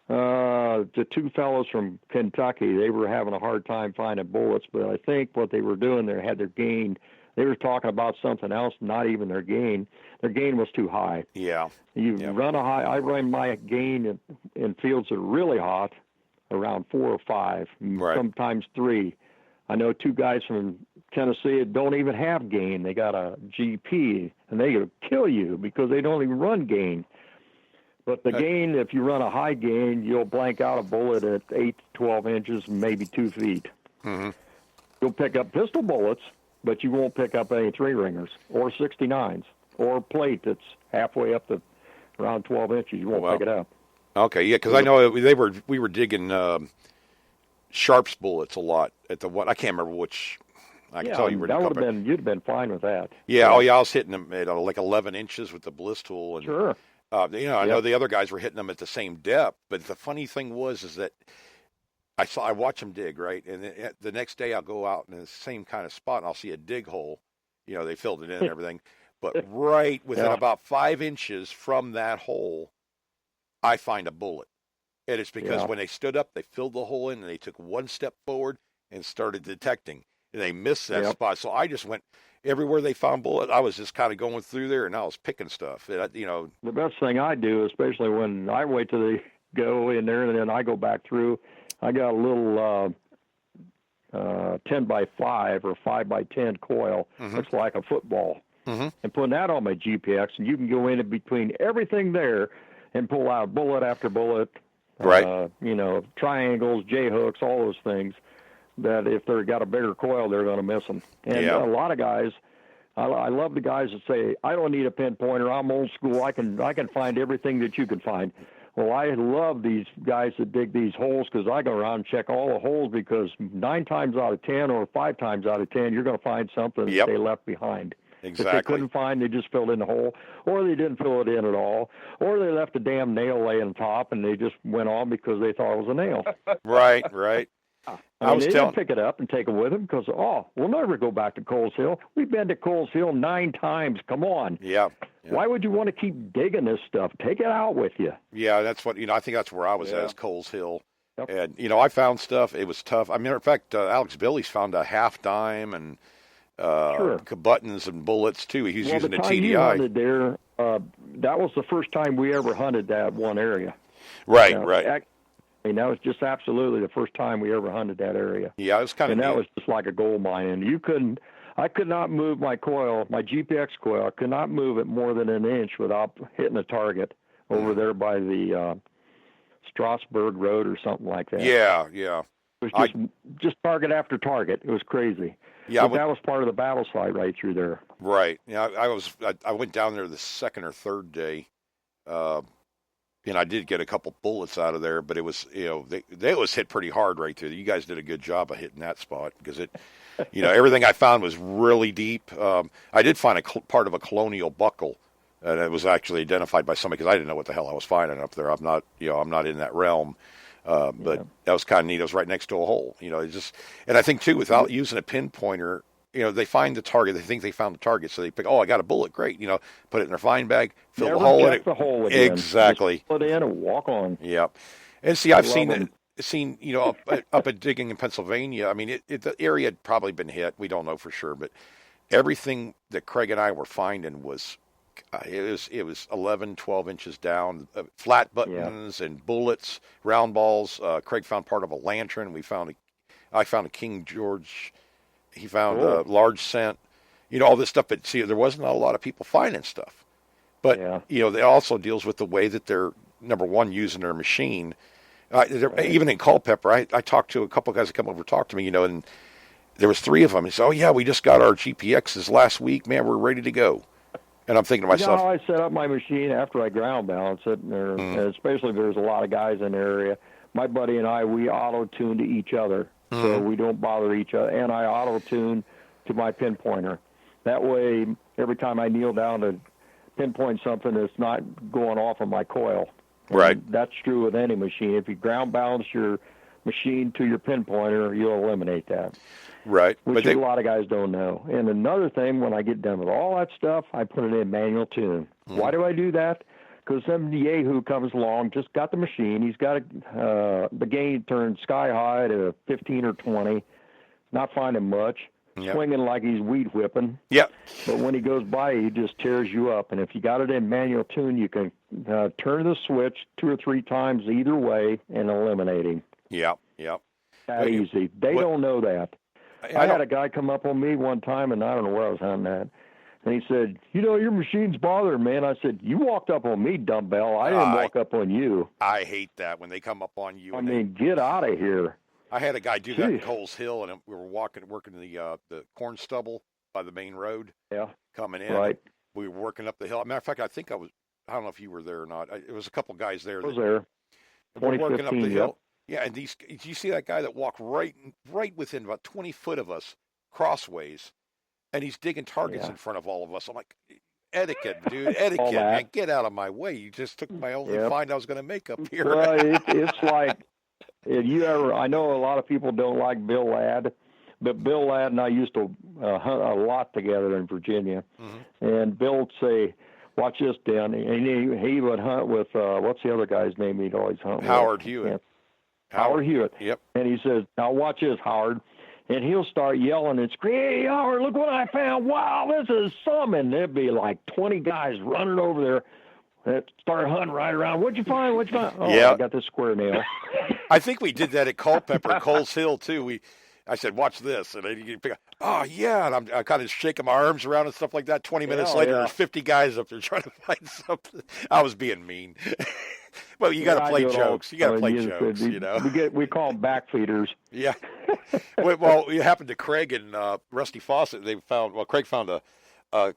the two fellows from Kentucky, they were having a hard time finding bullets, but I think what they were doing, they had their gain. They were talking about something else, not even their gain. Their gain was too high. Yeah. Run a high. I run my gain in fields that are really hot, around 4 or 5, sometimes 3. I know two guys from Tennessee don't even have gain. They got a GP, and they kill you because they don't even run gain. But the gain, if you run a high gain, you'll blank out a bullet at 8 to 12 inches, maybe 2 feet. Mm-hmm. You'll pick up pistol bullets, but you won't pick up any 3-ringers or 69s or plate that's halfway up to around 12 inches. You won't pick it up. Okay, yeah, because I know we were digging Sharps bullets a lot at the one. I can't remember which. I can tell you were. That would have been. You'd have been fine with that. Yeah. Oh, yeah. I was hitting them at like 11 inches with the bliss tool, and sure. I know the other guys were hitting them at the same depth. But the funny thing is that I watch them dig, right, and the next day I'll go out in the same kind of spot and I'll see a dig hole. They filled it in and everything, but right within about 5 inches from that hole, I find a bullet. And it's because when they stood up, they filled the hole in, and they took one step forward and started detecting. And they missed that spot. So I just went everywhere they found bullet. I was just kind of going through there, and I was picking stuff. And, the best thing I do, especially when I wait till they go in there, and then I go back through, I got a little 10 by 5 or 5 by 10 coil. Looks like a football. And putting that on my GPX, and you can go in between everything there and pull out bullet after bullet. Right. Triangles, J-hooks, all those things that if they've got a bigger coil, they're going to miss them. And a lot of guys, I love the guys that say, I don't need a pinpointer. I'm old school. I can find everything that you can find. Well, I love these guys that dig these holes because I go around and check all the holes because 9 times out of 10 or 5 times out of 10, you're going to find something that they left behind. Exactly. If they couldn't find, they just filled in the hole, or they didn't fill it in at all, or they left a damn nail laying top and they just went on because they thought it was a nail. Right. They didn't pick it up and take it with them because, we'll never go back to Coles Hill. We've been to Coles Hill 9 times. Come on. Yeah. Why would you want to keep digging this stuff? Take it out with you. Yeah, that's what, I think that's where I was at, is Coles Hill. Yep. And, I found stuff. It was tough. I mean, in fact, Alex Billy's found a half dime and buttons and bullets too. He's using a TDI. You hunted there, that was the first time we ever hunted that one area. Right. I mean, that was just absolutely the first time we ever hunted that area. Yeah, it was kind of. And that was just like a gold mine. And I could not move my coil, my GPX coil. I could not move it more than an inch without hitting a target over there by the Strasburg Road or something like that. Yeah. It was just target after target. It was crazy. Yeah, that was part of the battle site right through there. Right. Yeah, I went down there the second or third day, and I did get a couple bullets out of there, but it was they was hit pretty hard right there. You guys did a good job of hitting that spot because it, everything I found was really deep. I did find part of a colonial buckle, and it was actually identified by somebody because I didn't know what the hell I was finding up there. I'm not in that realm. But that was kind of neat. It was right next to a hole, and I think too, without using a pinpointer, they find the target. They think they found the target, so they pick. Oh, I got a bullet. Great, put it in their fine bag, fill the hole in it. The hole again. Exactly. Just put it in and walk on. Yep. And see, I've seen up at digging in Pennsylvania. I mean, the area had probably been hit. We don't know for sure, but everything that Craig and I were finding was. It was 11, 12 inches down, flat buttons and bullets, round balls. Craig found part of a lantern. I found a King George. He found a large cent. All this stuff. But see, there wasn't a lot of people finding stuff. But it also deals with the way that they're number one using their machine. Even in Culpeper, I talked to a couple of guys that come over and talk to me. And there was 3 of them. He said, "Oh yeah, we just got our GPXs last week. Man, we're ready to go." And I'm thinking to myself, I set up my machine after I ground balance it, and especially if there's a lot of guys in the area. My buddy and I, we auto-tune to each other, so we don't bother each other. And I auto-tune to my pinpointer. That way, every time I kneel down to pinpoint something, it's not going off of my coil. And right. That's true with any machine. If you ground balance your machine to your pinpointer, you'll eliminate that. Right. Which a lot of guys don't know. And another thing, when I get done with all that stuff, I put it in manual tune. Why do I do that? Because some yahoo comes along, just got the machine. He's got the gain turned sky high to 15 or 20. Not finding much. Swinging like he's weed whipping. Yep. But when he goes by, he just tears you up. And if you got it in manual tune, you can turn the switch 2 or 3 times either way and eliminate him. Yep. That easy. They don't know that. I had a guy come up on me one time, and I don't know where I was hunting at. And he said, your machine's bothering me. And I said, you walked up on me, dumbbell. I didn't walk up on you. I hate that when they come up on you. Get out of here. I had a guy do that in Coles Hill, and we were working the corn stubble by the main road. Yeah. Coming in. Right. We were working up the hill. Matter of fact, I don't know if you were there or not. It was a couple guys there. I was there. We're working up the hill. Yeah, and did you see that guy that walked right within about 20 foot of us, crossways, and he's digging targets in front of all of us. I'm like, etiquette, dude, etiquette, man, get out of my way. You just took my only find I was going to make up here. Well, it's like, I know a lot of people don't like Bill Ladd, but Bill Ladd and I used to hunt a lot together in Virginia, and Bill would say, watch this, Dan, and he would hunt with, what's the other guy's name he'd always hunt with? Howard Hewitt. Howard Hewitt. Yep. And he says, now watch this, Howard. And he'll start yelling and screaming, hey, Howard, look what I found. Wow, this is something. There'd be like 20 guys running over there that start hunting right around. What'd you find? Oh, I got this square nail. I think we did that at Culpeper and Coles Hill, too. I said, watch this. And you pick up, oh, yeah. And I'm kind of shaking my arms around and stuff like that. 20 minutes later, there's 50 guys up there trying to find something. I was being mean. Well, you got to play jokes. You got to play jokes, We call them backfeeders. Yeah. Well, it happened to Craig and Rusty Fawcett. Craig found a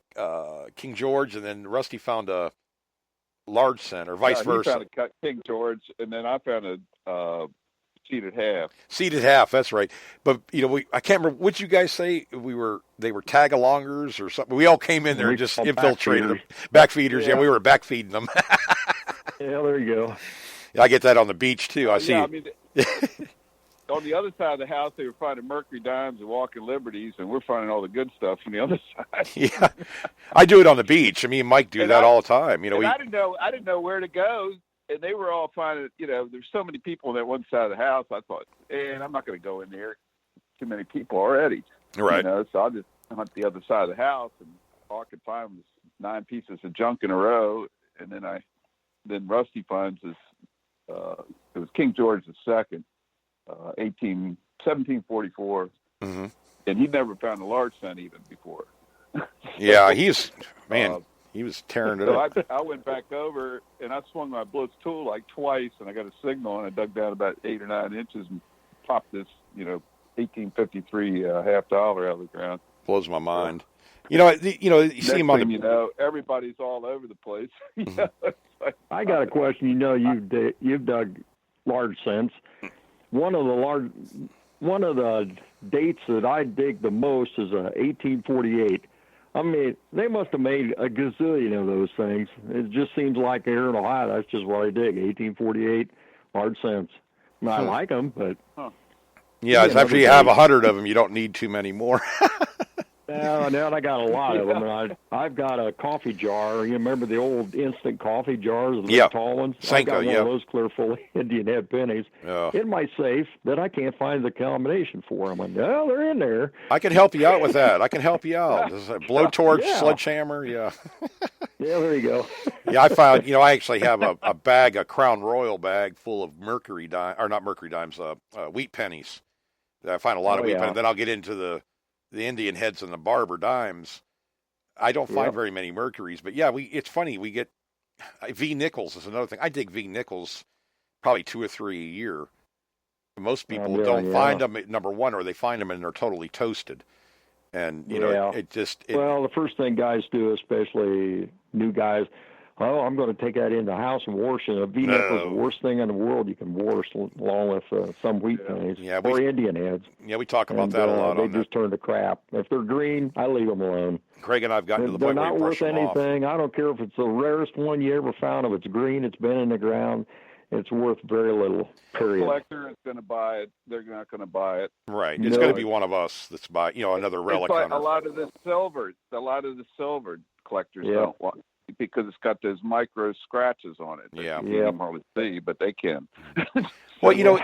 King George, and then Rusty found a large scent, or vice versa. He found a King George, and then I found a seeded half. Seeded half, that's right. But I can't remember what you guys say. They were tag-alongers or something. We all came in there and just infiltrated them. Backfeeders, yeah, we were backfeeding them. Yeah, there you go. I get that on the beach too. I see. I mean, on the other side of the house, they were finding Mercury dimes and walking liberties, and we're finding all the good stuff on the other side. Yeah, I do it on the beach. Me and Mike do that all the time. I didn't know where to go, and they were all finding. There's so many people on that one side of the house. I thought, I'm not going to go in there. Too many people already. Right. So I just hunt the other side of the house, and all I could find was 9 pieces of junk in a row, and then Rusty finds this. It was King George II, 1744, and he'd never found a large scent even before. Yeah, he was tearing it up. I went back over and I swung my blitz tool like twice, and I got a signal, and I dug down about 8 or 9 inches and popped this, 1853 $50 out of the ground. Blows my mind. You see him on the. Everybody's all over the place. I got a question. You've dug large scents. One of the dates that I dig the most is 1848. I mean, they must have made a gazillion of those things. It just seems like here in Ohio, that's just what I dig. 1848 large scents. I like them, but yeah, after you have 100 of them, you don't need too many more. Now I got a lot of them, and I've got a coffee jar. You remember the old instant coffee jars, the tall ones? Senko, I've got one of those clear full of Indian head pennies in my safe that I can't find the combination for them. They're in there. I can help you out with that. I can help you out. There's a blowtorch, sledgehammer, Yeah, there you go. Yeah, I found, I actually have a Crown Royal bag full of wheat pennies. I find a lot of wheat pennies. Then I'll get into the Indian heads and the barber dimes. I don't find very many Mercuries, but it's funny. We get V nickels is another thing. I dig V nickels probably 2 or 3 a year. Most people don't find them, number one, or they find them and they're totally toasted. And, well, the first thing guys do, especially new guys, I'm going to take that in the house and wash it. A V-nickel is the worst thing in the world you can wash, along with some wheat pennies or Indian heads. Yeah, we talk about that a lot. They just turn to crap. If they're green, I leave them alone. Craig and I've gotten to the point where we brush them off. They're not worth anything. I don't care if it's the rarest one you ever found. If it's green, it's been in the ground. It's worth very little, period. The collector is going to buy it. They're not going to buy it. Right. It's going to be one of us that's buying, another relic. It's like a lot of the silver collectors don't want, because it's got those micro scratches on it. Yeah. You can't hardly see, but they can. Well, you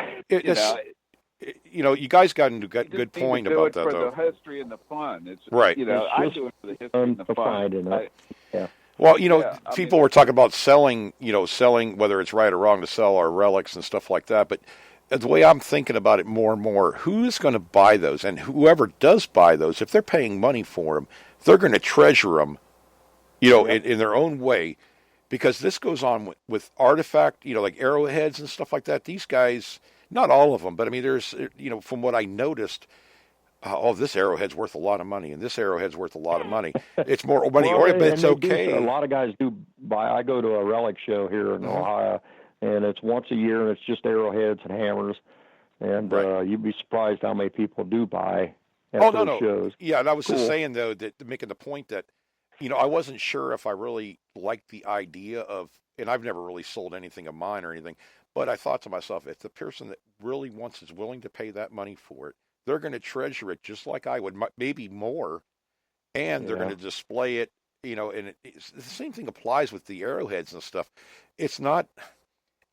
guys got a good point about that, though. For the history and the fun. It's right. I do it for the history and the fun. Well, people were talking about selling, whether it's right or wrong to sell our relics and stuff like that. But the way I'm thinking about it more and more, who's going to buy those? And whoever does buy those, if they're paying money for them, they're going to treasure them, in their own way. Because this goes on with artifact, like arrowheads and stuff like that. These guys, not all of them, but I mean, there's, from what I noticed, this arrowhead's worth a lot of money, and this arrowhead's worth a lot of money. It's more money, but it's okay. A lot of guys do buy. I go to a relic show here in Ohio, and it's once a year, and it's just arrowheads and hammers. And you'd be surprised how many people do buy at those shows. Yeah, and I was just saying, though, that making the point that, I wasn't sure if I really liked the idea of, and I've never really sold anything of mine or anything, but I thought to myself, if the person that really wants is willing to pay that money for it, they're going to treasure it just like I would, maybe more, and they're going to display it, and the same thing applies with the arrowheads and stuff. It's not,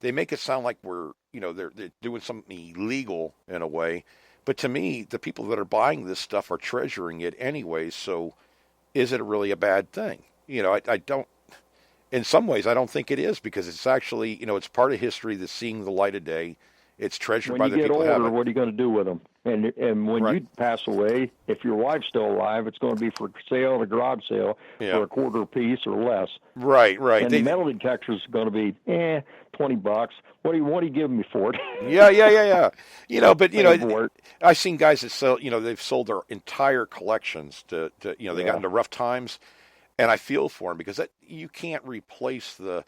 they make it sound like they're doing something illegal in a way, but to me, the people that are buying this stuff are treasuring it anyway, so is it really a bad thing? I don't, in some ways, I don't think it is, because it's actually, it's part of history that's seeing the light of day. It's treasured by the people who have it. When you get older, what are you going to do with them? And when you pass away, if your wife's still alive, it's going to be for sale at a garage sale for a quarter apiece or less. Right. And the metal detector's going to be $20. What are you giving me for it? Yeah. I've seen guys that sell. They've sold their entire collections to they got into rough times, and I feel for them, because you can't replace the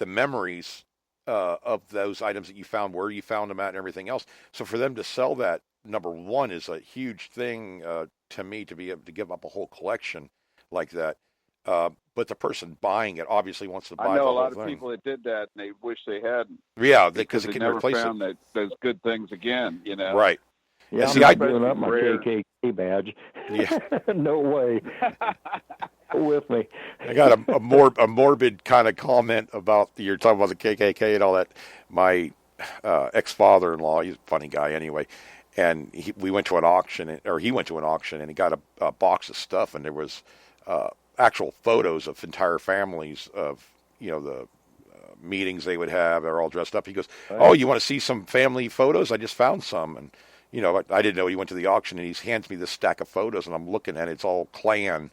memories of those items that you found, where you found them at, and everything else. So for them to sell that, number one, is a huge thing to me, to be able to give up a whole collection like that. But the person buying it obviously wants to buy the whole thing. I know a lot of people that did that, and they wish they hadn't. Yeah, because they can never replace found those good things again. Right. Yeah, I'm giving up my KKK badge. Yeah. No way. With me. I got a morbid kind of comment about, you're talking about the KKK and all that. My ex-father-in-law, he's a funny guy anyway, and we went to an auction, or he went to an auction, and he got a box of stuff, and there was actual photos of entire families of the meetings they would have. They're all dressed up. He goes, "Oh, you want to see some family photos? I just found some." And I didn't know he went to the auction, and he hands me this stack of photos, and I'm looking at it. It's all Klan.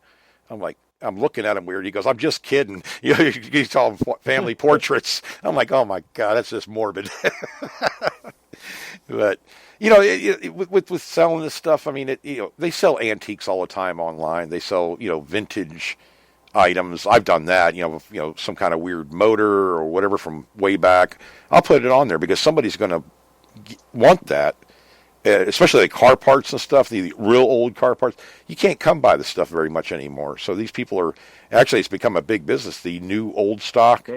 I'm looking at him weird. He goes, "I'm just kidding." He's all family portraits. I'm like, "Oh my God, that's just morbid." But with selling this stuff, I mean, they sell antiques all the time online. They sell vintage items. I've done that. Some kind of weird motor or whatever from way back. I'll put it on there because somebody's going to want that. Especially like car parts and stuff, the real old car parts. You can't come by this stuff very much anymore. So these people it's become a big business. The new old stock.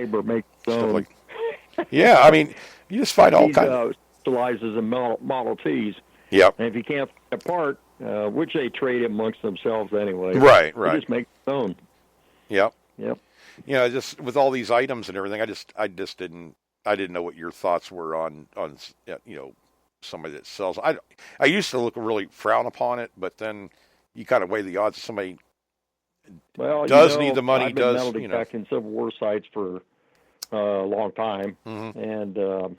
Stuff yeah, I mean, you just find all kinds of. Specializes in Model Ts. Yep. And if you can't find a part, which they trade amongst themselves anyway. Right. They just make their own. Yep. Just with all these items and everything, I didn't know what your thoughts were on somebody that sells. I used to really frown upon it, but then you kind of weigh the odds. Somebody does need the money. I've been metal detecting Civil War sites for a long time, and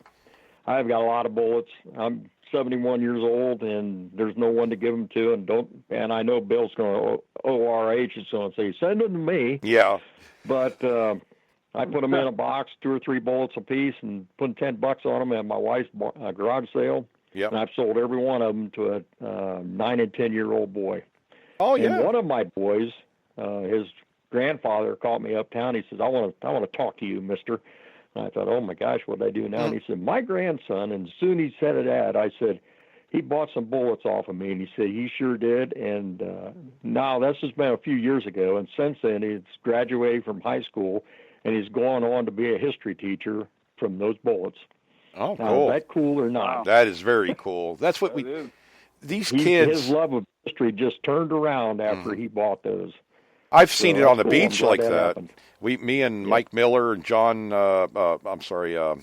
I've got a lot of bullets. I'm 71 years old, and there's no one to give them to, and I know Bill's going to ORH is going to say send them to me. Yeah, but I put them in a box, 2 or 3 bullets a piece, and put $10 on them at my wife's garage sale. Yep. And I've sold every one of them to a 9 and 10-year-old boy. Oh yeah. And one of my boys, his grandfather called me uptown. He says, "I want to talk to you, Mister." And I thought, "Oh my gosh, what did I do now?" And he said, "My grandson." And soon he said it. I said, "He bought some bullets off of me," and he said he sure did. And now this has been a few years ago, and since then he's graduated from high school, and he's gone on to be a history teacher from those bullets. Oh, now, cool! Is that cool or not? That is very cool. That's what these kids. His love of history just turned around after he bought those. I've seen it on the beach like that. Happened. Me and Mike Miller and John. I'm sorry. I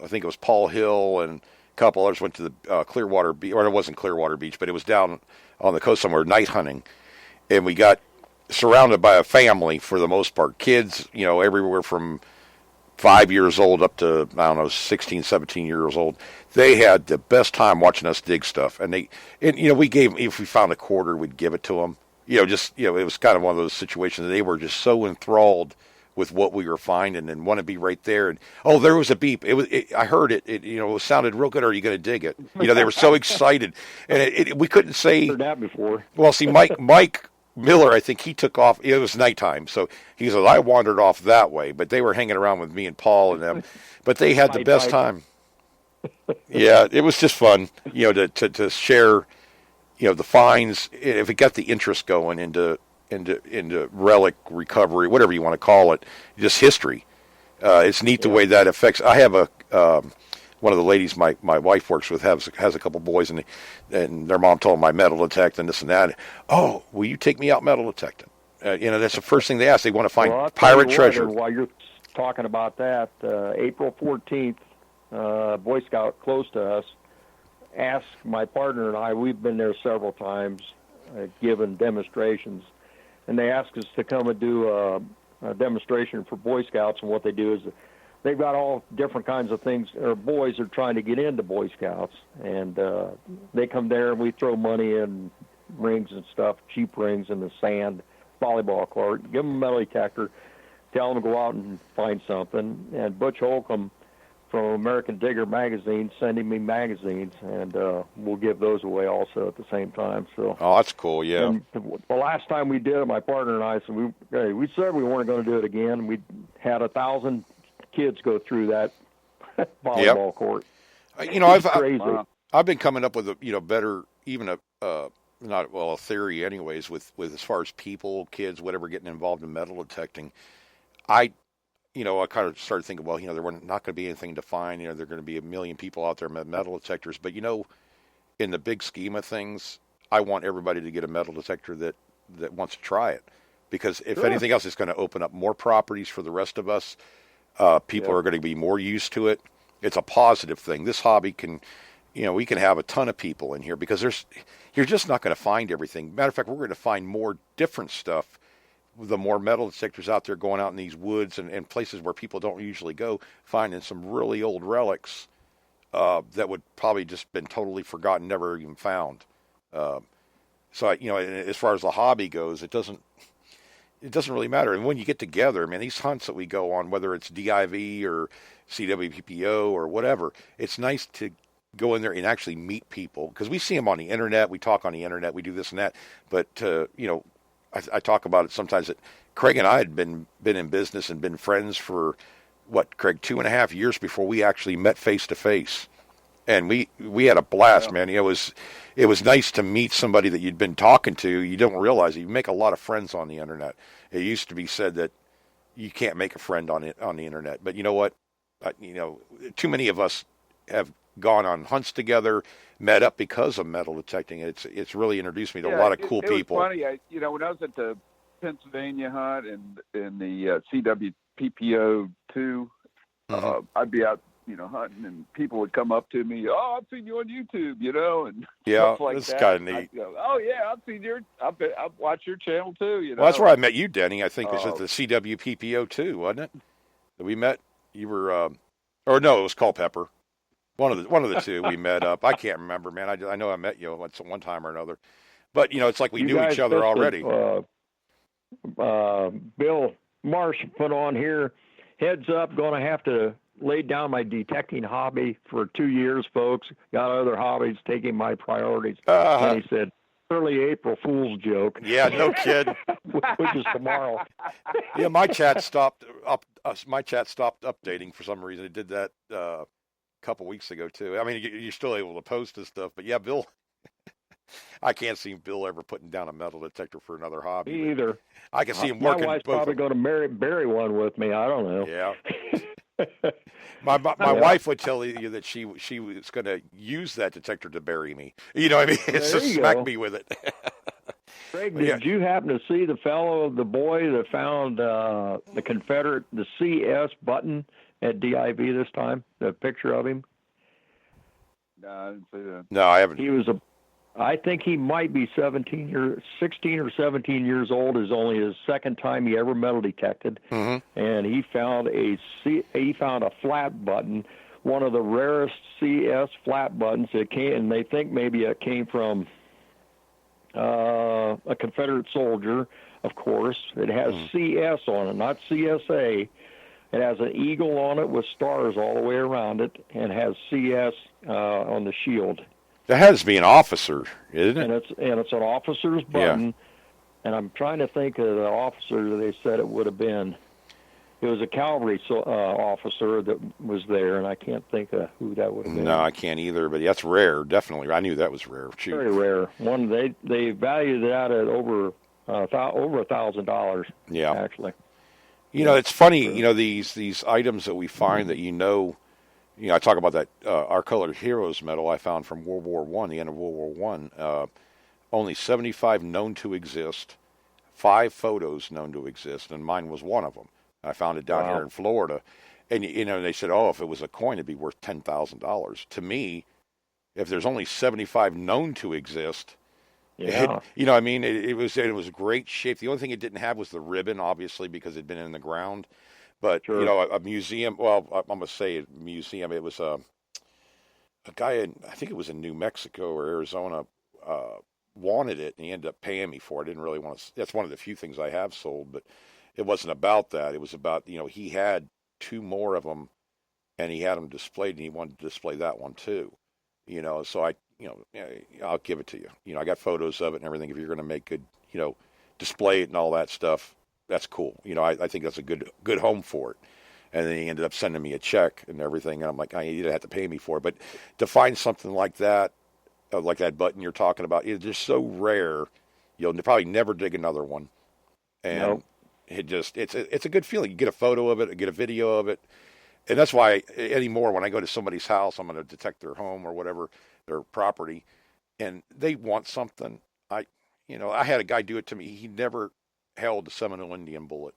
think it was Paul Hill and a couple others went to the Clearwater Beach, or it wasn't Clearwater Beach, but it was down on the coast somewhere, night hunting, and we got surrounded by a family for the most part, kids, everywhere from 5 years old up to, I don't know, 16, 17 years old. They had the best time watching us dig stuff. And we gave, if we found a quarter, we'd give it to them. It was kind of one of those situations. They were just so enthralled with what we were finding and want to be right there. And, oh, there was a beep. I heard it. It sounded real good. Are you going to dig it? They were so excited. And we couldn't say. Heard that before. Well, see, Mike Miller, I think he took off. It was nighttime, so he said I wandered off that way. But they were hanging around with me and Paul and them. But they had the best time. Yeah, it was just fun, to share, the finds. If it got the interest going into relic recovery, whatever you want to call it, just history. It's neat the way that affects. I have one of the ladies my wife works with has a couple boys, and their mom told them I metal detect and this and that. Oh, will you take me out metal detecting? That's the first thing they ask. They want to find pirate treasure. While you're talking about that, April 14th, Boy Scout close to us asked my partner and I. We've been there several times, given demonstrations, and they asked us to come and do a demonstration for Boy Scouts. And what they do is they've got all different kinds of things. Or boys are trying to get into Boy Scouts, and they come there and we throw money in rings and stuff, cheap rings in the sand, volleyball court, give them a metal detector, tell them to go out and find something. And Butch Holcomb from American Digger magazine sending me magazines, and we'll give those away also at the same time. So. Oh, that's cool. Yeah. And the last time we did it, my partner and I said we said we weren't going to do it again. We had 1,000 kids go through that volleyball court. I've been coming up with a better, even a theory anyways, with as far as people, kids, whatever, getting involved in metal detecting. I kind of started thinking, well, there were not going to be anything to find. There are going to be a million people out there with metal detectors. But, in the big scheme of things, I want everybody to get a metal detector that wants to try it. Because if anything else, it's going to open up more properties for the rest of us. People are going to be more used to it. It's a positive thing. This hobby can, we can have a ton of people in here because you're just not going to find everything. Matter of fact, we're going to find more different stuff. The more metal detectors out there going out in these woods and places where people don't usually go, finding some really old relics that would probably just been totally forgotten, never even found. So as far as the hobby goes, it doesn't really matter. And when you get together, man, these hunts that we go on, whether it's DIV or CWPPO or whatever, it's nice to go in there and actually meet people because we see them on the internet. We talk on the internet. We do this and that. But, I talk about it sometimes that Craig and I had been in business and been friends for, Craig, 2.5 years before we actually met face to face. And we had a blast, man. It was nice to meet somebody that you'd been talking to. You don't realize it. You make a lot of friends on the internet. It used to be said that you can't make a friend on the internet. But you know what? Too many of us have gone on hunts together, met up because of metal detecting. It's really introduced me to a lot of cool people. It was funny. When I was at the Pennsylvania hunt and in the CWPPO 2, I'd be out, hunting, and people would come up to me. Oh, I've seen you on YouTube, and stuff like this that. Is kind of neat. Oh yeah, I've watched your channel too. Well, that's where I met you, Denny. I think it was at the CWPPO 2, wasn't it? That we met. You were, or no, it was Culpeper. One of the two we met up. I can't remember, man. I know I met you one time or another, but it's like we knew each other already. Bill Marsh put on here. Heads up, going to have to lay down my detecting hobby for 2 years, folks. Got other hobbies taking my priorities. And he said, early April Fool's joke. Yeah, no kid. Which is tomorrow. Yeah, my chat stopped updating for some reason. It did that couple weeks ago too. I mean, you're still able to post this stuff, but yeah, Bill, I can't see Bill ever putting down a metal detector for another hobby. Me either. I can see him working. My wife's probably going to bury one with me. I don't know. Yeah. My wife would tell you that she was going to use that detector to bury me. You know what I mean? It's to smack me with it. Craig, did you happen to see the boy that found the CS button at DIV this time? The picture of him? No, I didn't see that. No, I haven't. He was I think he might be 16 or 17 years old. Is only his second time he ever metal detected, and he found a flat button, one of the rarest CS flat buttons. It came, and they think maybe it came from a Confederate soldier. Of course, it has CS on it, not CSA. It has an eagle on it with stars all the way around it, and has CS on the shield. That has to be an officer, isn't it? And it's an officer's button. Yeah. And I'm trying to think of the officer they said it would have been. It was a cavalry officer that was there, and I can't think of who that would have been. No, I can't either. But that's rare, definitely. I knew that was rare. Shoot. Very rare. One they valued it out at over $1,000. Yeah, actually. It's funny. These items that we find that I talk about that Our Colored Heroes medal I found from World War I, the end of World War I. Only 75 known to exist, 5 photos known to exist, and mine was one of them. I found it down here in Florida. And, they said, if it was a coin, it'd be worth $10,000. To me, if there's only 75 known to exist, it was great shape. The only thing it didn't have was the ribbon, obviously, because it'd been in the ground. But, a museum, I'm going to say a museum, it was a guy I think it was in New Mexico or Arizona, wanted it, and he ended up paying me for it. I didn't really want to, that's one of the few things I have sold, but it wasn't about that. It was about, he had 2 more of them, and he had them displayed, and he wanted to display that one too. So I'll give it to you. I got photos of it and everything. If you're going to make good, display it and all that stuff, that's cool. I think that's a good home for it. And then he ended up sending me a check and everything. And I'm like, you didn't have to pay me for it. But to find something like that button you're talking about, it's just so rare. You'll probably never dig another one. And it's a good feeling. You get a photo of it, get a video of it. And that's why anymore when I go to somebody's house, I'm going to detect their home or whatever, their property, and they want something. I had a guy do it to me. He never held a Seminole Indian bullet,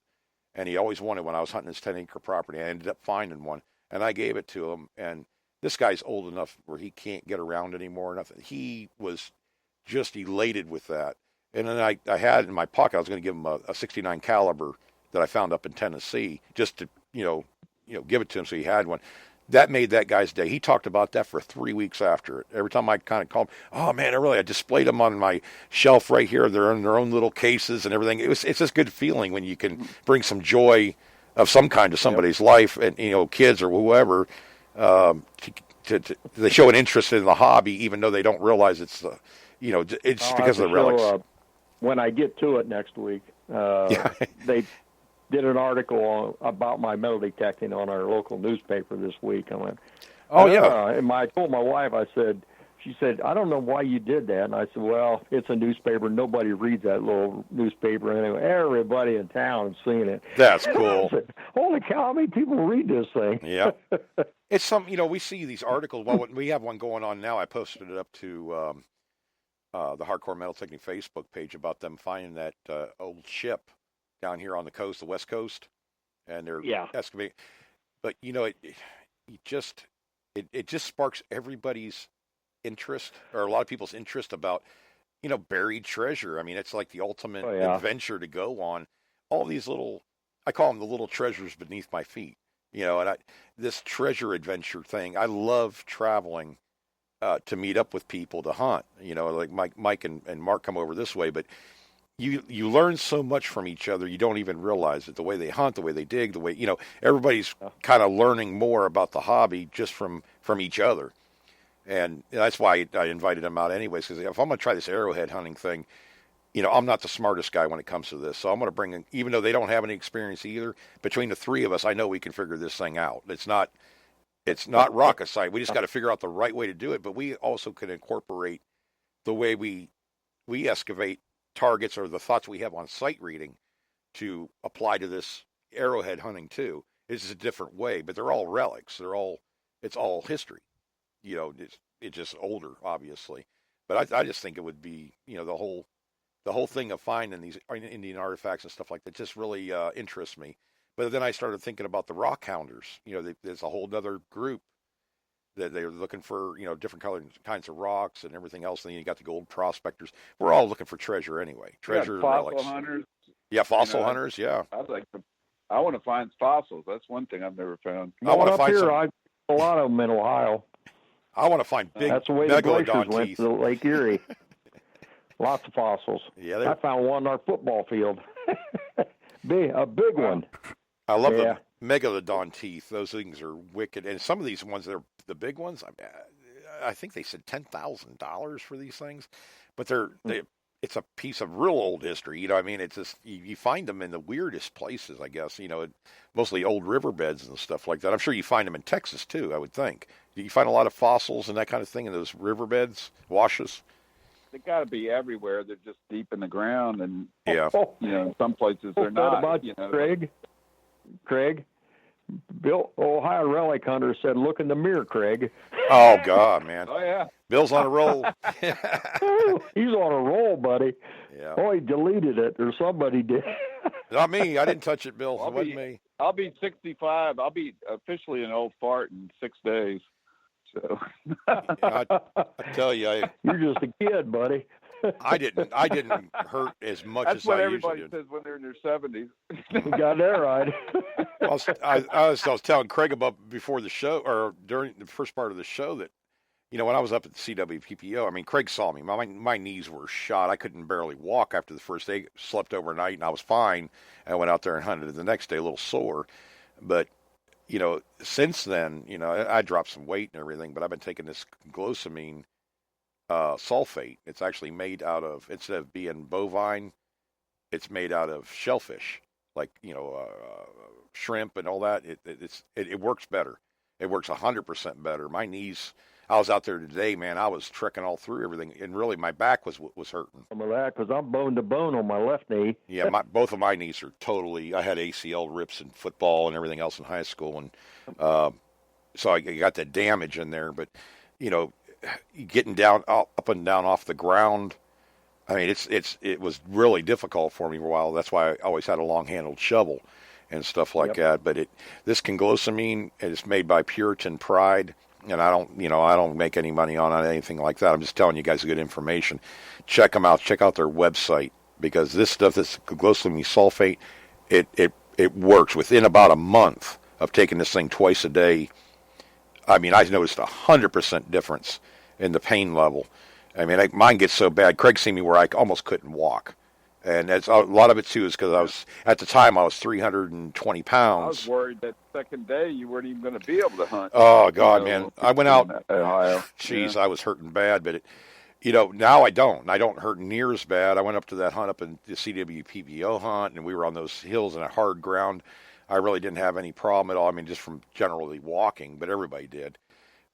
and he always wanted when I was hunting his 10-acre property. I ended up finding one, and I gave it to him. And this guy's old enough where he can't get around anymore. Nothing. He was just elated with that. And then I had in my pocket, I was going to give him a 69 caliber that I found up in Tennessee, just to give it to him so he had one. That made that guy's day. He talked about that for 3 weeks after it. Every time I kind of called him, oh man, I displayed them on my shelf right here. They're in their own little cases and everything. It's just a good feeling when you can bring some joy of some kind to somebody's life, and kids or whoever, they show an interest in the hobby, even though they don't realize it's it's because of the relics. When I get to it next week, they did an article about my metal detecting on our local newspaper this week. I went, and I told my wife, she said, I don't know why you did that. And I said, well, it's a newspaper. Nobody reads that little newspaper anyway. Everybody in town has seen it. That's cool. Said, holy cow, how many people read this thing? Yeah. It's something, we see these articles. Well, we have one going on now. I posted it up to the Hardcore Metal Technique Facebook page about them finding that old ship down here on the coast, the West Coast, and they're excavating. But it just sparks everybody's interest, or a lot of people's interest about buried treasure. I mean, it's like the ultimate adventure to go on. All these I call them the little treasures beneath my feet. And this treasure adventure thing. I love traveling to meet up with people to hunt. Like Mike and Mark come over this way, but you learn so much from each other, you don't even realize it. The way they hunt, the way they dig, the way, everybody's kind of learning more about the hobby just from each other. And that's why I invited them out anyways, because if I'm going to try this arrowhead hunting thing, I'm not the smartest guy when it comes to this. So I'm going to bring in, even though they don't have any experience either, between the 3 of us, I know we can figure this thing out. It's not rocket science. We just got to figure out the right way to do it. But we also can incorporate the way we excavate targets or the thoughts we have on sight reading to apply to this arrowhead hunting too. It's a different way, but they're all relics. It's all history. It's just older, obviously. But I just think it would be, the whole thing of finding these Indian artifacts and stuff like that just really interests me. But then I started thinking about the rock hounders. There's a whole other group They're looking for, different kinds of rocks and everything else. And then you got the gold prospectors. We're all looking for treasure anyway. Treasure and fossil relics. hunters. Yeah, fossil hunters. Yeah. I want to find fossils. That's one thing I've never found. I want to find I a lot of them in Ohio. I want to find big That's the way the glaciers megalodon went teeth. to Lake Erie. Lots of fossils. Yeah, I found one on our football field. A big one. I love the megalodon teeth. Those things are wicked. And some of these ones, they're the big ones. I think they said $10,000 for these things, but it's a piece of real old history. You know what I mean? It's just, you find them in the weirdest places, I guess, mostly old riverbeds and stuff like that. I'm sure you find them in Texas too, I would think. Do you find a lot of fossils and that kind of thing in those riverbeds, washes? They got to be everywhere. They're just deep in the ground, and in some places they're not. About Craig, Bill, Ohio relic hunter said, "Look in the mirror, Craig." Oh God, man! Oh yeah, Bill's on a roll. He's on a roll, buddy. Yeah. Oh, he deleted it, or somebody did. Not me. I didn't touch it, Bill. It wasn't me. I'll be 65. I'll be officially an old fart in 6 days. So I tell you, you're just a kid, buddy. I didn't hurt as much That's as what I everybody usually did. says when they're in their 70s. You got that right. I was telling Craig about before the show, or during the first part of the show, that when I was up at the CWPPO, I mean, Craig saw me. My knees were shot. I couldn't barely walk after the first day. Slept overnight, and I was fine. I went out there and hunted the next day, a little sore, but. Since then, I dropped some weight and everything, but I've been taking this glucosamine sulfate. It's actually made out of, instead of being bovine, it's made out of shellfish, like, shrimp and all that. It works better. It works 100% better. My knees, I was out there today, man. I was trekking all through everything, and really my back was hurting. Some of that, because I'm bone to bone on my left knee. Yeah, both of my knees are totally. I had ACL rips in football and everything else in high school, and so I got that damage in there. But getting down, up and down off the ground, I mean, it was really difficult for me for a while. That's why I always had a long-handled shovel and stuff like that. But this glucosamine is made by Puritan Pride. And I don't make any money on anything like that. I'm just telling you guys good information. Check them out. Check out their website, because this stuff, this glucosamine sulfate, it works within about a month of taking this thing twice a day. I mean, I noticed 100% difference in the pain level. I mean, mine gets so bad. Craig seen me where I almost couldn't walk. And that's, a lot of it, too, is because at the time, I was 320 pounds. I was worried that second day you weren't even going to be able to hunt. Oh, God, man. I went out. Ohio. Jeez, I was hurting bad. But, now I don't. I don't hurt near as bad. I went up to that hunt up in the CWPPO hunt, and we were on those hills in a hard ground. I really didn't have any problem at all. I mean, just from generally walking, but everybody did.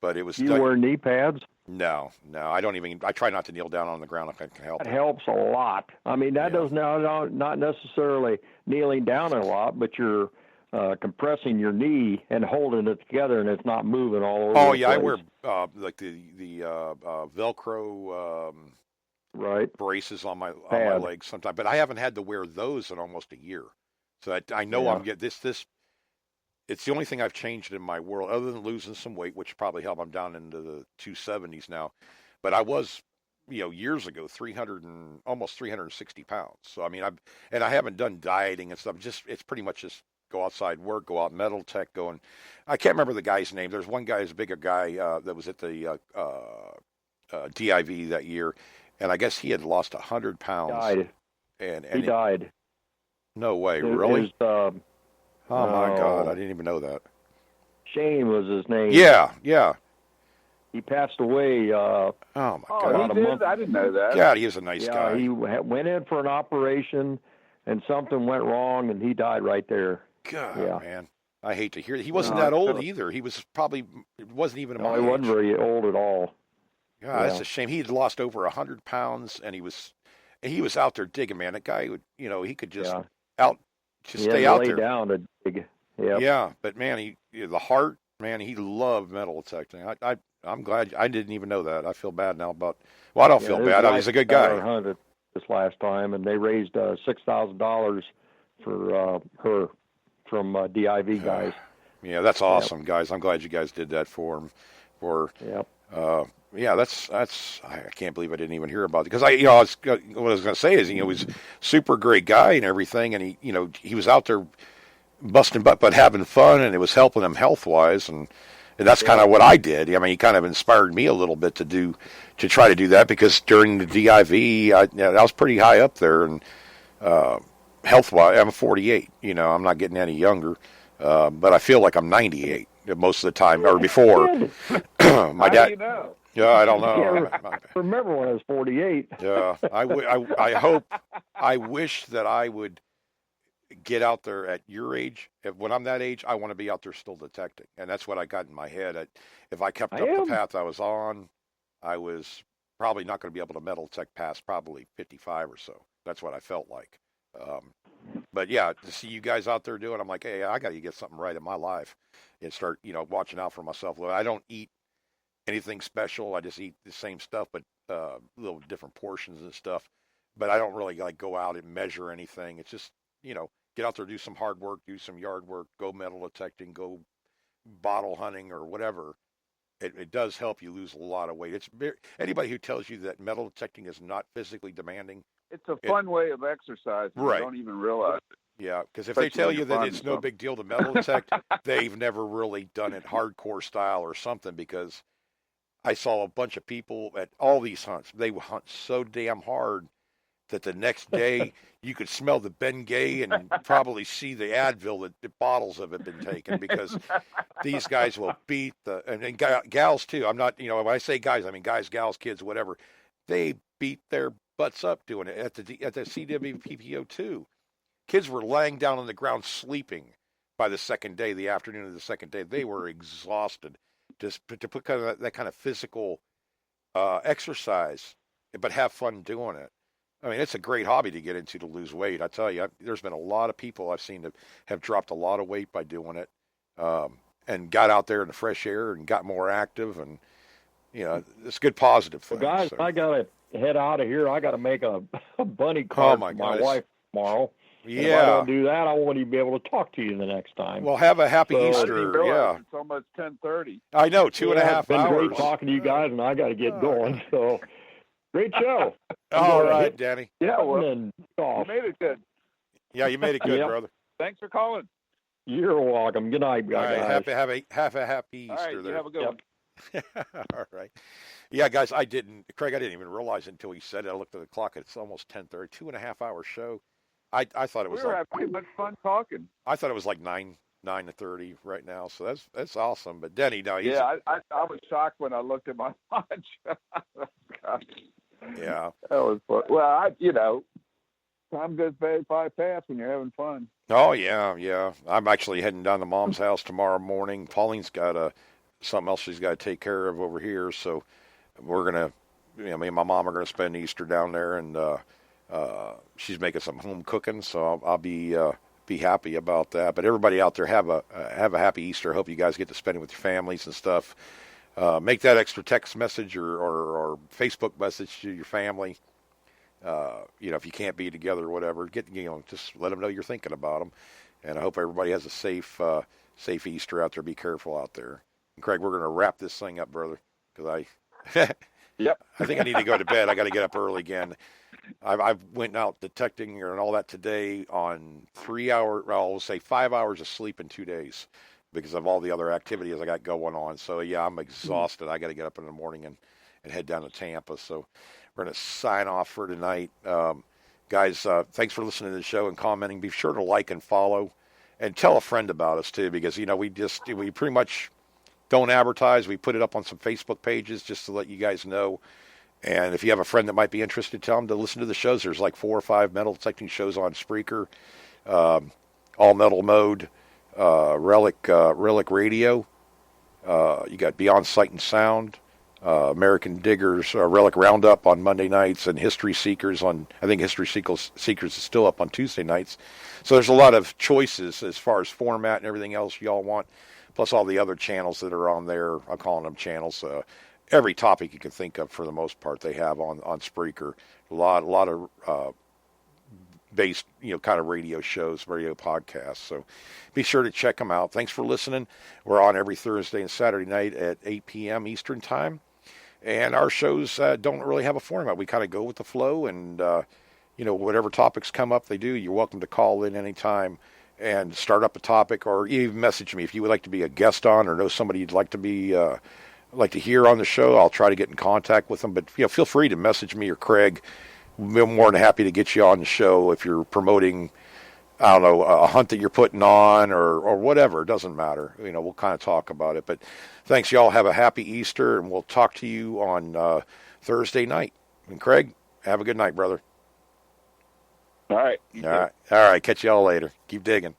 But it was. You wear knee pads? No, I don't even. I try not to kneel down on the ground if I can help it. That helps a lot. I mean, that does not necessarily kneeling down a lot, but you're compressing your knee and holding it together, and it's not moving all over. Oh the yeah, place. I wear like the Velcro braces on my legs sometimes, but I haven't had to wear those in almost a year. So I know I'm getting this. It's the only thing I've changed in my world, other than losing some weight, which probably helped. I'm down into the 270s now, but I was, years ago, almost 360 pounds. So I mean, I haven't done dieting and stuff. It's pretty much just go outside, work, go out metal tech, going. I can't remember the guy's name. There's one guy, a bigger guy that was at the DIV that year, and I guess he had lost 100 pounds. Died. And he died. No way, really? Oh, my God, I Oh. didn't even know that. Shane was his name. Yeah. He passed away. Oh, my God. Oh, he did? I didn't know that. God, he was a nice guy. He went in for an operation, and something went wrong, and he died right there. God, Yeah. man. I hate to hear that. He wasn't that old either. He was probably, it wasn't even my No, he wasn't age. very old at all. God, that's a shame. He had lost over 100 pounds, and he was out there digging, man. That guy would, he could just stay out lay there. Down to dig. Yep. Yeah, but man, the heart, man, he loved metal detecting. I'm glad. I didn't even know that. I feel bad now about. Well, I don't feel bad. He's a good guy. Hunted this last time, and they raised $6,000 for her from DIV guys. Yeah, that's awesome, guys. I'm glad you guys did that for him. Or Yep. yeah, that's I can't believe I didn't even hear about it because I was, what I was going to say is he was super great guy and everything, and he was out there busting butt but having fun, and it was helping him health wise, and that's kind of what I did. I mean, he kind of inspired me a little bit to try to do that because during the DIV, I was pretty high up there, and health wise, I'm 48. I'm not getting any younger, but I feel like I'm 98 most of the time or before. My dad. How do you know? Yeah, I don't know. I remember when I was 48. Yeah, I hope, I wish that I would get out there at your age. When I'm that age, I want to be out there still detecting, and that's what I got in my head. If I kept up the path I was on, I was probably not going to be able to metal detect past probably 55 or so. That's what I felt like. But yeah, to see you guys out there doing, I'm like, hey, I got to get something right in my life and start, watching out for myself. I don't eat anything special. I just eat the same stuff, but little different portions and stuff. But I don't really like go out and measure anything. It's just, get out there, do some hard work, do some yard work, go metal detecting, go bottle hunting or whatever. It does help you lose a lot of weight. Anybody who tells you that metal detecting is not physically demanding. It's a fun way of exercise. Right. You don't even realize it. Yeah, because if they tell you that it's no big deal to metal detect, they've never really done it hardcore style or something, because I saw a bunch of people at all these hunts. They would hunt so damn hard that the next day you could smell the Bengay and probably see the Advil that the bottles of it been taken, because these guys will beat and gals too. I'm not, when I say guys, I mean guys, gals, kids, whatever. They beat their butts up doing it at the CWPPO too. Kids were laying down on the ground sleeping by the second day, the afternoon of the second day. They were exhausted just to put that kind of physical exercise, but have fun doing it. I mean, it's a great hobby to get into to lose weight. I tell you, there's been a lot of people I've seen that have dropped a lot of weight by doing it, and got out there in the fresh air and got more active, and it's a good positive thing. Well, guys, so. I gotta head out of here. I gotta make a bunny card for my wife tomorrow. Yeah. And if I don't do that, I won't even be able to talk to you the next time. Well, have a happy Easter. Yeah. It's almost 10:30. I know, 2.5 hours. It's been great talking to you guys, and I got to get going. So, great show. All right, Danny. Yeah, well, you made it good. Yeah, you made it good, Yep. brother. Thanks for calling. You're welcome. Good night, guys. All right, have a happy Easter. All right, there. you have a good one. All right. Yeah, guys, Craig, I didn't even realize until he said it. I looked at the clock. It's almost 10:30. 2.5 hour show. I thought it was. We were having too much fun talking. I thought it was like 9:30 right now. So that's awesome. But Denny, no, he's. Yeah, I was shocked when I looked at my watch. Gosh. Yeah. That was fun. Well, time goes very fast when you're having fun. Oh yeah. I'm actually heading down to Mom's house tomorrow morning. Pauline's got something else she's got to take care of over here, so we're gonna, me and my mom are gonna spend Easter down there, and she's making some home cooking, so I'll be happy about that. But everybody out there, have a happy Easter. Hope you guys get to spend it with your families and stuff. Make that extra text message or Facebook message to your family. If you can't be together or whatever, just let them know you're thinking about them. And I hope everybody has a safe Easter out there. Be careful out there. And Craig, we're going to wrap this thing up, brother, because Yep. I think I need to go to bed. I got to get up early again. I went out detecting and all that today on 5 hours of sleep in 2 days because of all the other activities I got going on. So yeah, I'm exhausted. I got to get up in the morning and head down to Tampa. So we're going to sign off for tonight. Guys, thanks for listening to the show and commenting. Be sure to like and follow and tell a friend about us too, because, we pretty much don't advertise. We put it up on some Facebook pages just to let you guys know. And if you have a friend that might be interested, tell them to listen to the shows. There's like 4 or 5 metal detecting shows on Spreaker, All Metal Mode, Relic Radio. You got Beyond Sight and Sound, American Diggers, Relic Roundup on Monday nights, and History Seekers I think History Seekers is still up on Tuesday nights. So there's a lot of choices as far as format and everything else y'all want, plus all the other channels that are on there. I'm calling them channels. Every topic you can think of, for the most part, they have on Spreaker. A lot of based, kind of radio shows, radio podcasts. So be sure to check them out. Thanks for listening. We're on every Thursday and Saturday night at 8 p.m. Eastern Time. And our shows don't really have a format. We kind of go with the flow, and, whatever topics come up, they do. You're welcome to call in anytime and start up a topic, or even message me if you would like to be a guest on or know somebody you'd like to be like to hear on the show. I'll try to get in contact with them. But feel free to message me or Craig. We're more than happy to get you on the show if you're promoting, I don't know, a hunt that you're putting on or whatever. It doesn't matter. We'll kind of talk about it. But thanks, y'all. Have a happy Easter, and we'll talk to you on Thursday night. And Craig, have a good night, brother. All right. All right. Catch y'all later. Keep digging.